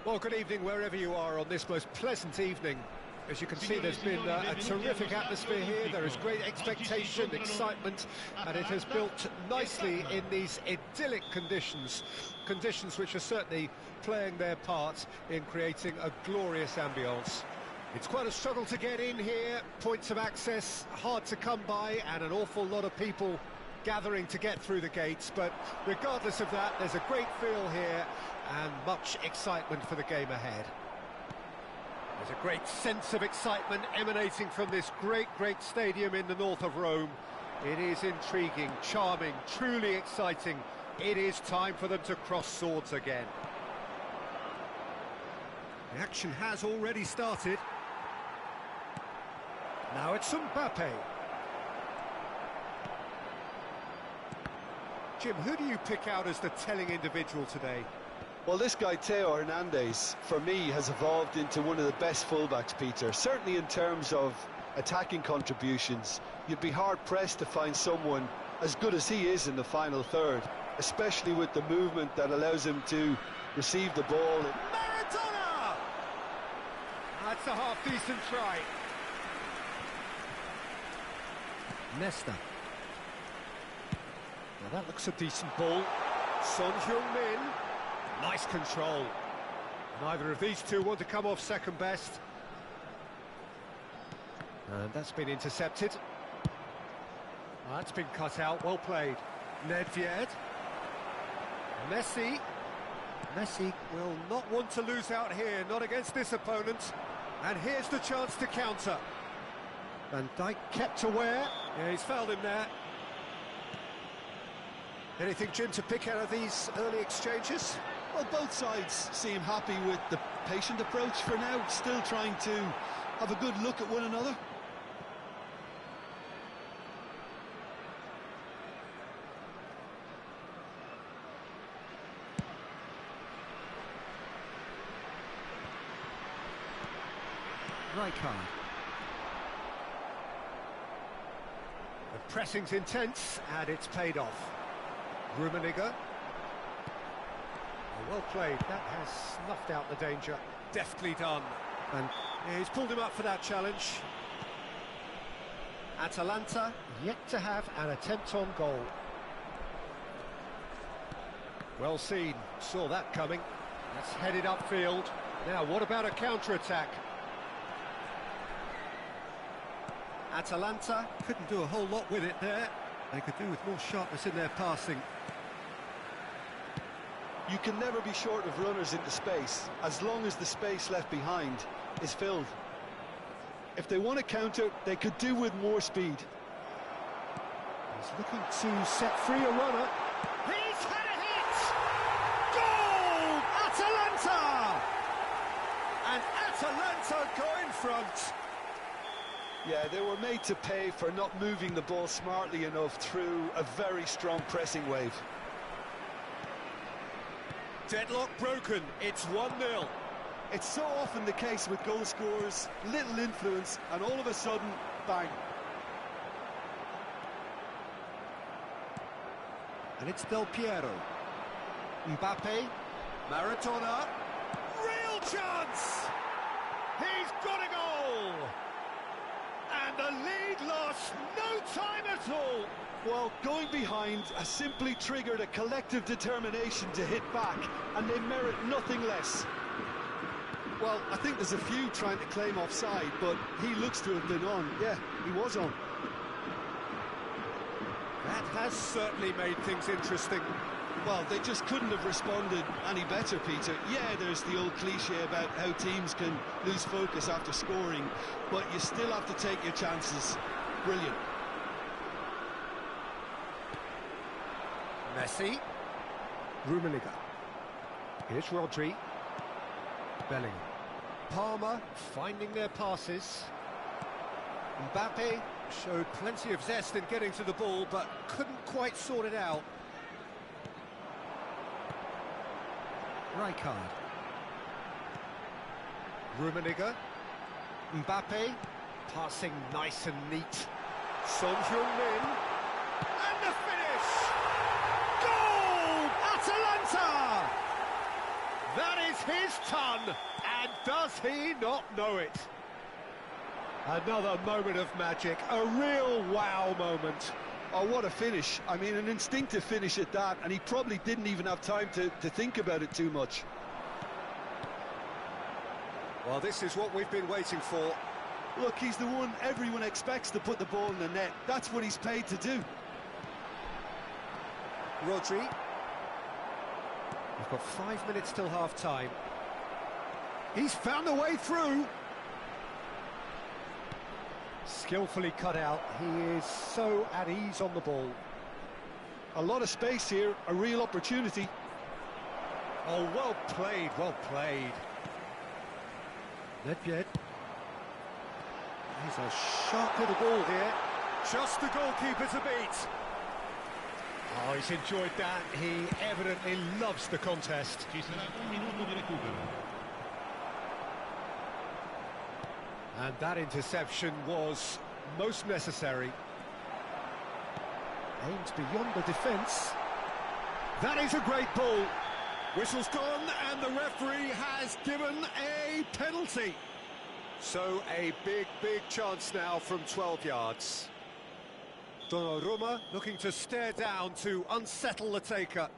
Well, good evening wherever you are on this most pleasant evening. As you can see, there's been a terrific atmosphere here. There is great expectation, excitement, and it has built nicely in these idyllic conditions. Conditions which are certainly playing their part in creating a glorious ambience. It's quite a struggle to get in here, points of access hard to come by, and an awful lot of people gathering to get through the gates. But regardless of that, there's a great feel here and much excitement for the game ahead. There's a great sense of excitement emanating from this great stadium in the north of Rome. It is intriguing, charming, truly exciting. It is time for them to cross swords again. The action has already started. Now it's Mbappe. Jim, who do you pick out as the telling individual today? Well, this guy, Theo Hernandez, for me, has evolved into one of the best fullbacks, Peter. Certainly in terms of attacking contributions, you'd be hard-pressed to find someone as good as he is in the final third, especially with the movement that allows him to receive the ball. Maradona! That's a half-decent try. Nesta. Now that looks a decent ball. Son Heung-min. Nice control. Neither of these two want to come off second best. And that's been intercepted. That's been cut out, well played. Nedved. Messi. Messi will not want to lose out here, not against this opponent. And here's the chance to counter. Van Dijk kept aware. Yeah, he's fouled him there. Anything, Jim, to pick out of these early exchanges? Well, both sides seem happy with the patient approach for now, still trying to have a good look at one another. Rijkaard. The pressing's intense, and it's paid off. Rummenigge. Well played, that has snuffed out the danger. Deftly done. And yeah, he's pulled him up for that challenge. Atalanta yet to have an attempt on goal. Well seen, saw that coming. That's headed upfield. Now, what about a counter-attack? Atalanta couldn't do a whole lot with it there. They could do with more sharpness in their passing. You can never be short of runners into space, as long as the space left behind is filled. If they want to counter, they could do with more speed. He's looking to set free a runner. He's had a hit! Goal! Atalanta! And Atalanta go in front. Yeah, they were made to pay for not moving the ball smartly enough through a very strong pressing wave. Deadlock broken, it's 1-0. It's so often the case with goal scorers, little influence, and all of a sudden, bang. And it's Del Piero. Mbappe. Maradona. Real chance! He's got a goal! And the lead lost no time at all. Well, going behind has simply triggered a collective determination to hit back, and they merit nothing less. Well, I think there's a few trying to claim offside, but he looks to have been on. Yeah, he was on. That has certainly made things interesting. Well, they just couldn't have responded any better, Peter. Yeah, there's the old cliche about how teams can lose focus after scoring, but you still have to take your chances. Brilliant. Messi. Rummenigge. Here's Rodri. Bellingham. Palmer finding their passes. Mbappe showed plenty of zest in getting to the ball, but couldn't quite sort it out. Rijkaard. Rummenigge. Mbappe. Passing nice and neat. Son Heung-min. And the finish! Goal! Atalanta! That is his ton, and does he not know it? Another moment of magic, a real wow moment. Oh, what a finish. I mean, an instinctive finish at that, and he probably didn't even have time to think about it too much. Well, this is what we've been waiting for. Look, he's the one everyone expects to put the ball in the net. That's what he's paid to do. Rodri. We've got 5 minutes till half-time. He's found a way through. Skillfully cut out. He is so at ease on the ball. A lot of space here, a real opportunity. Oh, well played, well played. Nedved. He's a sharp little ball here. Just the goalkeeper to beat. Oh, he's enjoyed that. He evidently loves the contest. Ci sarà un minuto di recupero. And that interception was most necessary. Aimed beyond the defence. That is a great ball. Whistle's gone and the referee has given a penalty. So a big chance now from 12 yards. Donnarumma looking to stare down to unsettle the taker.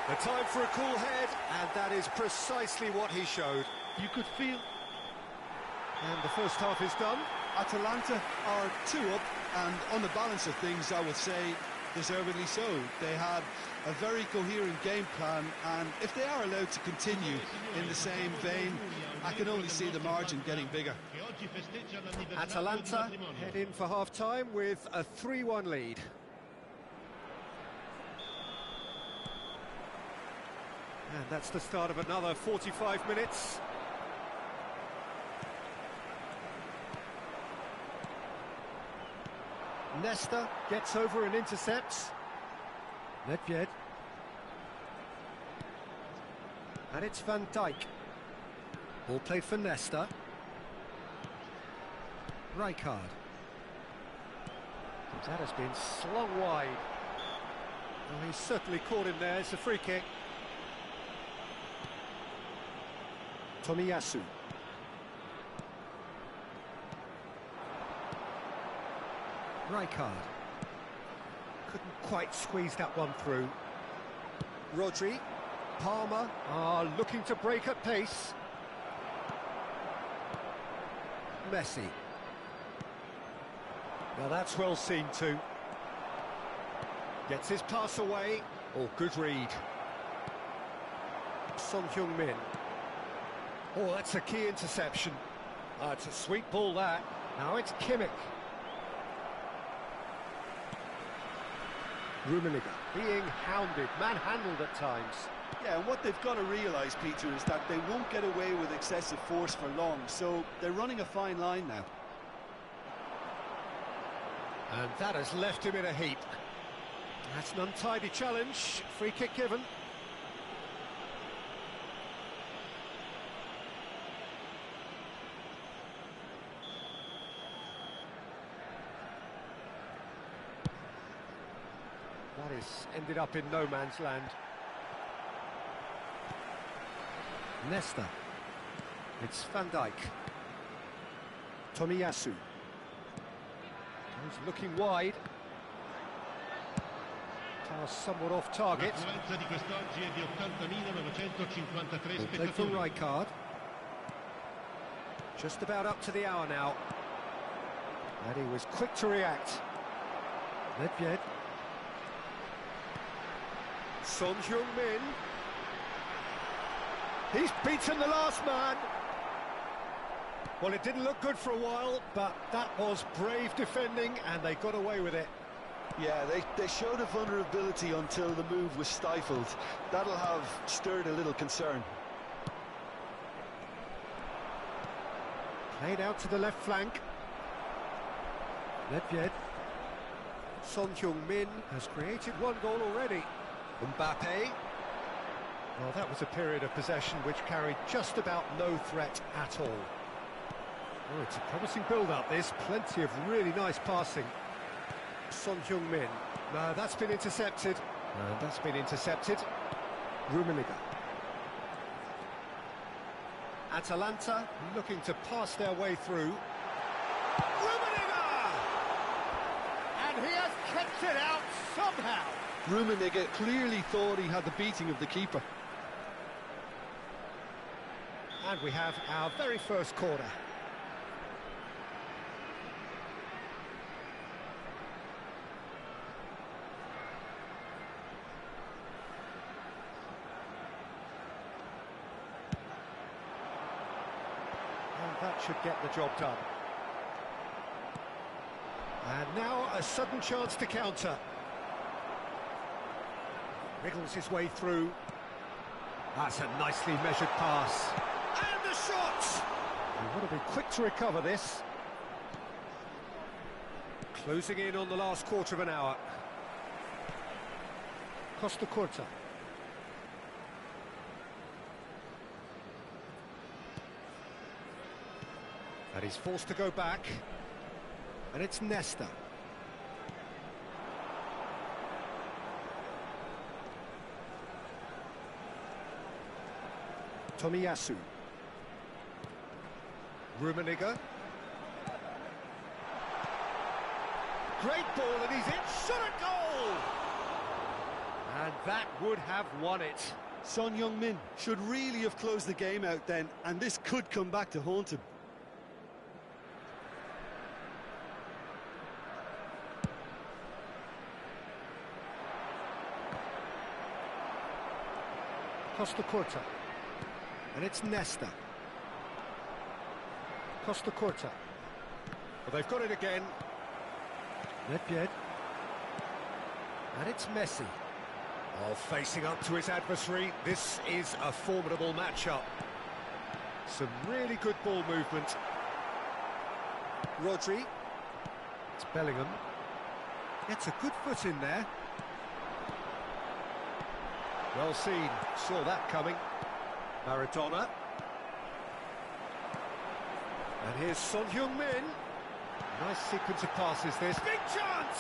A time for a cool head, and that is precisely what he showed. You could feel... And the first half is done. Atalanta are 2 up, and on the balance of things, I would say, deservedly so. They had a very coherent game plan, and if they are allowed to continue in the same vein, I can only see the margin getting bigger. Atalanta head in for half-time with a 3-1 lead. And that's the start of another 45 minutes. Nesta gets over and intercepts. Nedved. And it's Van Dijk. Ball played for Nesta. Rijkaard. That has been slung wide. Well, he's certainly caught him there. It's a free kick. Tomiyasu. Rijkaard. Couldn't quite squeeze that one through. Rodri. Palmer are looking to break at pace. Messi. Now that's well seen too. Gets his pass away. Oh, good read. Son Heung-min. Oh, that's a key interception. It's a sweet ball, that. Now it's Kimmich. Rummenigge being hounded, manhandled at times. Yeah, and what they've got to realise, Peter, is that they won't get away with excessive force for long, so they're running a fine line now. And that has left him in a heap. That's an untidy challenge. Free kick given. That is ended up in no man's land. Nesta. It's Van Dijk. Tomiyasu. He's looking wide. Pass somewhat off target. Play for Rijkaard. Just about up to the hour now. And he was quick to react. Nedved. Son Heung-min. He's beaten the last man. Well, it didn't look good for a while, but that was brave defending, and they got away with it. Yeah, they showed a vulnerability until the move was stifled. That'll have stirred a little concern. Played out to the left flank. Nedved. Son Heung-min has created one goal already. Mbappe. Well, that was a period of possession which carried just about no threat at all. Oh, it's a promising build-up, this. Plenty of really nice passing. Son Heung-min. No, that's been intercepted. And that's been intercepted. Rummenigge. Atalanta looking to pass their way through. Rummenigge! And he has kept it out somehow. Rummenigge clearly thought he had the beating of the keeper. And we have our very first corner. And that should get the job done. And now a sudden chance to counter. Wriggles his way through. That's a nicely measured pass. And the shot! We want to be quick to recover this. Closing in on the last quarter of an hour. Costa Curta. And he's forced to go back. And it's Nesta. Tomiyasu. Rummenigge. Great ball, and he's in. Shot at goal! And that would have won it. Son Heung-min should really have closed the game out then, and this could come back to haunt him. Costa Curta. And it's Nesta. Costa Curta. Well, they've got it again. Nedved. And it's Messi. Oh, facing up to his adversary. This is a formidable matchup. Some really good ball movement. Rodri. It's Bellingham. Gets a good foot in there. Well seen, saw that coming. Maradona. And here's Son Heung-min. Nice sequence of passes this. Big chance!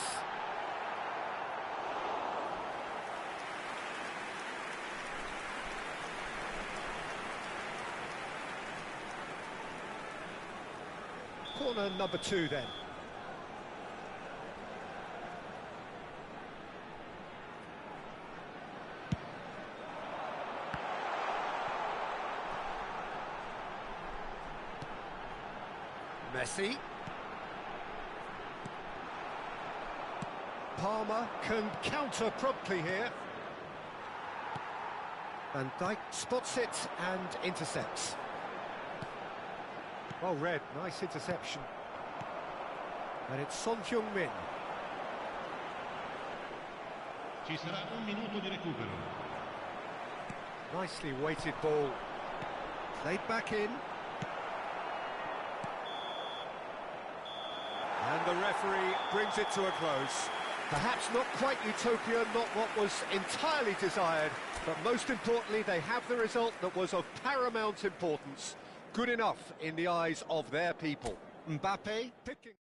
Corner number 2 then. Messi. Palmer can counter promptly here. Van Dijk spots it and intercepts. Well read, nice interception. And it's Son Heung-min. Ci sarà un minuto di recupero. Nicely weighted ball. Played back in. And the referee brings it to a close. Perhaps not quite utopia, not what was entirely desired, but most importantly, they have the result that was of paramount importance. Good enough in the eyes of their people. Mbappe picking.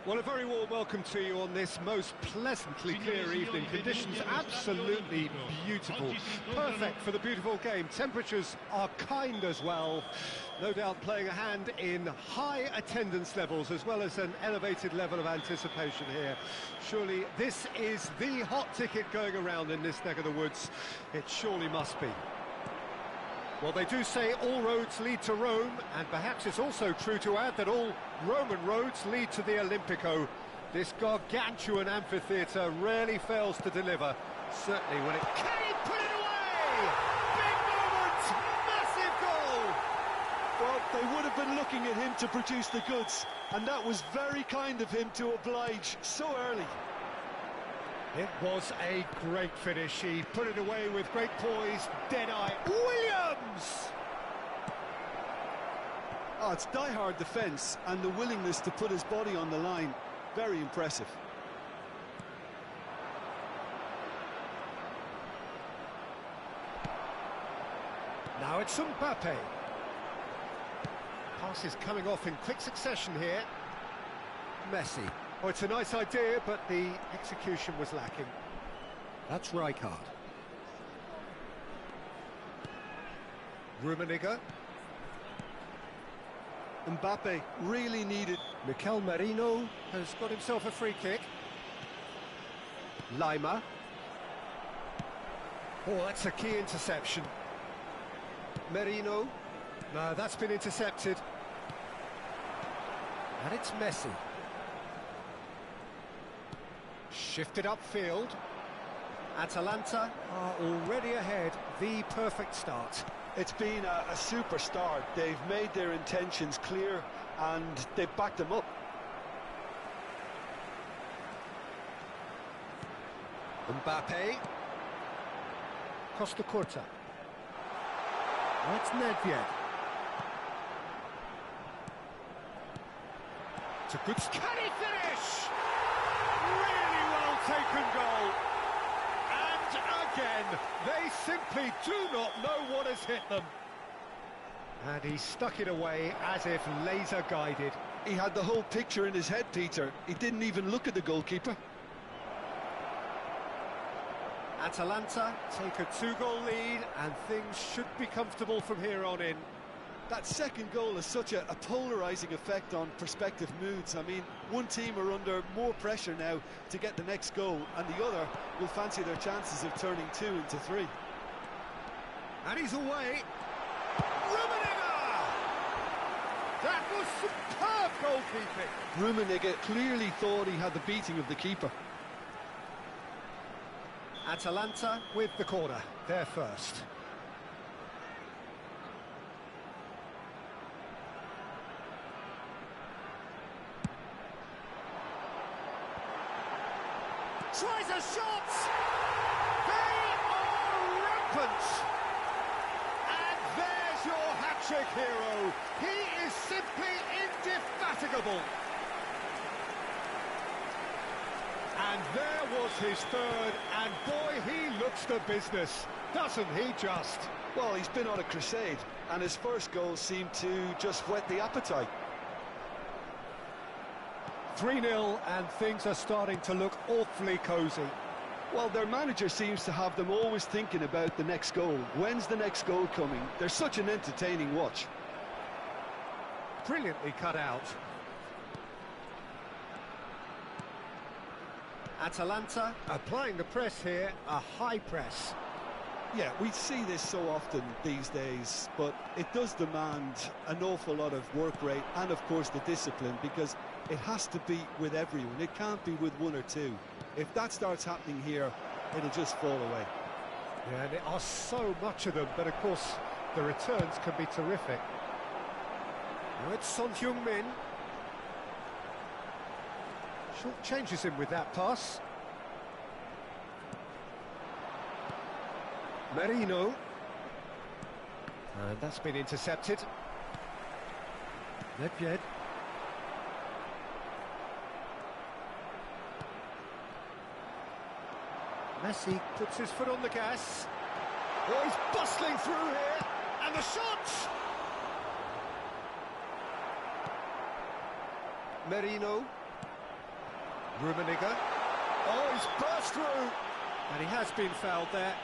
Well, a very warm welcome to you on this most pleasantly clear evening. Conditions absolutely beautiful. Perfect for the beautiful game. Temperatures are kind as well. No doubt playing a hand in high attendance levels as well as an elevated level of anticipation here. Surely this is the hot ticket going around in this neck of the woods. It surely must be. Well, they do say all roads lead to Rome, and perhaps it's also true to add that all Roman roads lead to the Olimpico. This gargantuan amphitheatre rarely fails to deliver, certainly when it... Can he put it away? Big moment! Massive goal! Well, they would have been looking at him to produce the goods, and that was very kind of him to oblige so early. It was a great finish. He put it away with great poise, dead-eye. Williams! Oh, it's die-hard defence and the willingness to put his body on the line. Very impressive. Now it's Mbappe. Passes coming off in quick succession here. Messi. Oh, it's a nice idea, but the execution was lacking. That's Rijkaard. Rummenigge. Mbappe really needed... Mikel Merino has got himself a free kick. Lima. Oh, that's a key interception. Merino. No, that's been intercepted. And it's Messi. Shifted upfield. Atalanta are already ahead. The perfect start. It's been a super start. They've made their intentions clear and they've backed them up. Mbappe. Costa Curta. That's Nedved. It's a good... Can he finish? Really well taken goal. And again, they simply do not know what has hit them. And he stuck it away as if laser guided. He had the whole picture in his head, Peter. He didn't even look at the goalkeeper. Atalanta take a 2-goal lead and things should be comfortable from here on in. That second goal has such a polarising effect on prospective moods. I mean, one team are under more pressure now to get the next goal, and the other will fancy their chances of turning 2 into 3. And he's away. Rummenigge! That was superb goalkeeping. Rummenigge clearly thought he had the beating of the keeper. Atalanta with the corner, they're first. Tries a shot! They are rampant! And there's your hat-trick hero. He is simply indefatigable. And there was his third, and boy, he looks the business, doesn't he just? Well, he's been on a crusade, and his first goal seemed to just whet the appetite. 3-0, and things are starting to look awfully cosy. Well, their manager seems to have them always thinking about the next goal. When's the next goal coming? They're such an entertaining watch. Brilliantly cut out. Atalanta applying the press here, a high press. Yeah, we see this so often these days, but it does demand an awful lot of work rate and, of course, the discipline, because it has to be with everyone. It can't be with one or two. If that starts happening here, it'll just fall away. Yeah, and there are so much of them, but of course the returns can be terrific. Now it's Son Heung-min. Short changes him with that pass. Merino. And that's been intercepted. Nedved. Messi puts his foot on the gas. Oh, he's bustling through here, and the shot! Merino. Rummenigge. Oh, he's burst through! And he has been fouled there.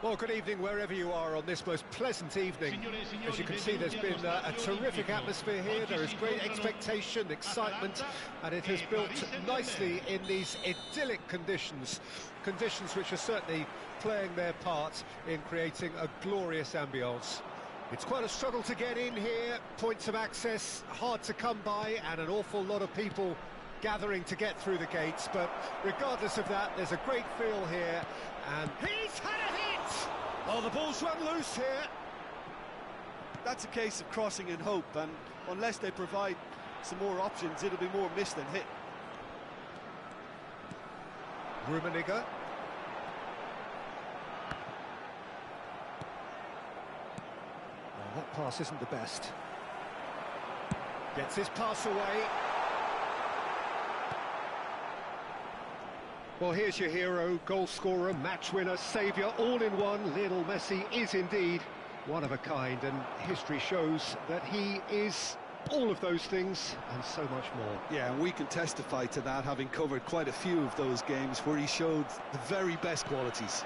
Well, good evening wherever you are on this most pleasant evening. As you can see, there's been a terrific atmosphere here. There is great expectation, excitement, and it has built nicely in these idyllic conditions. Conditions which are certainly playing their part in creating a glorious ambience. It's quite a struggle to get in here, points of access hard to come by, and an awful lot of people gathering to get through the gates. But regardless of that, there's a great feel here, and he's had a hit! Oh, the ball's run loose here. That's a case of crossing in hope, and unless they provide some more options, it'll be more miss than hit. Rummenigge. Oh, that pass isn't the best. Gets his pass away. Well, here's your hero, goal scorer, match winner, saviour, all in one. Lionel Messi is indeed one of a kind, and history shows that he is all of those things and so much more. Yeah, and we can testify to that, having covered quite a few of those games where he showed the very best qualities.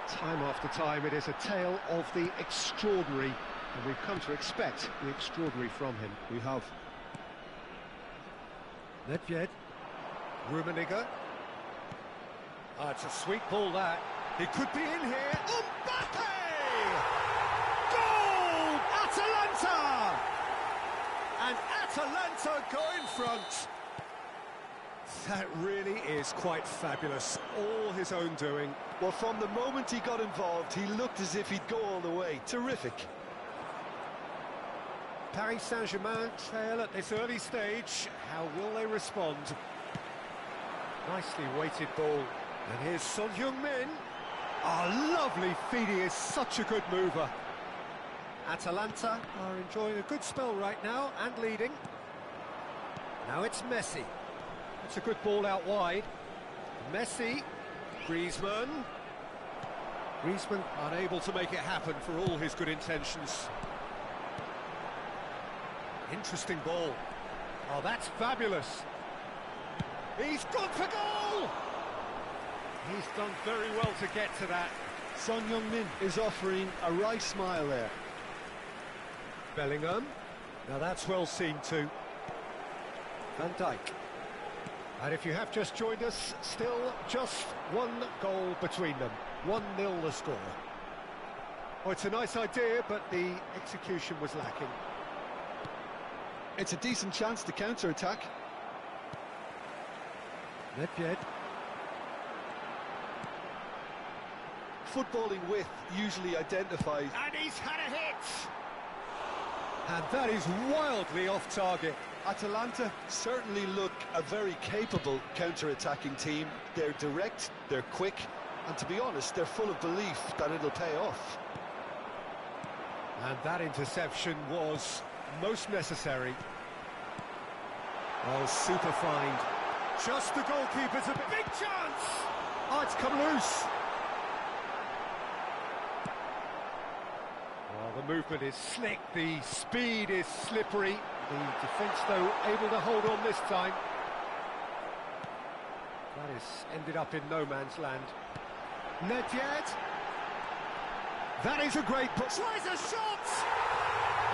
Time after time, it is a tale of the extraordinary, and we've come to expect the extraordinary from him. We have. Nedved, Rummenigge. Oh, it's a sweet ball, that. He could be in here. Mbappe! Goal! Atalanta! And Atalanta go in front. That really is quite fabulous. All his own doing. Well, from the moment he got involved, he looked as if he'd go all the way. Terrific. Paris Saint-Germain trail at this early stage. How will they respond? Nicely weighted ball. And here's Son Heung-min. Oh, lovely feed. He is such a good mover. Atalanta are enjoying a good spell right now and leading. Now it's Messi. It's a good ball out wide. Messi. Griezmann. Griezmann unable to make it happen for all his good intentions. Interesting ball. Oh, that's fabulous. He's gone for goal! He's done very well to get to that. Son Heung-min is offering a right smile there. Bellingham. Now that's well seen too. Van Dijk. And if you have just joined us, still just one goal between them. 1-0 the score. Oh, it's a nice idea, but the execution was lacking. It's a decent chance to counter-attack. Nedved. Footballing width usually identifies... And he's had a hit! And that is wildly off target. Atalanta certainly look a very capable counter-attacking team. They're direct, they're quick, and to be honest, they're full of belief that it'll pay off. And that interception was most necessary. Oh, super find. Just the goalkeeper's a big chance! Oh, it's come loose. movement is slick, the speed is slippery. The defence, though, able to hold on this time. That has ended up in no man's land. Nedved. That is a great put. Tries a shot!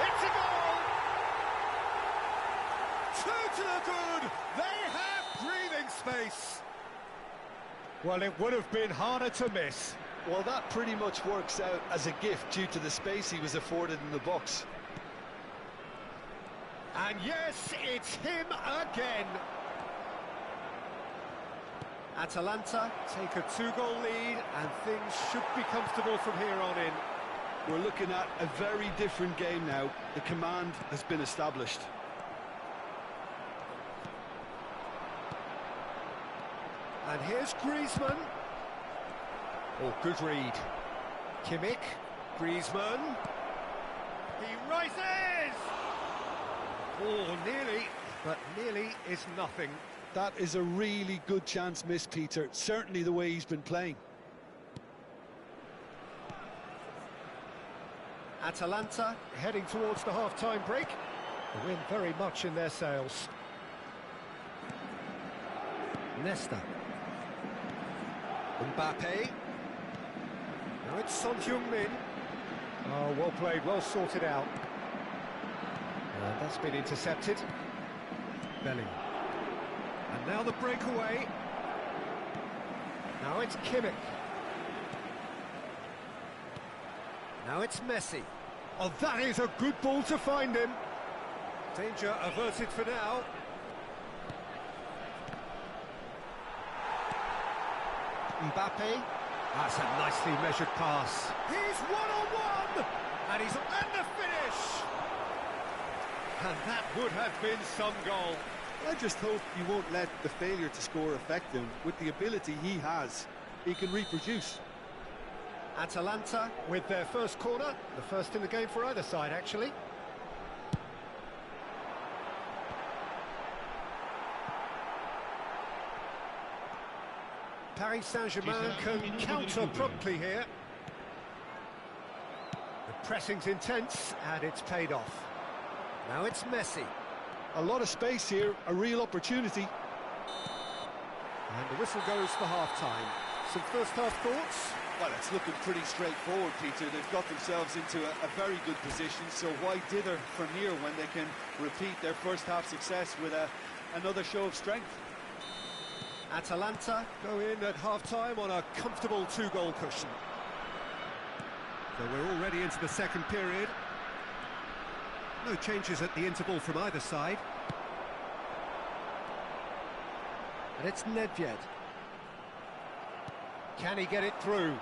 It's a goal! Two to the good! They have breathing space! Well, it would have been harder to miss. Well, that pretty much works out as a gift due to the space he was afforded in the box. And yes, it's him again. Atalanta take a 2-goal lead, and things should be comfortable from here on in. We're looking at a very different game now. The command has been established. And here's Griezmann. Oh, good read. Kimmich, Griezmann. He rises! Oh, nearly, but nearly is nothing. That is a really good chance missed, Peter. Certainly the way he's been playing. Atalanta heading towards the half-time break. The wind very much in their sails. Nesta. Mbappe. Now it's Son Heung-min. Oh, well played, well sorted out. And that's been intercepted. Bellingham. And now the breakaway. Now it's Kimmich. Now it's Messi. Oh, that is a good ball to find him. Danger averted for now. Mbappe. That's a nicely measured pass. He's one-on-one! And he's at the finish! And that would have been some goal. I just hope he won't let the failure to score affect him. With the ability he has, he can reproduce. Atalanta with their first corner, the first in the game for either side, actually. Paris Saint-Germain can counter promptly here. The pressing's intense, and it's paid off. Now it's Messi. A lot of space here, a real opportunity. And the whistle goes for half-time. Some first-half thoughts? Well, it's looking pretty straightforward, Peter. They've got themselves into a very good position, so why dither from here when they can repeat their first-half success with another show of strength? Atalanta go in at half-time on a comfortable 2-goal cushion. So we're already into the second period. No changes at the interval from either side. And it's Nedved. Can he get it through?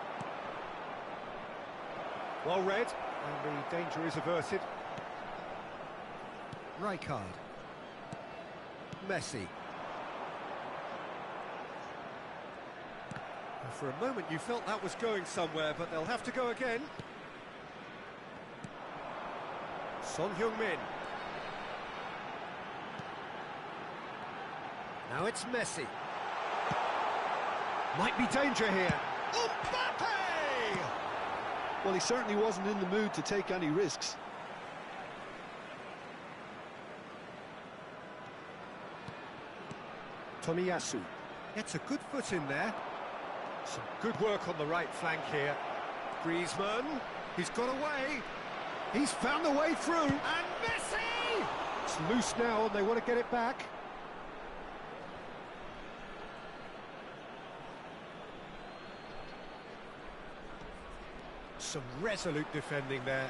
Well read, and the danger is averted. Rijkaard. Messi. For a moment you felt that was going somewhere, but they'll have to go again. Son Heung-min. Now it's Messi. Might be danger here. Mbappe! Well, he certainly wasn't in the mood to take any risks. Tomiyasu gets a good foot in there. Some good work on the right flank here. Griezmann, he's got away. He's found the way through. And Messi! It's loose now and they want to get it back. Some resolute defending there.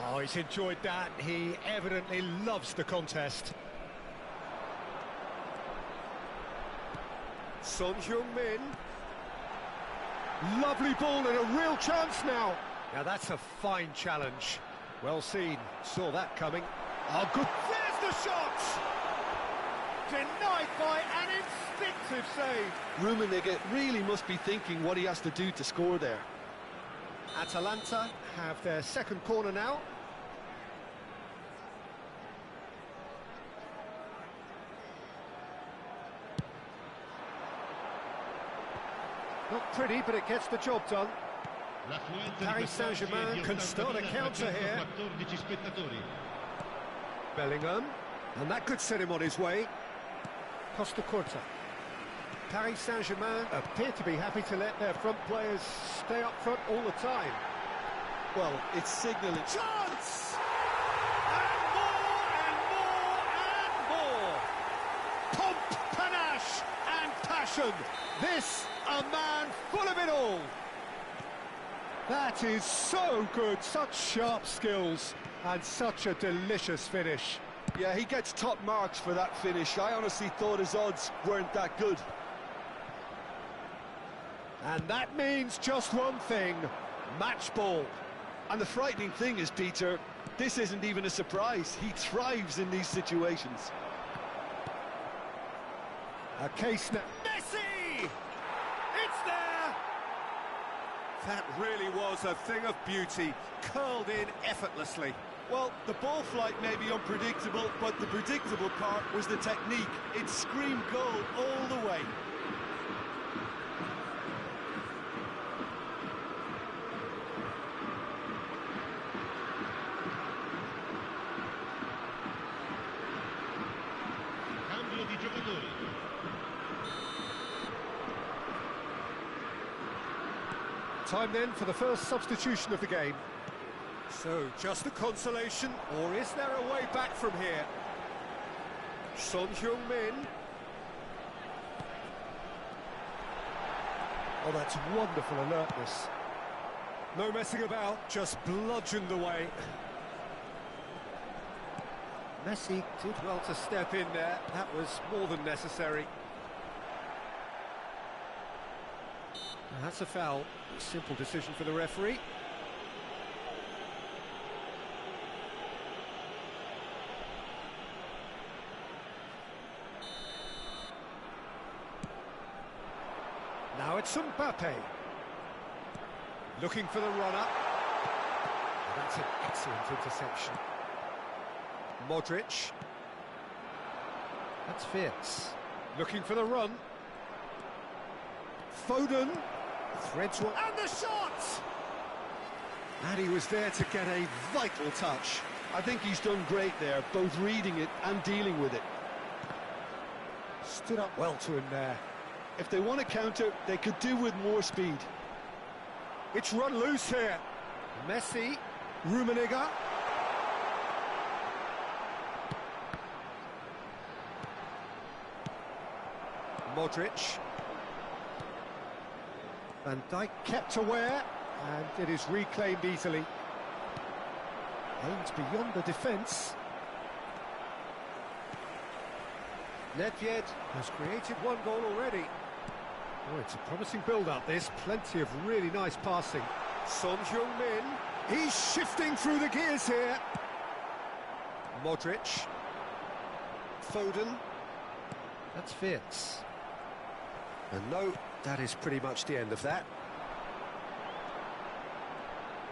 Oh, he's enjoyed that. He evidently loves the contest. Son Heung-min. Lovely ball and a real chance now. Now that's a fine challenge. Well seen. Saw that coming. Oh, good. There's the shot! Denied by an instinctive save. Rummenigge really must be thinking what he has to do to score there. Atalanta have their second corner now. Not pretty, but it gets the job done. Paris Saint-Germain can start a counter here. Bellingham, and that could set him on his way. Costa Curta. Paris Saint-Germain appear to be happy to let their front players stay up front all the time. Well, it's signalling. Chance! And more, and more! Pomp, panache, and passion. This, a man full of it all. That is so good, such sharp skills, and such a delicious finish. Yeah, he gets top marks for that finish. I honestly thought his odds weren't that good. And that means just one thing, match ball. And the frightening thing is, Peter, this isn't even a surprise. He thrives in these situations. A case now. Messi! It's there! That really was a thing of beauty, curled in effortlessly. Well, the ball flight may be unpredictable, but the predictable part was the technique. It screamed goal all the way. Time then for the first substitution of the game. So, just a consolation, or is there a way back from here? Son Heung-min. Oh, that's wonderful alertness. No messing about, just bludgeoned away. Messi did well to step in there, that was more than necessary. That's a foul. Simple decision for the referee. Now it's Mbappe. Looking for the runner. That's an excellent interception. Modric. That's Fierce. Looking for the run. Foden. Threads one. And the shot! And he was there to get a vital touch. I think he's done great there, both reading it and dealing with it. Stood up well to him there. If they want to counter, they could do with more speed. It's run loose here. Messi, Rummenigge. Modric. Van Dijk kept aware, and it is reclaimed easily. Aims beyond the defence. Nedved has created one goal already. Oh, it's a promising build-up, this. Plenty of really nice passing. Son Heung-min, he's shifting through the gears here. Modric. Foden. That's Fierce. And no, that is pretty much the end of that.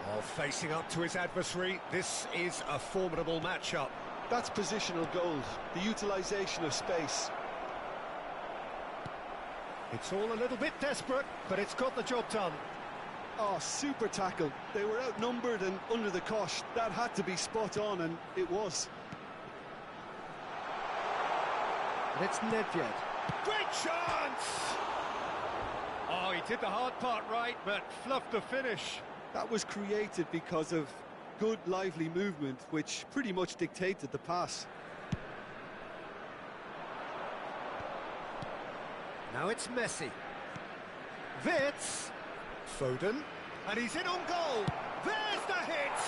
Oh, facing up to his adversary, this is a formidable matchup. That's positional goals, the utilisation of space. It's all a little bit desperate, but it's got the job done. Oh, super tackle. They were outnumbered and under the cosh. That had to be spot on, and it was. And it's Nedved. Great chance! Oh, he did the hard part right, but fluffed the finish. That was created because of good, lively movement, which pretty much dictated the pass. Now it's Messi. Wits. Foden. And he's in on goal. There's the hit.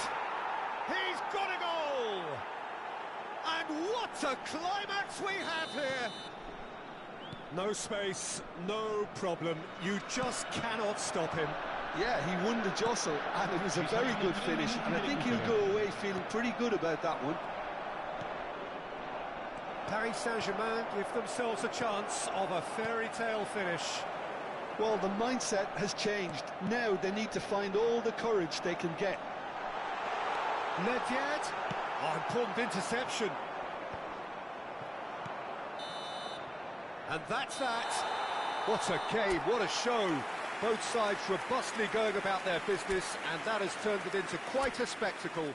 He's got a goal. And what a climax we have here. No space, no problem. You just cannot stop him. Yeah, he won the jostle, and it was a very good finish, and I think he'll go away feeling pretty good about that one. Paris Saint-Germain give themselves a chance of a fairy tale finish. Well, the mindset has changed. Now they need to find all the courage they can get. Nedved. Oh, important interception. And that's that. What a game, what a show. Both sides robustly going about their business, and that has turned it into quite a spectacle.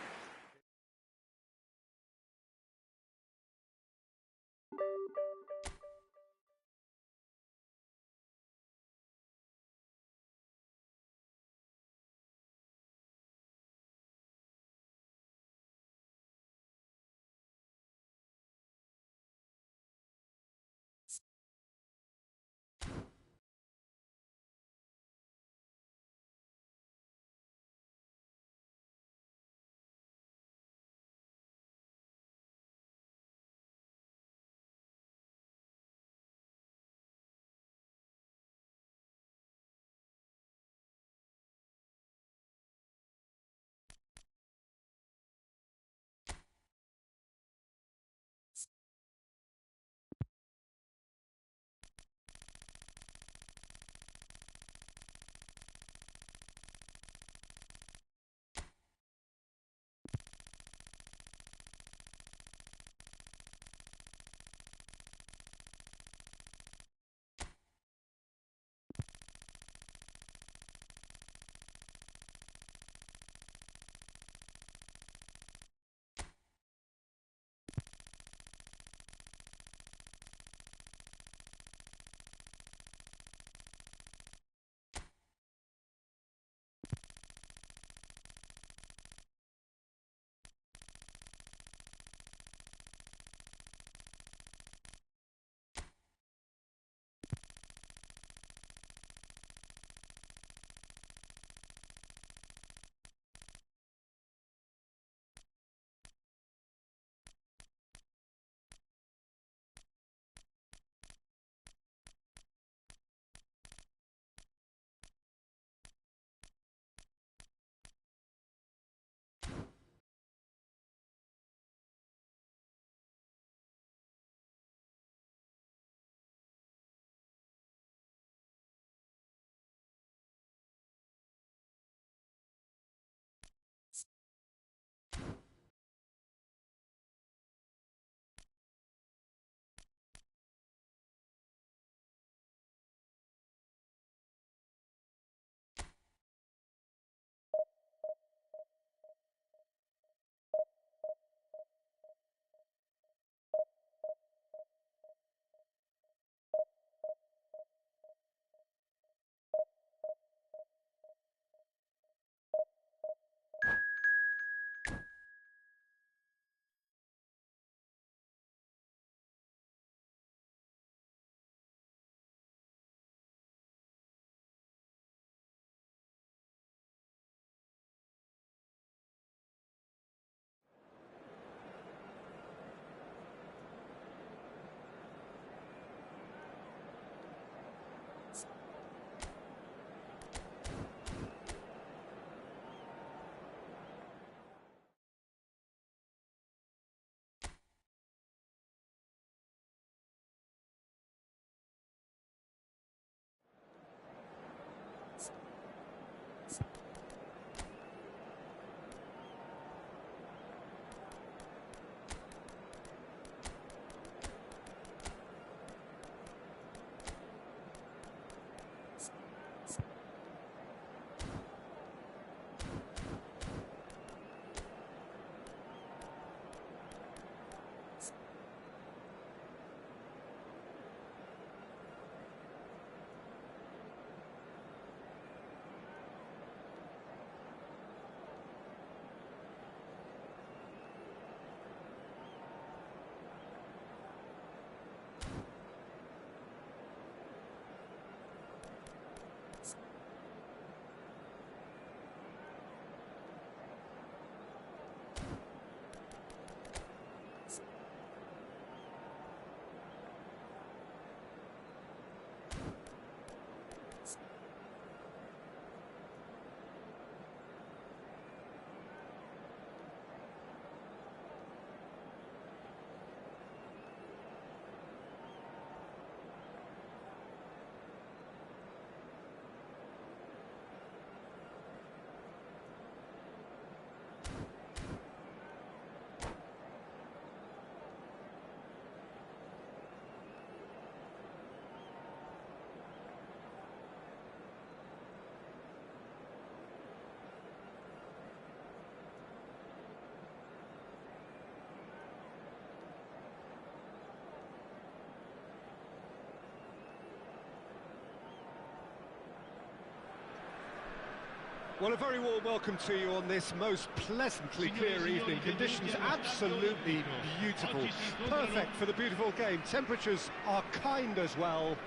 Well, a very warm welcome to you on this most pleasantly clear evening. Conditions absolutely beautiful. Perfect for the beautiful game. Temperatures are kind as well.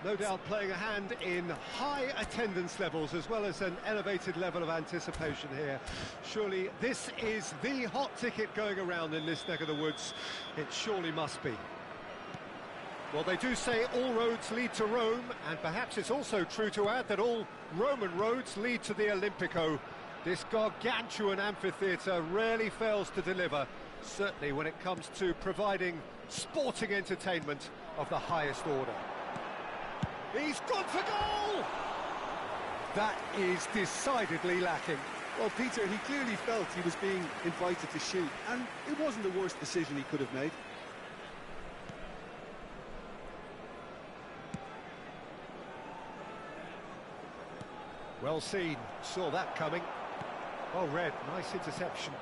No doubt playing a hand in high attendance levels as well as an elevated level of anticipation here. Surely this is the hot ticket going around in this neck of the woods. It surely must be. Well, they do say all roads lead to Rome, and perhaps it's also true to add that all Roman roads lead to the Olimpico. This gargantuan amphitheatre rarely fails to deliver, certainly when it comes to providing sporting entertainment of the highest order. He's gone for goal! That is decidedly lacking. Well, Peter, he clearly felt he was being invited to shoot, and it wasn't the worst decision he could have made. Well seen, saw that coming. Well read, nice interception.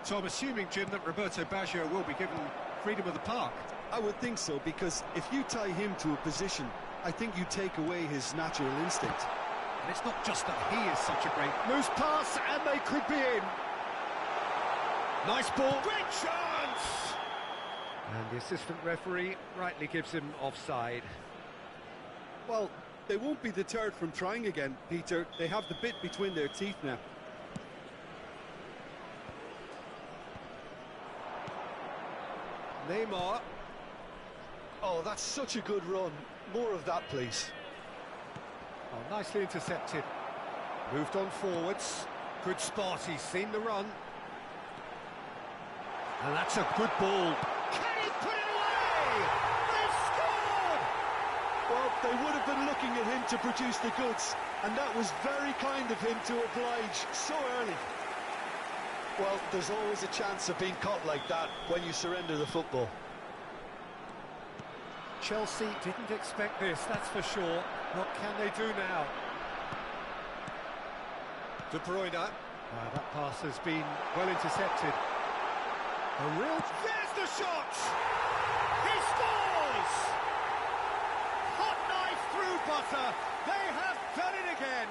So I'm assuming, Jim, that Roberto Baggio will be given freedom of the park. I would think so, because if you tie him to a position, I think you take away his natural instinct. And it's not just that he is such a great... Loose pass, and they could be in. Nice ball, great chance! And the assistant referee rightly gives him offside. Well, they won't be deterred from trying again, Peter. They have the bit between their teeth now. Neymar. Oh, that's such a good run. More of that, please. Oh, nicely intercepted. Moved on forwards. Good spot, he's seen the run. And that's a good ball. Can he put it away? They've scored! Well, they would have been looking at him to produce the goods, and that was very kind of him to oblige so early. Well, there's always a chance of being caught like that when you surrender the football. Chelsea didn't expect this, that's for sure. What can they do now? De Bruyne. That pass has been well intercepted. A real... There's the shot! He scores! Hot knife through butter. They have done it again.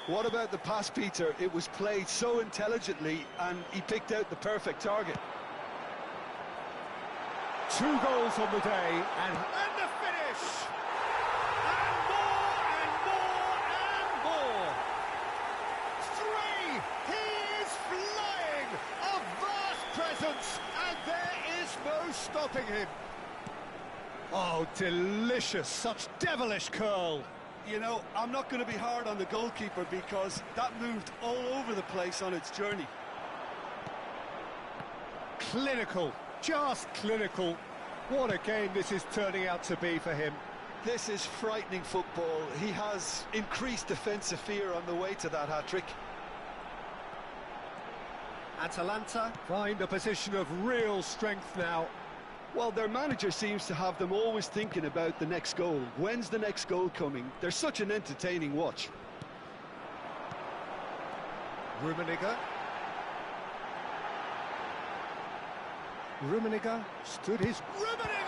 What about the pass, Peter? It was played so intelligently, and he picked out the perfect target. 2 goals on the day, and the finish! And more, and more, and more! 3! He is flying! A vast presence, and there is no stopping him. Oh, delicious, such devilish curl. You know, I'm not going to be hard on the goalkeeper because that moved all over the place on its journey. Clinical, just clinical. What a game this is turning out to be for him. This is frightening football. He has increased defensive fear on the way to that hat-trick. Atalanta find a position of real strength now. Well, their manager seems to have them always thinking about the next goal. When's the next goal coming? They're such an entertaining watch. Rummenigge stood his... Rummenigge!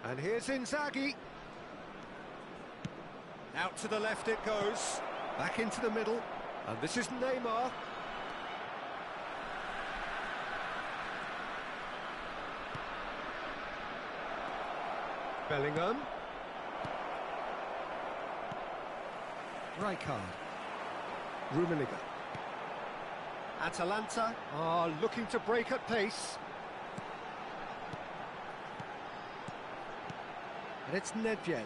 And here's Inzaghi. Out to the left it goes. Back into the middle. And this is Neymar. Bellingham. Rijkaard. Rummenigge. Atalanta are looking to break at pace. And it's Nedved.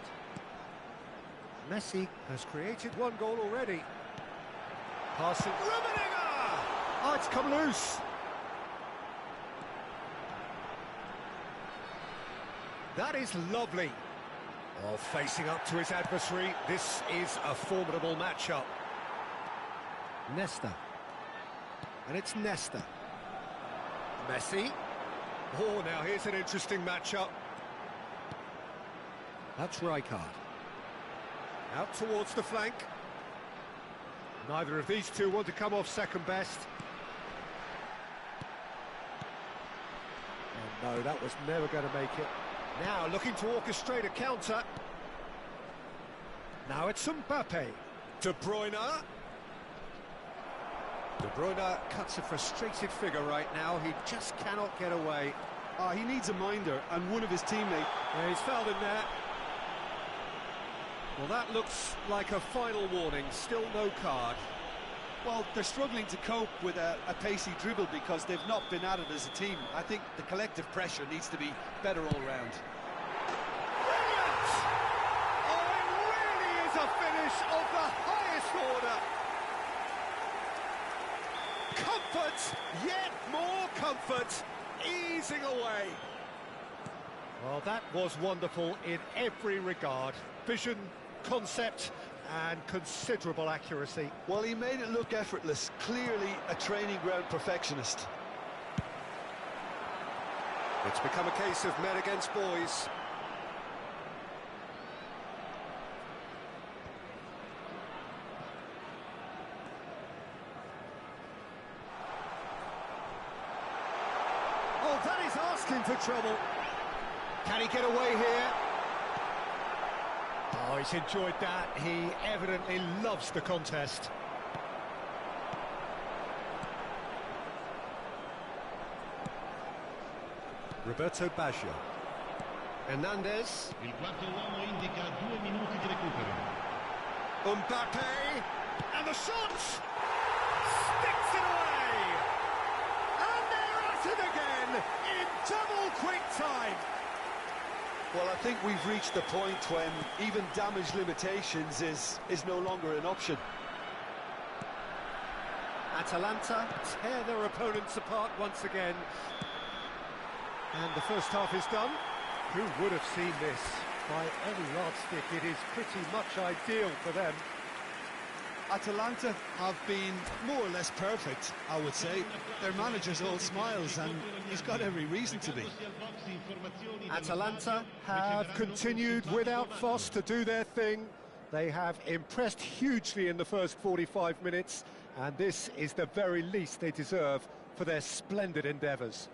Messi has created 1 goal already. Passing. Rummenigge! Oh, it's come loose. That is lovely. Oh, facing up to his adversary. This is a formidable matchup. Nesta. And it's Nesta. Messi. Oh, now here's an interesting matchup. That's Rijkaard. Out towards the flank. Neither of these two want to come off second best. And no, that was never going to make it. Now looking to orchestrate a counter. Now it's Mbappe. De Bruyne. De Bruyne cuts a frustrated figure right now. He just cannot get away. He needs a minder, and one of his teammates... Yeah, he's fouled him there. Well, that looks like a final warning. Still no card. Well, they're struggling to cope with a pacey dribble because they've not been at it as a team. I think the collective pressure needs to be better all round. Brilliant! Oh, it really is a finish of the highest order. Comfort, yet more comfort, easing away. Well, that was wonderful in every regard. Vision, concept, and considerable accuracy. Well, he made it look effortless. Clearly a training ground perfectionist. It's become a case of men against boys. Oh, that is asking for trouble. Can he get away here? Oh, he's enjoyed that. He evidently loves the contest. Roberto Baggio. Hernandez. Il quarto uomo indica 2 minuti di recupero. Mbappe. And the shot! Sticks it away! And they're at it again in double quick time. Well, I think we've reached the point when even damage limitations is no longer an option. Atalanta tear their opponents apart once again. And the first half is done. Who would have seen this? By any yardstick, it is pretty much ideal for them. Atalanta have been more or less perfect, I would say. Their manager's all smiles, and he's got every reason to be. Atalanta have continued without fuss to do their thing. They have impressed hugely in the first 45 minutes, and this is the very least they deserve for their splendid endeavours.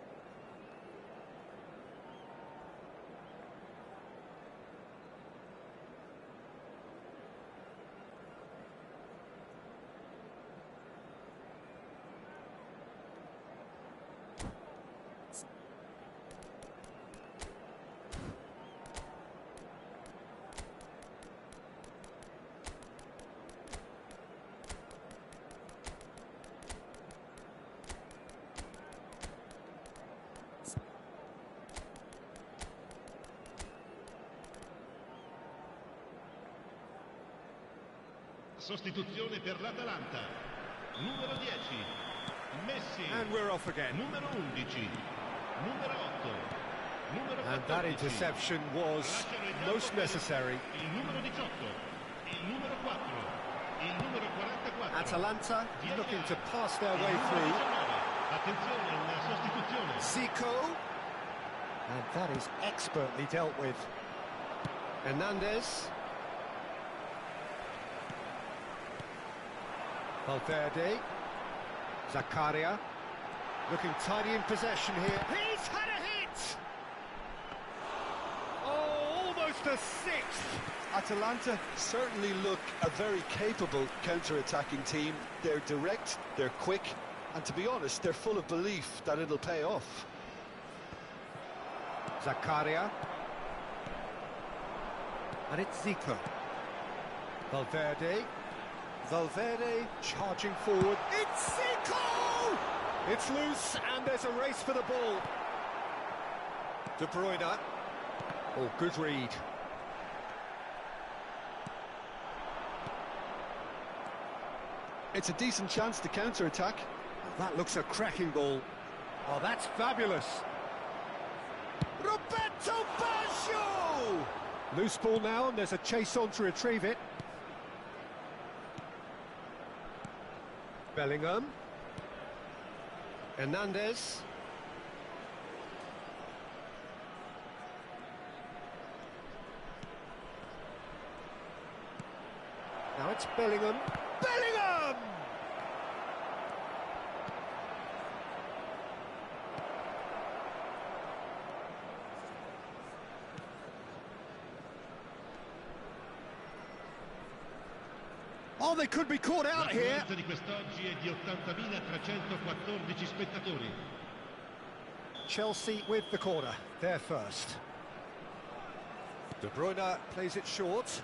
Sostituzione per l'Atalanta. Numero 10. Messi. And we're off again. Numero 11. Numero 8. Numero 14. And that interception was most necessary. Il numero 18. Il numero 4. Il numero 44. Atalanta looking to pass their way through. Attenzione, una sostituzione. Zico. And that is expertly dealt with. Hernandez. Valverde. Zakaria. Looking tidy in possession here. He's had a hit! Oh, almost a sixth! Atalanta certainly look a very capable counter-attacking team. They're direct, they're quick, and to be honest, they're full of belief that it'll pay off. Zakaria. And it's Zico. Valverde. Valverde charging forward. It's Zico! It's loose, and there's a race for the ball. De Bruyne. Oh, good read. It's a decent chance to counter-attack. That looks a cracking ball. Oh, that's fabulous. Roberto Baggio! Loose ball now, and there's a chase on to retrieve it. Bellingham. Hernandez. Now it's Bellingham. Bellingham! Oh, they could be caught out here. La di quest'oggi è di 80.314 spettatori. Chelsea with the corner, they're first. De Bruyne plays it short.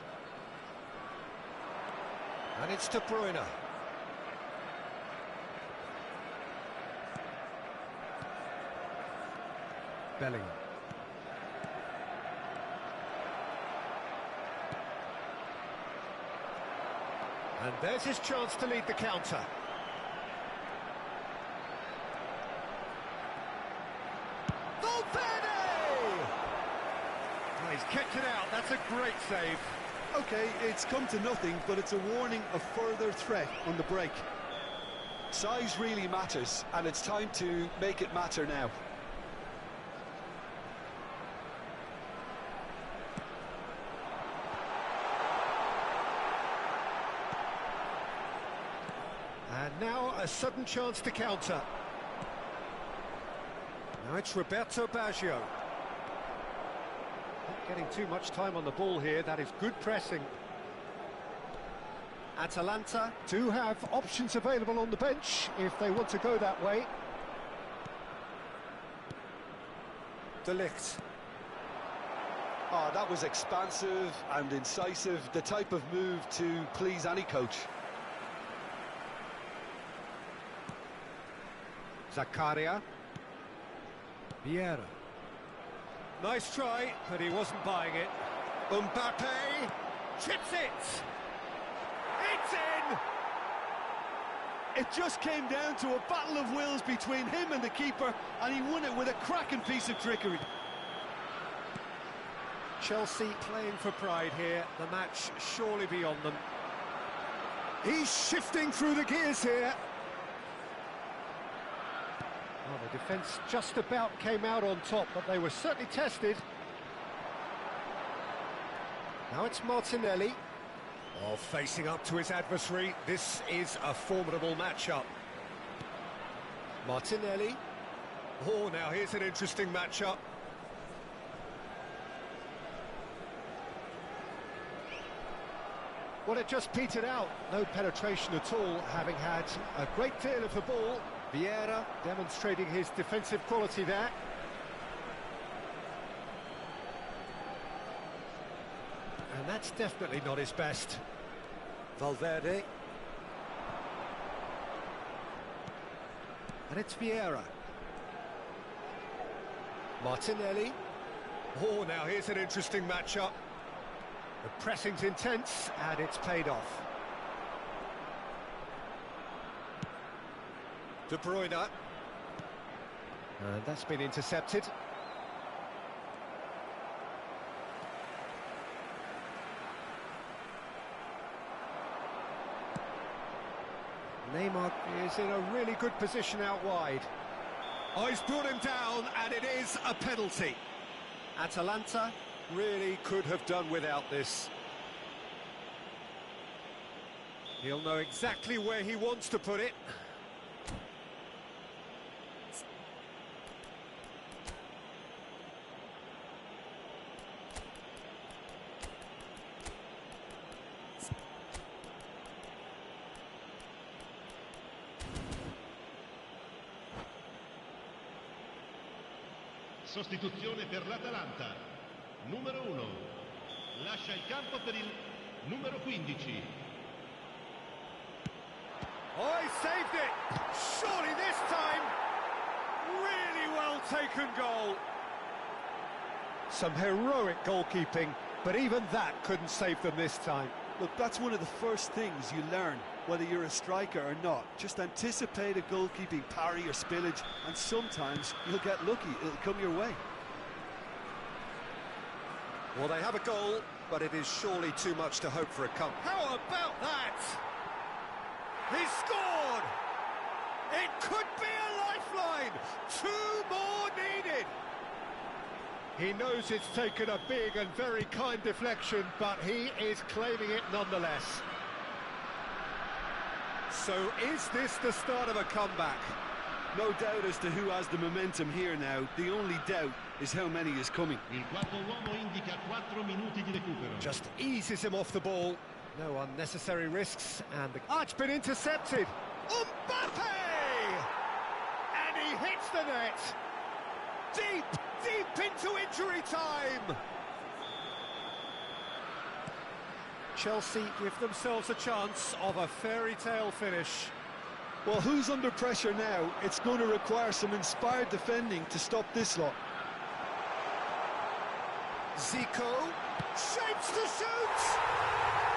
And it's De Bruyne. Bellingham. And there's his chance to lead the counter. Valverde! Oh, he's kept it out, that's a great save. Okay, it's come to nothing, but it's a warning of further threat on the break. Size really matters, and it's time to make it matter now. And now a sudden chance to counter. Now it's Roberto Baggio. Not getting too much time on the ball here, that is good pressing. Atalanta do have options available on the bench if they want to go that way. De Ligt. Oh, that was expansive and incisive, the type of move to please any coach. Zakaria. Vieira. Nice try, but he wasn't buying it. Mbappe chips it! It's in! It just came down to a battle of wills between him and the keeper, and he won it with a cracking piece of trickery. Chelsea playing for pride here, the match surely beyond them. He's shifting through the gears here. Well, the defence just about came out on top, but they were certainly tested. Now it's Martinelli. Oh, facing up to his adversary, this is a formidable matchup. Martinelli. Oh, now here's an interesting matchup. Well, it just petered out. No penetration at all, having had a great deal of the ball. Vieira demonstrating his defensive quality there. And that's definitely not his best. Valverde. And it's Vieira. Martinelli. Oh, now here's an interesting matchup. The pressing's intense, and it's paid off. De Bruyne. And that's been intercepted. Neymar is in a really good position out wide. Oh, he's brought him down, and it is a penalty. Atalanta really could have done without this. He'll know exactly where he wants to put it. Sostituzione per l'Atalanta. Numero 1. Lascia il campo per il numero 15. Oh, he saved it! Surely this time! Really well taken goal. Some heroic goalkeeping, but even that couldn't save them this time. Look, that's one of the first things you learn, whether you're a striker or not. Just anticipate a goalkeeping parry or spillage, and sometimes you'll get lucky. It'll come your way. Well, they have a goal, but it is surely too much to hope for a comeback. How about that? He scored! It could be a lifeline! 2 more needed! He knows it's taken a big and very kind deflection, but he is claiming it nonetheless. So is this the start of a comeback? No doubt as to who has the momentum here now. The only doubt is how many is coming. Il quarto uomo indica 4 minuti di recupero. Just eases him off the ball. No unnecessary risks, and it's been intercepted. Mbappe! And he hits the net. Deep, deep into injury time. Chelsea give themselves a chance of a fairy tale finish. Well, who's under pressure now? It's going to require some inspired defending to stop this lot. Zico shapes to shoot.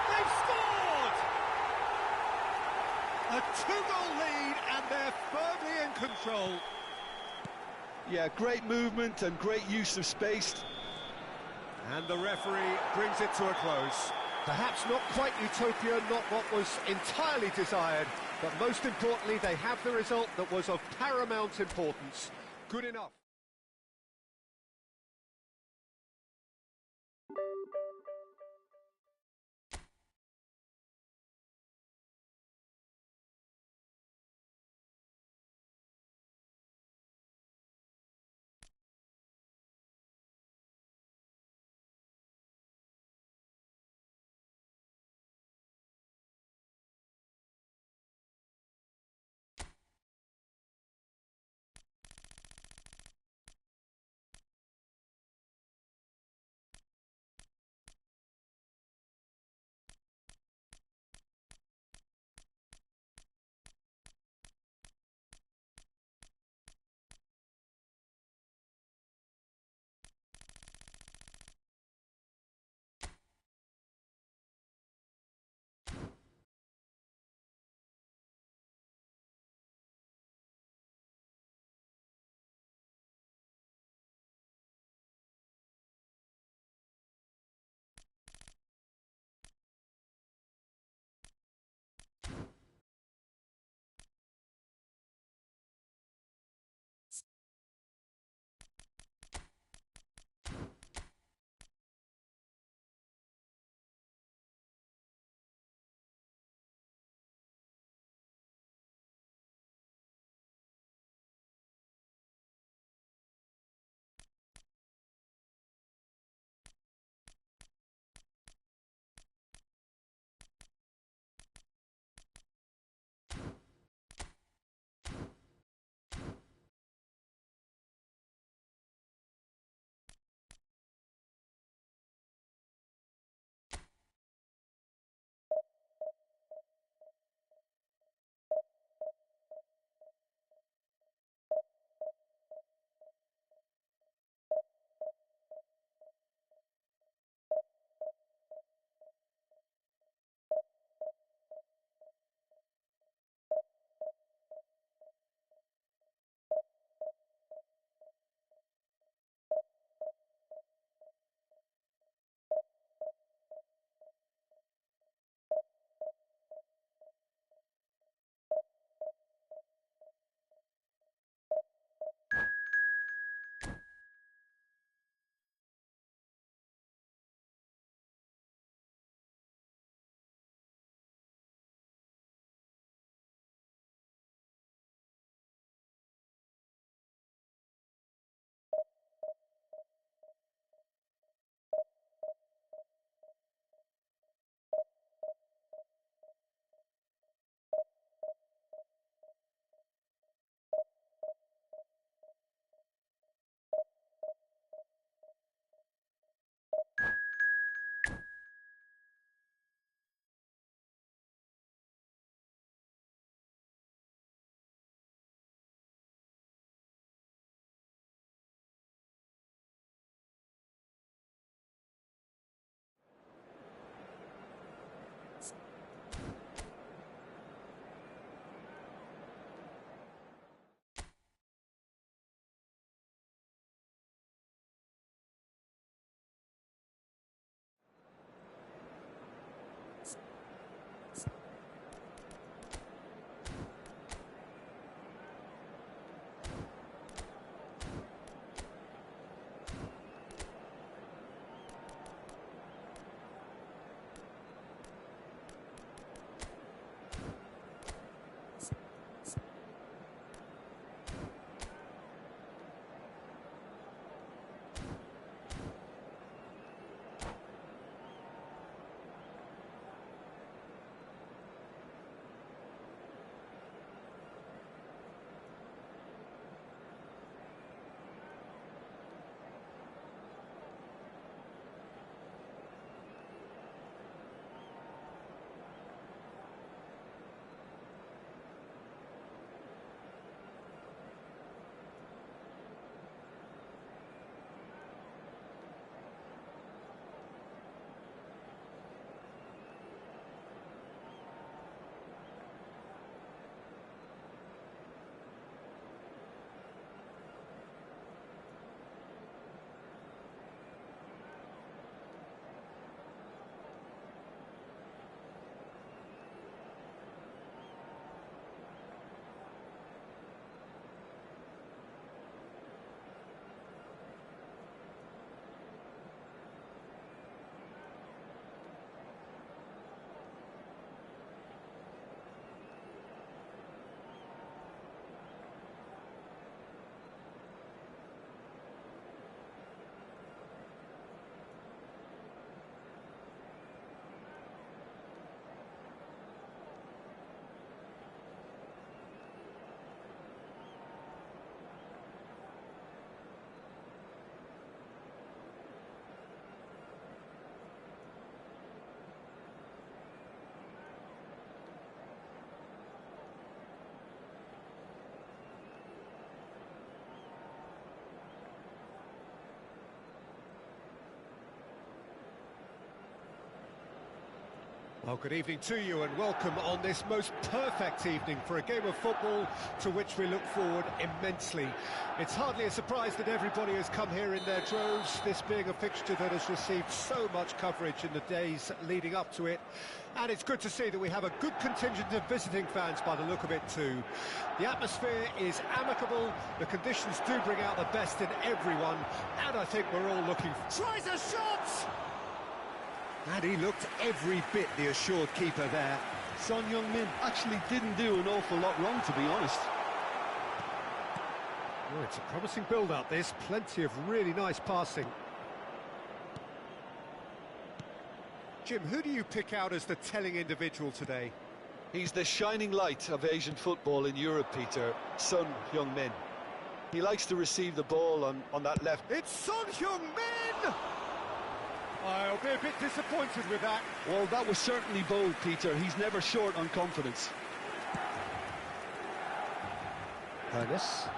They've scored! A 2-goal lead, and they're firmly in control. Yeah, great movement and great use of space. And the referee brings it to a close. Perhaps not quite utopia, not what was entirely desired, but most importantly, they have the result that was of paramount importance. Good enough. Oh, good evening to you and welcome on this most perfect evening for a game of football to which we look forward immensely. It's hardly a surprise that everybody has come here in their droves, this being a fixture that has received so much coverage in the days leading up to it. And it's good to see that we have a good contingent of visiting fans by the look of it too. The atmosphere is amicable, the conditions do bring out the best in everyone, and I think we're all looking... Tries a shot! And he looked every bit the assured keeper there. Son Heung-min actually didn't do an awful lot wrong, to be honest. Oh, it's a promising build-up, this. Plenty of really nice passing. Jim, who do you pick out as the telling individual today? He's the shining light of Asian football in Europe, Peter. Son Heung-min. He likes to receive the ball on that left. It's Son Heung-min! I'll be a bit disappointed with that. Well, that was certainly bold, Peter. He's never short on confidence. Ernest.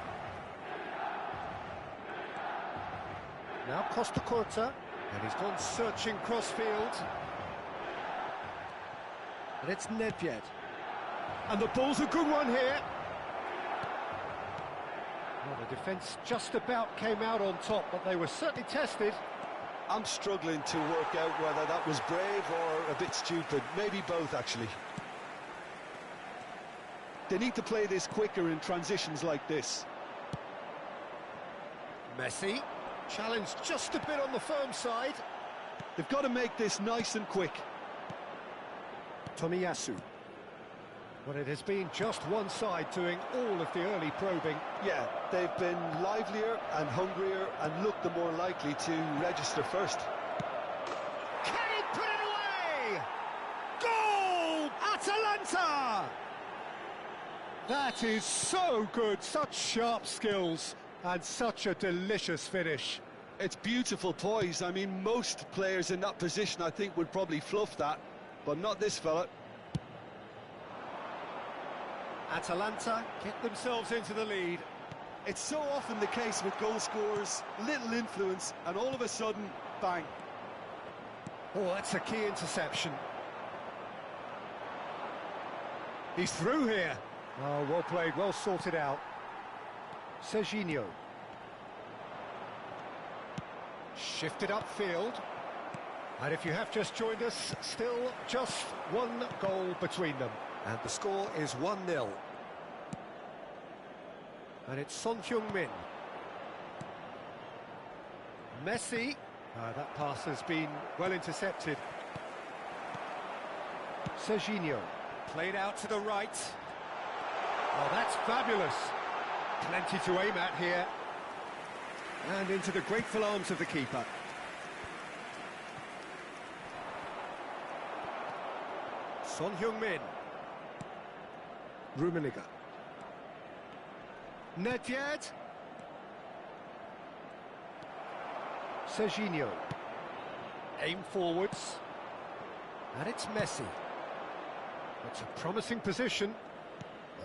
Now Costa Corta. And he's gone searching cross-field. And it's Nedved. And the ball's a good one here. Well, the defence just about came out on top, but they were certainly tested. I'm struggling to work out whether that was brave or a bit stupid. Maybe both, actually. They need to play this quicker in transitions like this. Messi, challenged just a bit on the firm side. They've got to make this nice and quick. Tomiyasu. Well, it has been just one side doing all of the early probing. Yeah, they've been livelier and hungrier and looked the more likely to register first. Can he put it away? Goal! Atalanta! That is so good, such sharp skills and such a delicious finish. It's beautiful poise. I mean, most players in that position, I think, would probably fluff that, but not this fella. Atalanta get themselves into the lead. It's so often the case with goal scorers, little influence, and all of a sudden, bang. Oh, that's a key interception. He's through here. Oh, well played, well sorted out. Serginho. Shifted upfield. And if you have just joined us, still just one goal between them. And the score is 1-0. And it's Son Heung-min. Messi. That pass has been well intercepted. Serginho. Played out to the right. Oh, that's fabulous. Plenty to aim at here. And into the grateful arms of the keeper. Son Heung-min. Rummenigge. Nedved. Serginho. Aim forwards. And it's Messi. It's a promising position.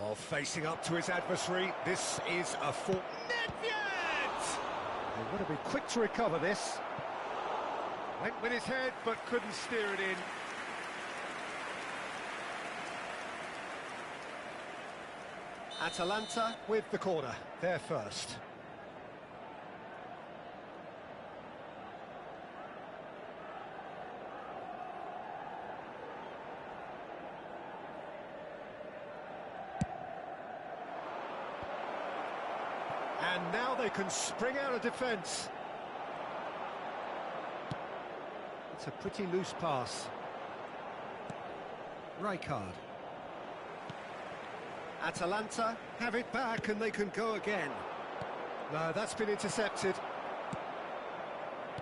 Oh, facing up to his adversary. This is a full... Nedved! They've got to be quick to recover this. Went with his head, but couldn't steer it in. Atalanta with the corner, they're first. And now they can spring out of defence. It's a pretty loose pass. Rijkaard. Atalanta have it back and they can go again. No, that's been intercepted.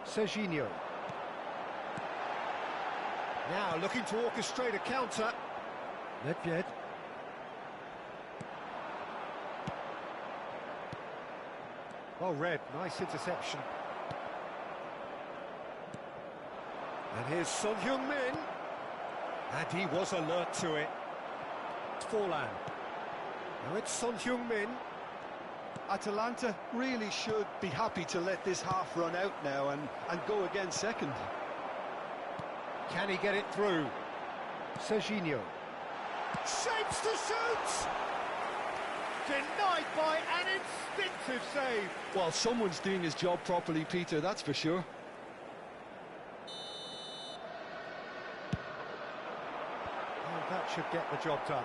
Serginho. Now looking to orchestrate a counter. Nedved. Well read, nice interception. And here's Son Heung-min. And he was alert to it. Forlan. Now it's Son Heung-min. Atalanta really should be happy to let this half run out now and go again second. Can he get it through? Serginho. Shapes to shoot! Denied by an instinctive save. Well, someone's doing his job properly, Peter, that's for sure. Oh, that should get the job done.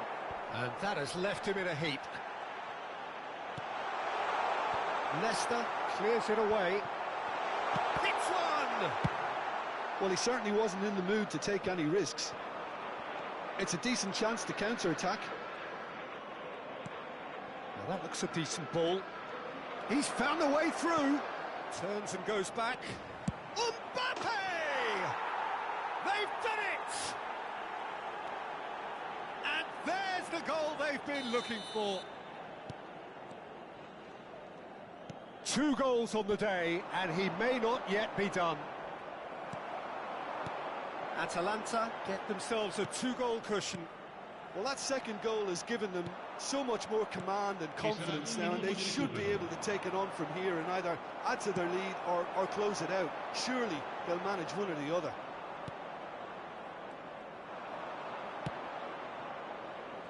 And that has left him in a heap. Leicester clears it away. Hits one! Well, he certainly wasn't in the mood to take any risks. It's a decent chance to counter-attack. Well, that looks a decent ball. He's found a way through. Turns and goes back. Mbappe! They've done it! And there's the goal they've been looking for. 2 goals on the day, and he may not yet be done. Atalanta get themselves a 2-goal cushion. Well, that second goal has given them so much more command and confidence now, and they should be able to take it on from here and either add to their lead or close it out. Surely they'll manage one or the other.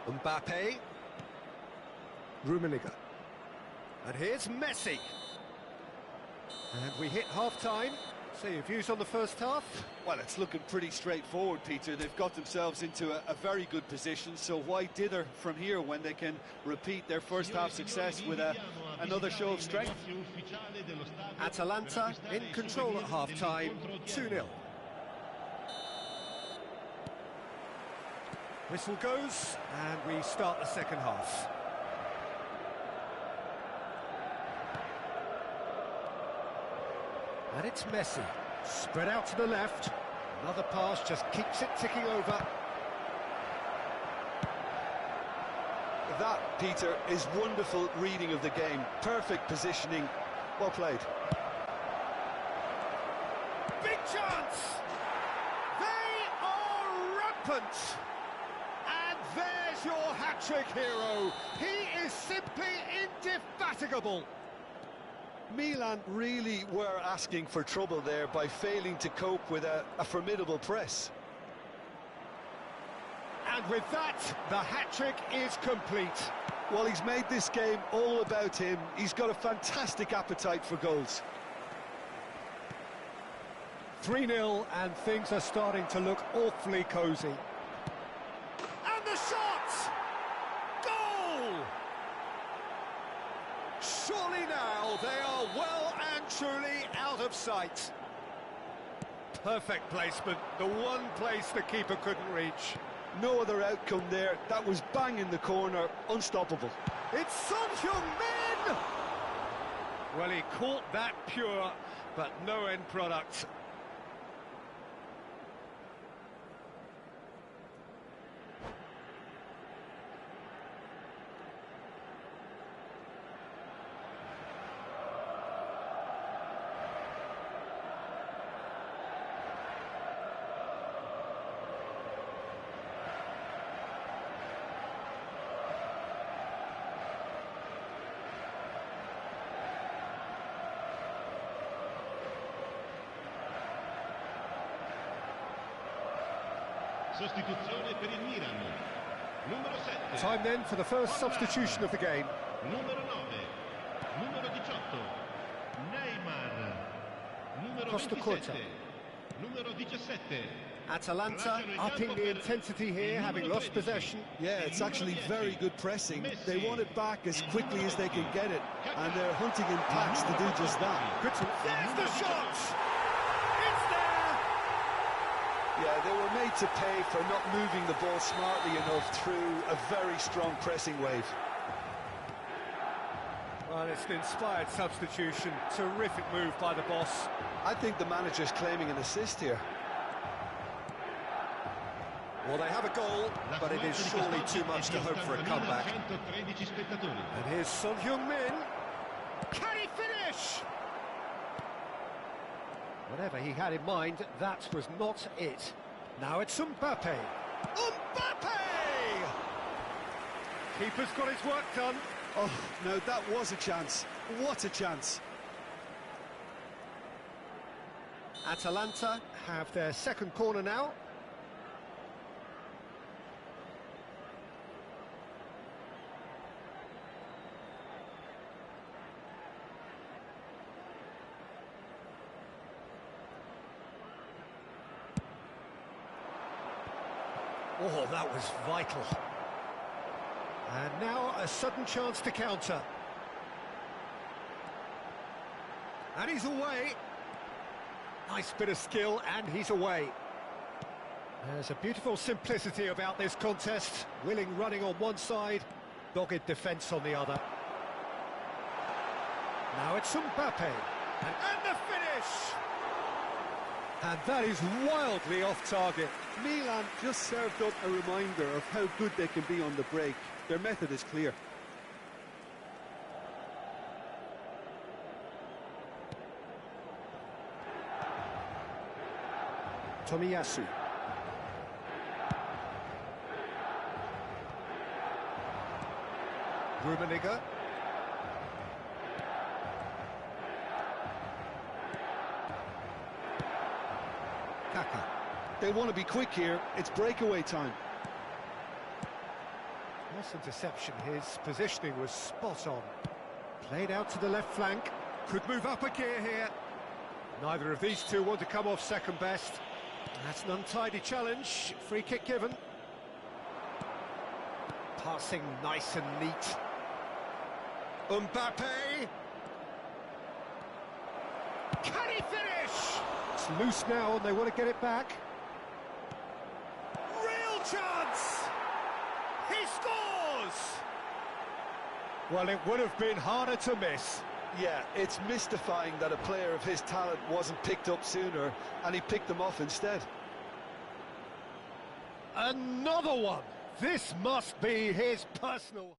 Mbappe. Rummenigge. And here's Messi. And we hit half-time. So your views on the first half? Well, it's looking pretty straightforward, Peter. They've got themselves into a very good position, so why dither from here when they can repeat their first half success with another show of strength? Atalanta in control at half-time, 2-0. Whistle goes, and we start the second half. And it's Messi, spread out to the left. Another pass just keeps it ticking over. That, Peter, is wonderful reading of the game. Perfect positioning. Well played. Big chance! They are rampant! And there's your hat-trick hero. He is simply indefatigable. Milan really were asking for trouble there by failing to cope with a formidable press. And with that, the hat-trick is complete. Well, he's made this game all about him. He's got a fantastic appetite for goals. 3-0, and things are starting to look awfully cosy. And the shot! Goal! Surely now they are well and truly out of sight. Perfect placement, the one place the keeper couldn't reach. No other outcome there. That was bang in the corner, unstoppable. It's Son Heung-min! Well, he caught that pure, but no end product. Sostituzione per il Milan. Numero 7. Time then for the first substitution of the game. Numero 9. Numero 18. Neymar. Numero Costa 27. Numero 17. Atalanta upping the intensity here, having lost possession. Yeah, it's actually very good pressing. They want it back as quickly as they can get it, and they're hunting in packs to do just that. Good to... There's the shot! It's there! Yeah, they were made to pay for not moving the ball smartly enough through a very strong pressing wave. Well, it's an inspired substitution. Terrific move by the boss. I think the manager's claiming an assist here. Well, they have a goal, but it is surely too much to hope for a comeback. And here's Son Heung-min. Can he finish? Whatever he had in mind, that was not it. Now it's Mbappe. Mbappe! Keeper's got his work done. Oh, no, that was a chance. What a chance. Atalanta have their second corner now. Oh, that was vital. And now a sudden chance to counter. And he's away. Nice bit of skill, and he's away. There's a beautiful simplicity about this contest. Willing running on one side, dogged defence on the other. Now it's Mbappe. And the finish! And that is wildly off target. Milan just served up a reminder of how good they can be on the break. Their method is clear. Tomiyasu. Rummenigge. Kaka. They want to be quick here. It's breakaway time. Nice interception. His positioning was spot on. Played out to the left flank. Could move up a gear here. Neither of these two want to come off second best. That's an untidy challenge. Free kick given. Passing nice and neat. Mbappe! Can he finish? It's loose now and they want to get it back. Real chance! He scores! Well, it would have been harder to miss. Yeah, it's mystifying that a player of his talent wasn't picked up sooner, and he picked them off instead. Another one! This must be his personal...